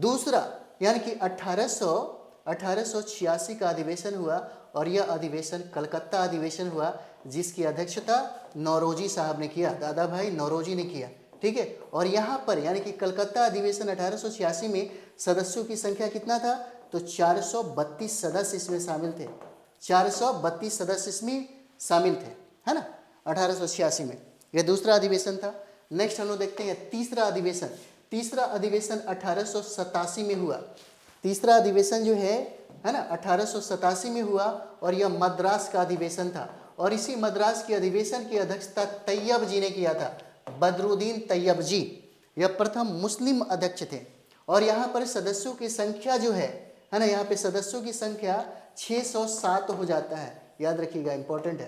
दूसरा यानी कि 1886 का अधिवेशन हुआ, और यह अधिवेशन कलकत्ता अधिवेशन हुआ, जिसकी अध्यक्षता नौरोजी साहब ने किया, दादा भाई नौरोजी ने किया, ठीक है। और यहाँ पर यानी कि कलकत्ता अधिवेशन 1886 में सदस्यों की संख्या कितना था? तो 432 सदस्य इसमें शामिल थे, 432 सदस्य इसमें शामिल थे, है ना, 1886 में। यह दूसरा अधिवेशन था। नेक्स्ट हम लोग देखते हैं तीसरा अधिवेशन। तीसरा अधिवेशन 1887 में हुआ। तीसरा अधिवेशन जो है ना, 1887 में हुआ, और यह मद्रास का अधिवेशन था। और इसी मद्रास के अधिवेशन की अध्यक्षता तैयब जी ने किया था, बदरुद्दीन तैयब जी। यह प्रथम मुस्लिम अध्यक्ष थे। और यहाँ पर सदस्यों की संख्या जो है ना, यहाँ पे सदस्यों की संख्या 607 हो जाता है, याद रखिएगा, इंपॉर्टेंट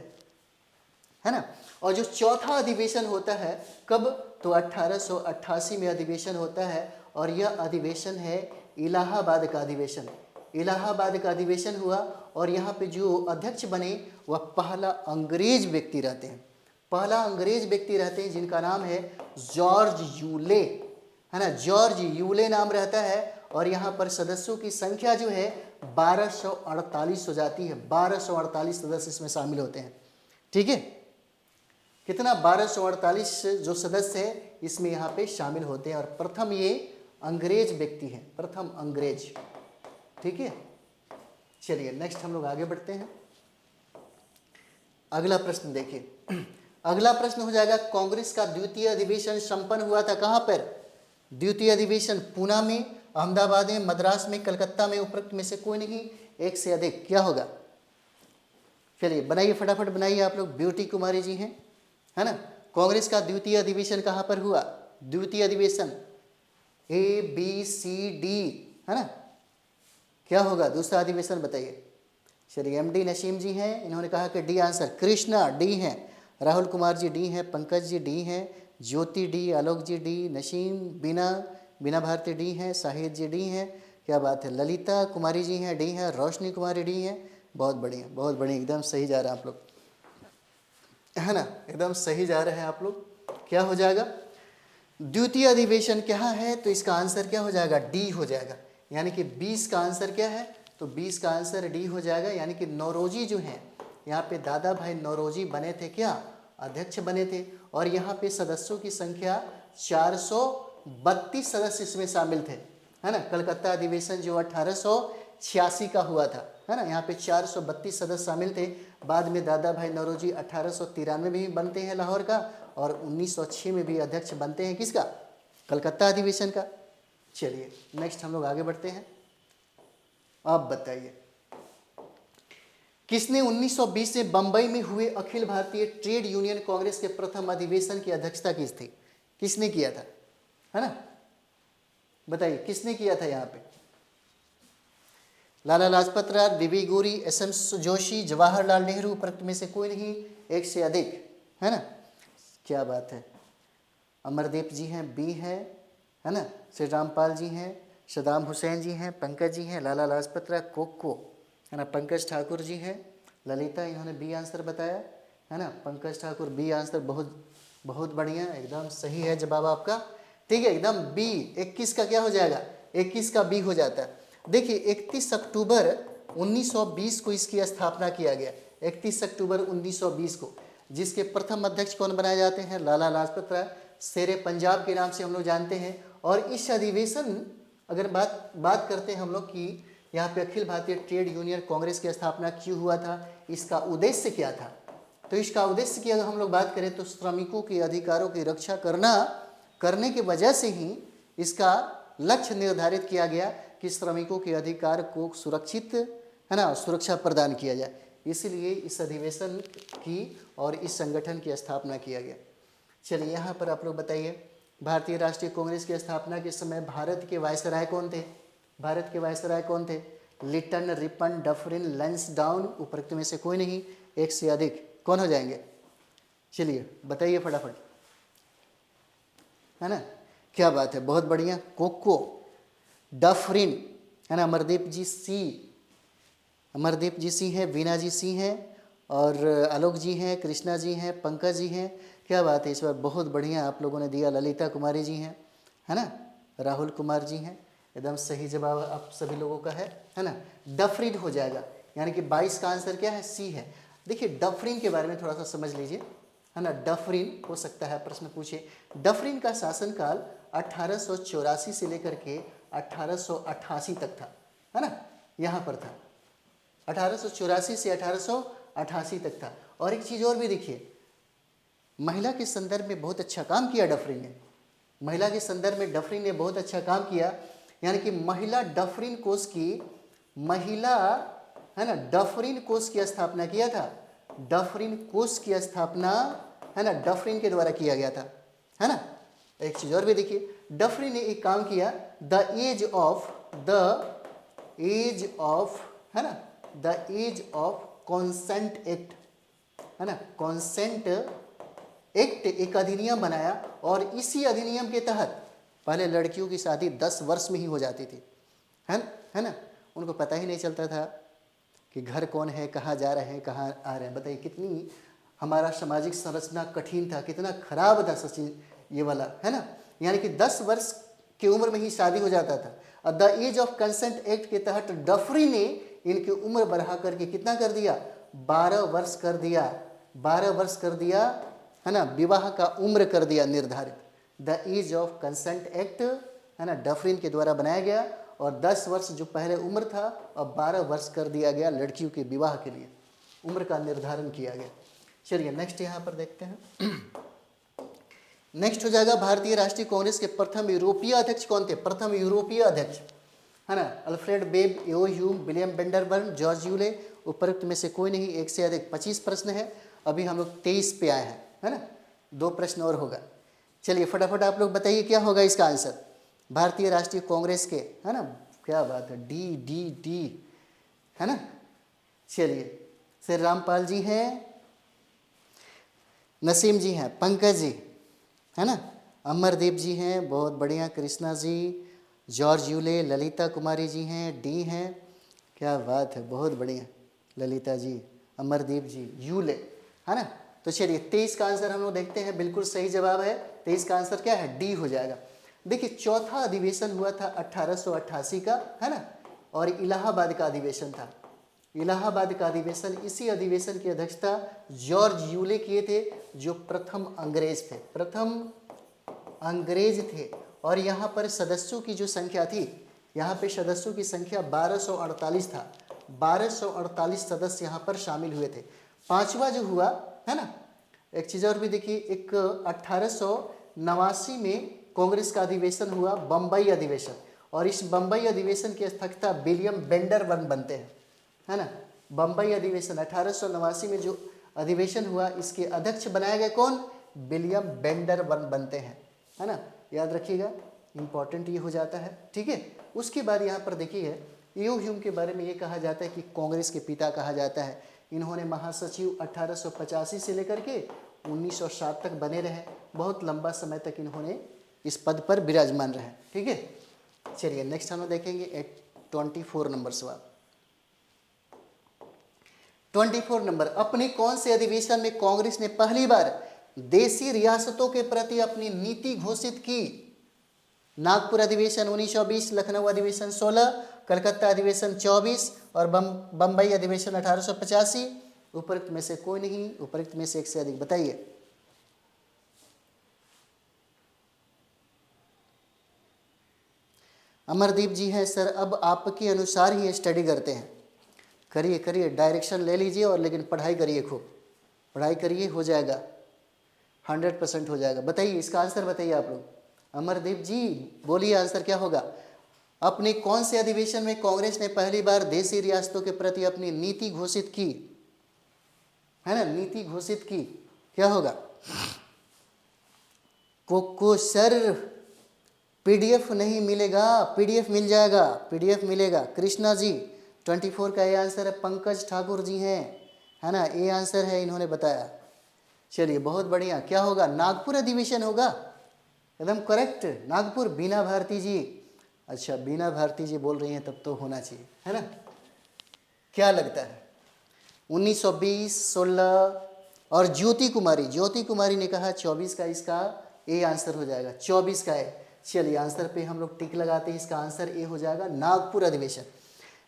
है ना। और जो चौथा अधिवेशन होता है कब? तो 1888 में अधिवेशन होता है, और यह अधिवेशन है इलाहाबाद का अधिवेशन। इलाहाबाद का अधिवेशन हुआ, और यहाँ पे जो अध्यक्ष बने वह पहला अंग्रेज व्यक्ति रहते हैं, पहला अंग्रेज व्यक्ति रहते हैं, जिनका नाम है जॉर्ज यूले, है ना, जॉर्ज यूले नाम रहता है। और यहाँ पर सदस्यों की संख्या जो है 1248 हो जाती है, 1248 सदस्य इसमें शामिल होते हैं, ठीक है। कितना? 1248 जो सदस्य है इसमें यहाँ पे शामिल होते हैं। और प्रथम ये अंग्रेज व्यक्ति हैं, प्रथम अंग्रेज, ठीक है। चलिए नेक्स्ट हम लोग आगे बढ़ते हैं। अगला प्रश्न देखिए। अगला प्रश्न हो जाएगा, कांग्रेस का द्वितीय अधिवेशन संपन्न हुआ था कहाँ पर? द्वितीय अधिवेशन पूना में, अहमदाबाद में, मद्रास में, कलकत्ता में, उपरोक्त में से कोई नहीं, एक से अधिक। क्या होगा? चलिए बनाइए, फटाफट बनाइए आप लोग। ब्यूटी कुमारी जी हैं, है ना। कांग्रेस का द्वितीय अधिवेशन कहाँ पर हुआ? द्वितीय अधिवेशन ABCD, है ना। क्या होगा दूसरा अधिवेशन? बताइए। चलिए MD नसीम जी हैं, इन्होंने कहा कि डी आंसर। कृष्णा डी हैं, राहुल कुमार जी डी हैं, पंकज जी डी हैं, ज्योति डी, आलोक जी डी, नसीम, बीना भारती डी हैं, शाहिद जी डी हैं। क्या बात है, ललिता कुमारी जी हैं, डी हैं, रोशनी कुमारी डी हैं। बहुत बढ़िया, बहुत बढ़िया, एकदम सही जा रहे हैं आप लोग, है ना, एकदम सही जा रहे हैं आप लोग। क्या हो जाएगा? द्वितीय अधिवेशन क्या है? तो इसका आंसर क्या हो जाएगा? डी हो जाएगा। यानी कि 20 का आंसर क्या है? तो 20 का आंसर डी हो जाएगा। यानी कि नौरोजी जो हैं, यहाँ पे दादा भाई नौरोजी बने थे, क्या अध्यक्ष बने थे। और यहाँ पे सदस्यों की संख्या 432 सदस्य इसमें शामिल थे, है ना। कलकत्ता अधिवेशन जो 1886 का हुआ था, है ना, यहाँ पे 432 सदस्य शामिल थे। बाद में दादा भाई नौरोजी 1893 में भी बनते हैं लाहौर का, और 1906 में भी अध्यक्ष बनते हैं किसका? कलकत्ता अधिवेशन का। चलिए नेक्स्ट हम लोग आगे बढ़ते हैं। आप बताइए, किसने 1920 में बंबई में हुए अखिल भारतीय ट्रेड यूनियन कांग्रेस के प्रथम अधिवेशन की अध्यक्षता की थी? किसने किया था, है ना, बताइए किसने किया था यहाँ पे? लाला लाजपत राय, डीवी गोरी, एस.एम. जोशी, जवाहरलाल नेहरू, उपरोक्त में से कोई नहीं, एक से अधिक, है ना। क्या बात है। अमरदीप जी हैं, बी है ना। श्री रामपाल जी हैं, सदाम हुसैन जी हैं, पंकज जी हैं, लाला लाजपत राय, कोको, है ना। पंकज ठाकुर जी हैं, ललिता, इन्होंने बी आंसर बताया, है ना। पंकज ठाकुर बी आंसर, बहुत बहुत बढ़िया, एकदम सही है जवाब आपका। ठीक है, एकदम बी। 21 का क्या हो जाएगा, 21 का बी हो जाता है। देखिए 31 अक्टूबर 1920 को इसकी स्थापना किया गया, 31 अक्टूबर 1920 को, जिसके प्रथम अध्यक्ष कौन बनाए जाते हैं, लाला लाजपत राय, शेरे पंजाब के नाम से हम लोग जानते हैं। और इस अधिवेशन, अगर बात करते हैं हम लोग कि यहाँ पे अखिल भारतीय ट्रेड यूनियन कांग्रेस की स्थापना क्यों हुआ था, इसका उद्देश्य क्या था, तो इसका उद्देश्य की अगर हम लोग बात करें तो श्रमिकों के अधिकारों की रक्षा करने की वजह से ही इसका लक्ष्य निर्धारित किया गया कि श्रमिकों के अधिकार को सुरक्षित, है ना, सुरक्षा प्रदान किया जाए। इसलिए इस अधिवेशन की और इस संगठन की स्थापना किया गया। चलिए यहाँ पर आप लोग बताइए, भारतीय राष्ट्रीय कांग्रेस की स्थापना के समय भारत के वायसराय कौन थे, भारत के वायसराय कौन थे, लिटन, रिपन, डफरिन, लैंसडाउन, उपरोक्त में से कोई नहीं, एक से अधिक, कौन हो जाएंगे, चलिए बताइए फटाफट, है ना। क्या बात है, बहुत बढ़िया, कोको, डफरिन, है ना। अमरदीप जी सी, अमरदीप जी सी हैं, वीना जी सी हैं, और आलोक जी हैं, कृष्णा जी हैं, पंकज जी हैं। क्या बात है, इस बार बहुत बढ़िया आप लोगों ने दिया। ललिता कुमारी जी हैं, है ना। राहुल कुमार जी हैं, एकदम सही जवाब आप सभी लोगों का है ना। डफरिन हो जाएगा, यानी कि 22 का आंसर क्या है, सी है। देखिए डफरिन के बारे में थोड़ा सा समझ लीजिए, है ना। डफरिन हो सकता है प्रश्न पूछे। डफरिन का शासनकाल 1884 से लेकर के 1888 तक था, है ना, यहाँ पर था। 1884 से 1888 तक था। और एक चीज़ और भी देखिए, महिला के संदर्भ में बहुत अच्छा काम किया डफरिन ने, महिला के संदर्भ में डफरिन ने बहुत अच्छा काम किया। यानी कि महिला डफरिन कोष की, महिला, है ना, डफरिन कोष की स्थापना किया था। डफरिन कोष की स्थापना, है ना, डफरिन के द्वारा किया गया था, है ना। एक चीज़ और भी देखिए, डफरिन ने एक काम किया, द एज ऑफ, है ना, the age of consent act, है ना, कॉन्सेंट एक्ट, एक अधिनियम बनाया। और इसी अधिनियम के तहत पहले लड़कियों की शादी 10 वर्ष में ही हो जाती थी, है ना। उनको पता ही नहीं चलता था कि घर कौन है, कहाँ जा रहे हैं, कहाँ आ रहे हैं। बताइए कितनी हमारा सामाजिक संरचना कठिन था, कितना खराब था सचिन ये वाला, है ना। यानी कि 10 वर्ष की उम्र में ही शादी हो जाता था। और the age of consent act के तहत डफरी ने इनकी उम्र बढ़ा करके कितना कर दिया, 12 वर्ष कर दिया, 12 वर्ष कर दिया, है ना, विवाह का उम्र कर दिया निर्धारित। The age of consent act, है ना, डफरिन के द्वारा बनाया गया। और 10 वर्ष जो पहले उम्र था, अब 12 वर्ष कर दिया गया लड़कियों के विवाह के लिए, उम्र का निर्धारण किया गया। चलिए नेक्स्ट यहाँ पर देखते हैं। नेक्स्ट हो जाएगा, भारतीय राष्ट्रीय कांग्रेस के प्रथम यूरोपीय अध्यक्ष कौन थे, प्रथम यूरोपीय अध्यक्ष, है ना। अल्फ्रेड बेब, एओ ह्यूम, विलियम वेंडरबर्न, जॉर्ज यूले, उपरोक्त में से कोई नहीं, एक से अधिक। 25 प्रश्न है, अभी हम लोग 23 पे आए हैं, है ना, 2 प्रश्न और होगा। चलिए फटाफट आप लोग बताइए क्या होगा इसका आंसर, भारतीय राष्ट्रीय कांग्रेस के, है ना। क्या बात है, डी डी डी, है ना। चलिए, श्री रामपाल जी हैं, नसीम जी हैं, पंकज जी, है ना, अमरदीप जी हैं, बहुत बढ़िया, कृष्णा जी, जॉर्ज यूले, ललिता कुमारी जी हैं, डी हैं। क्या बात है, बहुत बढ़िया, ललिता जी, अमरदीप जी, यूले, है ना। तो चलिए 23 का आंसर हम लोग देखते हैं, बिल्कुल सही जवाब है। 23 का आंसर क्या है, डी हो जाएगा। देखिए चौथा अधिवेशन हुआ था 1888 का, है ना, और इलाहाबाद का अधिवेशन था। इलाहाबाद का अधिवेशन, इसी अधिवेशन की अध्यक्षता जॉर्ज यूले किए थे, जो प्रथम अंग्रेज थे, प्रथम अंग्रेज थे। और यहाँ पर सदस्यों की जो संख्या थी, यहाँ पे सदस्यों की संख्या 1248 था, 1248 सदस्य यहाँ पर शामिल हुए थे। पांचवा जो हुआ, है ना, एक चीज़ और भी देखिए, एक 1889 में कांग्रेस का अधिवेशन हुआ, बम्बई अधिवेशन। और इस बम्बई अधिवेशन की अध्यक्षता विलियम वेंडरबर्न बनते हैं, है ना। बम्बई अधिवेशन 1889 में जो अधिवेशन हुआ, इसके अध्यक्ष बनाए गए कौन, विलियम वेंडरबर्न बनते हैं, है ना। याद रखिएगा, इंपॉर्टेंट ये हो जाता है, ठीक है। उसके बाद यहाँ पर देखिए ईओ ह्यूम के बारे में ये कहा जाता है कि कांग्रेस के पिता कहा जाता है। इन्होंने महासचिव 1885 से लेकर के 1907 तक बने रहे, बहुत लंबा समय तक इन्होंने इस पद पर विराजमान रहे। ठीक है, चलिए नेक्स्ट हम लोग देखेंगे 24 नंबर सवाल। 24 नंबर, अपने कौन से अधिवेशन में कांग्रेस ने पहली बार देशी रियासतों के प्रति अपनी नीति घोषित की? नागपुर अधिवेशन 1920, लखनऊ अधिवेशन 16, कलकत्ता अधिवेशन 24 और बम्बई अधिवेशन 1885। उपरोक्त में से कोई नहीं, उपरोक्त में से एक से अधिक, बताइए। अमरदीप जी हैं सर, अब आपके अनुसार ही स्टडी करते हैं। करिए करिए, डायरेक्शन ले लीजिए और लेकिन पढ़ाई करिए, खूब पढ़ाई करिए, हो जाएगा, 100% हो जाएगा। बताइए इसका आंसर, बताइए आप लोग। अमरदीप जी बोलिए आंसर क्या होगा। अपने कौन से अधिवेशन में कांग्रेस ने पहली बार देशी रियासतों के प्रति अपनी नीति घोषित की? है ना, नीति घोषित की, क्या होगा? कोको सर पीडीएफ नहीं मिलेगा, पीडीएफ मिल जाएगा, पीडीएफ मिलेगा। कृष्णा जी 24 का ये आंसर है। पंकज ठाकुर जी हैं, है ना, ये आंसर है, इन्होंने बताया। चलिए बहुत बढ़िया, क्या होगा? नागपुर अधिवेशन होगा, एकदम करेक्ट, नागपुर। बीना भारती जी, अच्छा बीना भारती जी बोल रही हैं तब तो होना चाहिए, है ना। क्या लगता है? 1920, 16 और ज्योति कुमारी ने कहा 24 का इसका ए आंसर हो जाएगा, 24 का है। चलिए आंसर पे हम लोग टिक लगाते हैं, इसका आंसर ए हो जाएगा, नागपुर अधिवेशन।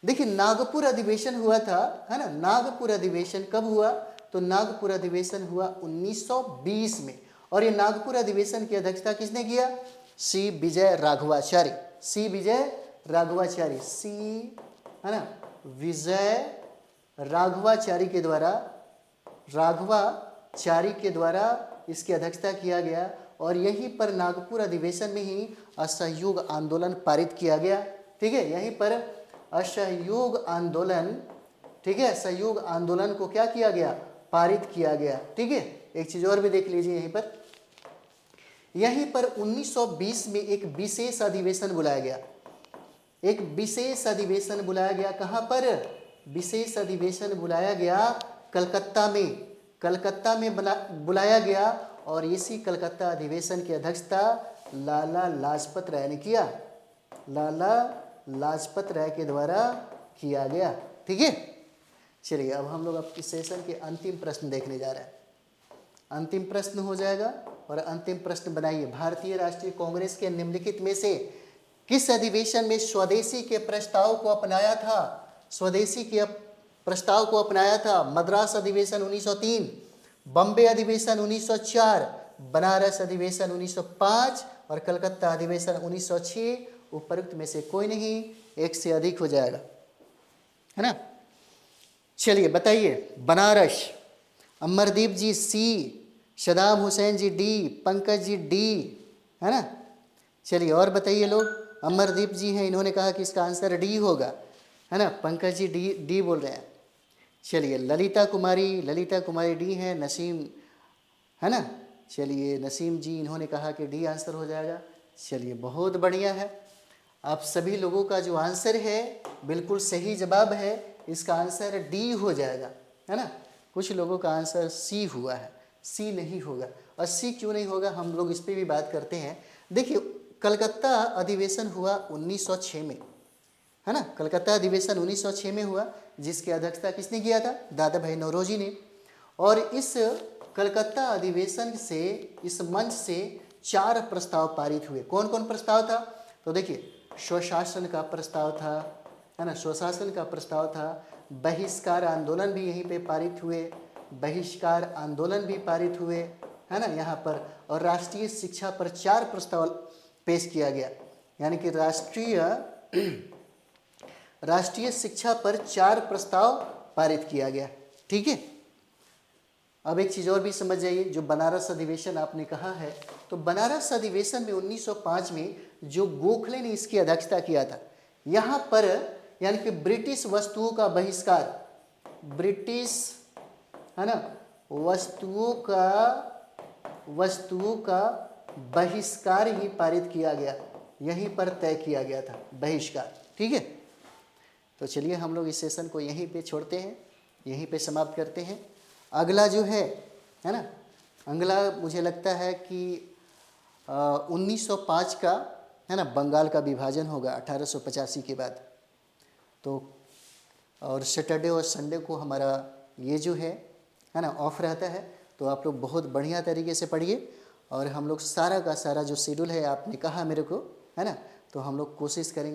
देखिए नागपुर अधिवेशन हुआ था, है ना, नागपुर अधिवेशन कब हुआ? तो नागपुर अधिवेशन हुआ 1920 में। और ये नागपुर अधिवेशन की अध्यक्षता किसने किया? सी विजय राघवाचारी, सी विजय राघवाचारी, सी, है ना, विजय राघवाचारी के द्वारा इसकी अध्यक्षता किया गया। और यहीं पर नागपुर अधिवेशन में ही असहयोग आंदोलन पारित किया गया। ठीक है, यहीं पर असहयोग आंदोलन, ठीक है, सहयोग आंदोलन को क्या किया गया? पारित किया गया। ठीक है, एक चीज और भी देख लीजिए, यहीं पर 1920 में एक विशेष अधिवेशन बुलाया गया, एक विशेष अधिवेशन बुलाया गया। कहाँ पर? विशेष अधिवेशन बुलाया गया कलकत्ता में बुलाया गया। और इसी कलकत्ता अधिवेशन की अध्यक्षता लाला लाजपत राय ने किया, लाला लाजपत राय के द्वारा किया गया। ठीक है, चलिए अब हम लोग इस सेशन के अंतिम प्रश्न देखने जा रहे हैं। अंतिम प्रश्न हो जाएगा, और अंतिम प्रश्न बनाइए। भारतीय राष्ट्रीय कांग्रेस के निम्नलिखित में से किस अधिवेशन में स्वदेशी के प्रस्ताव को अपनाया था? स्वदेशी के प्रस्ताव को अपनाया था। मद्रास अधिवेशन 1903, बम्बे अधिवेशन 1904, बनारस अधिवेशन 1905 और कलकत्ता अधिवेशन 1906। उपरोक्त में से कोई नहीं, एक से अधिक हो जाएगा, है ना। चलिए बताइए। Banaras, Amardeep ji C, Saddam Hussain ji D, Pankaj ji D, है ना। चलिए और बताइए लोग। अमरदीप जी हैं, इन्होंने कहा कि इसका आंसर डी होगा, है ना। पंकज जी डी बोल रहे हैं। चलिए ललिता कुमारी डी हैं। नसीम, है ना, चलिए नसीम जी, इन्होंने कहा कि डी आंसर हो जाएगा। चलिए बहुत बढ़िया है, आप सभी लोगों का जो आंसर है बिल्कुल सही जवाब है, इसका आंसर डी हो जाएगा, है ना। कुछ लोगों का आंसर सी हुआ है, सी नहीं होगा। और सी क्यों नहीं होगा, हम लोग इस पर भी बात करते हैं। देखिए कलकत्ता अधिवेशन हुआ 1906 में, है ना। कलकत्ता अधिवेशन 1906 में हुआ, जिसकी अध्यक्षता किसने किया था? दादा भाई नौरोजी ने। और इस कलकत्ता अधिवेशन से, इस मंच से 4 प्रस्ताव पारित हुए। कौन कौन प्रस्ताव था? तो देखिए स्वशासन का प्रस्ताव था, है ना, स्वशासन का प्रस्ताव था। बहिष्कार आंदोलन भी यहीं पे पारित हुए, बहिष्कार आंदोलन भी पारित हुए, है ना, यहाँ पर। और राष्ट्रीय शिक्षा पर 4 प्रस्ताव पेश किया गया, यानी कि राष्ट्रीय शिक्षा पर 4 प्रस्ताव पारित किया गया। ठीक है, अब एक चीज़ और भी समझ जाइए। जो बनारस अधिवेशन आपने कहा है, तो बनारस अधिवेशन में 1905 में जो गोखले ने इसकी अध्यक्षता किया था, यहाँ पर यानी कि ब्रिटिश वस्तुओं का बहिष्कार, ब्रिटिश, है ना, वस्तुओं का बहिष्कार ही पारित किया गया, यहीं पर तय किया गया था बहिष्कार। ठीक है, तो चलिए हम लोग इस सेशन को यहीं पे छोड़ते हैं, यहीं पे समाप्त करते हैं। अगला जो है ना, अगला मुझे लगता है कि 1905 का है ना, बंगाल का विभाजन होगा 1885 के बाद। तो और सैटरडे और संडे को हमारा ये जो है ना ऑफ रहता है। तो आप लोग बहुत बढ़िया तरीके से पढ़िए, और हम लोग सारा का सारा जो शेड्यूल है आपने कहा मेरे को, है ना, तो हम लोग कोशिश करेंगे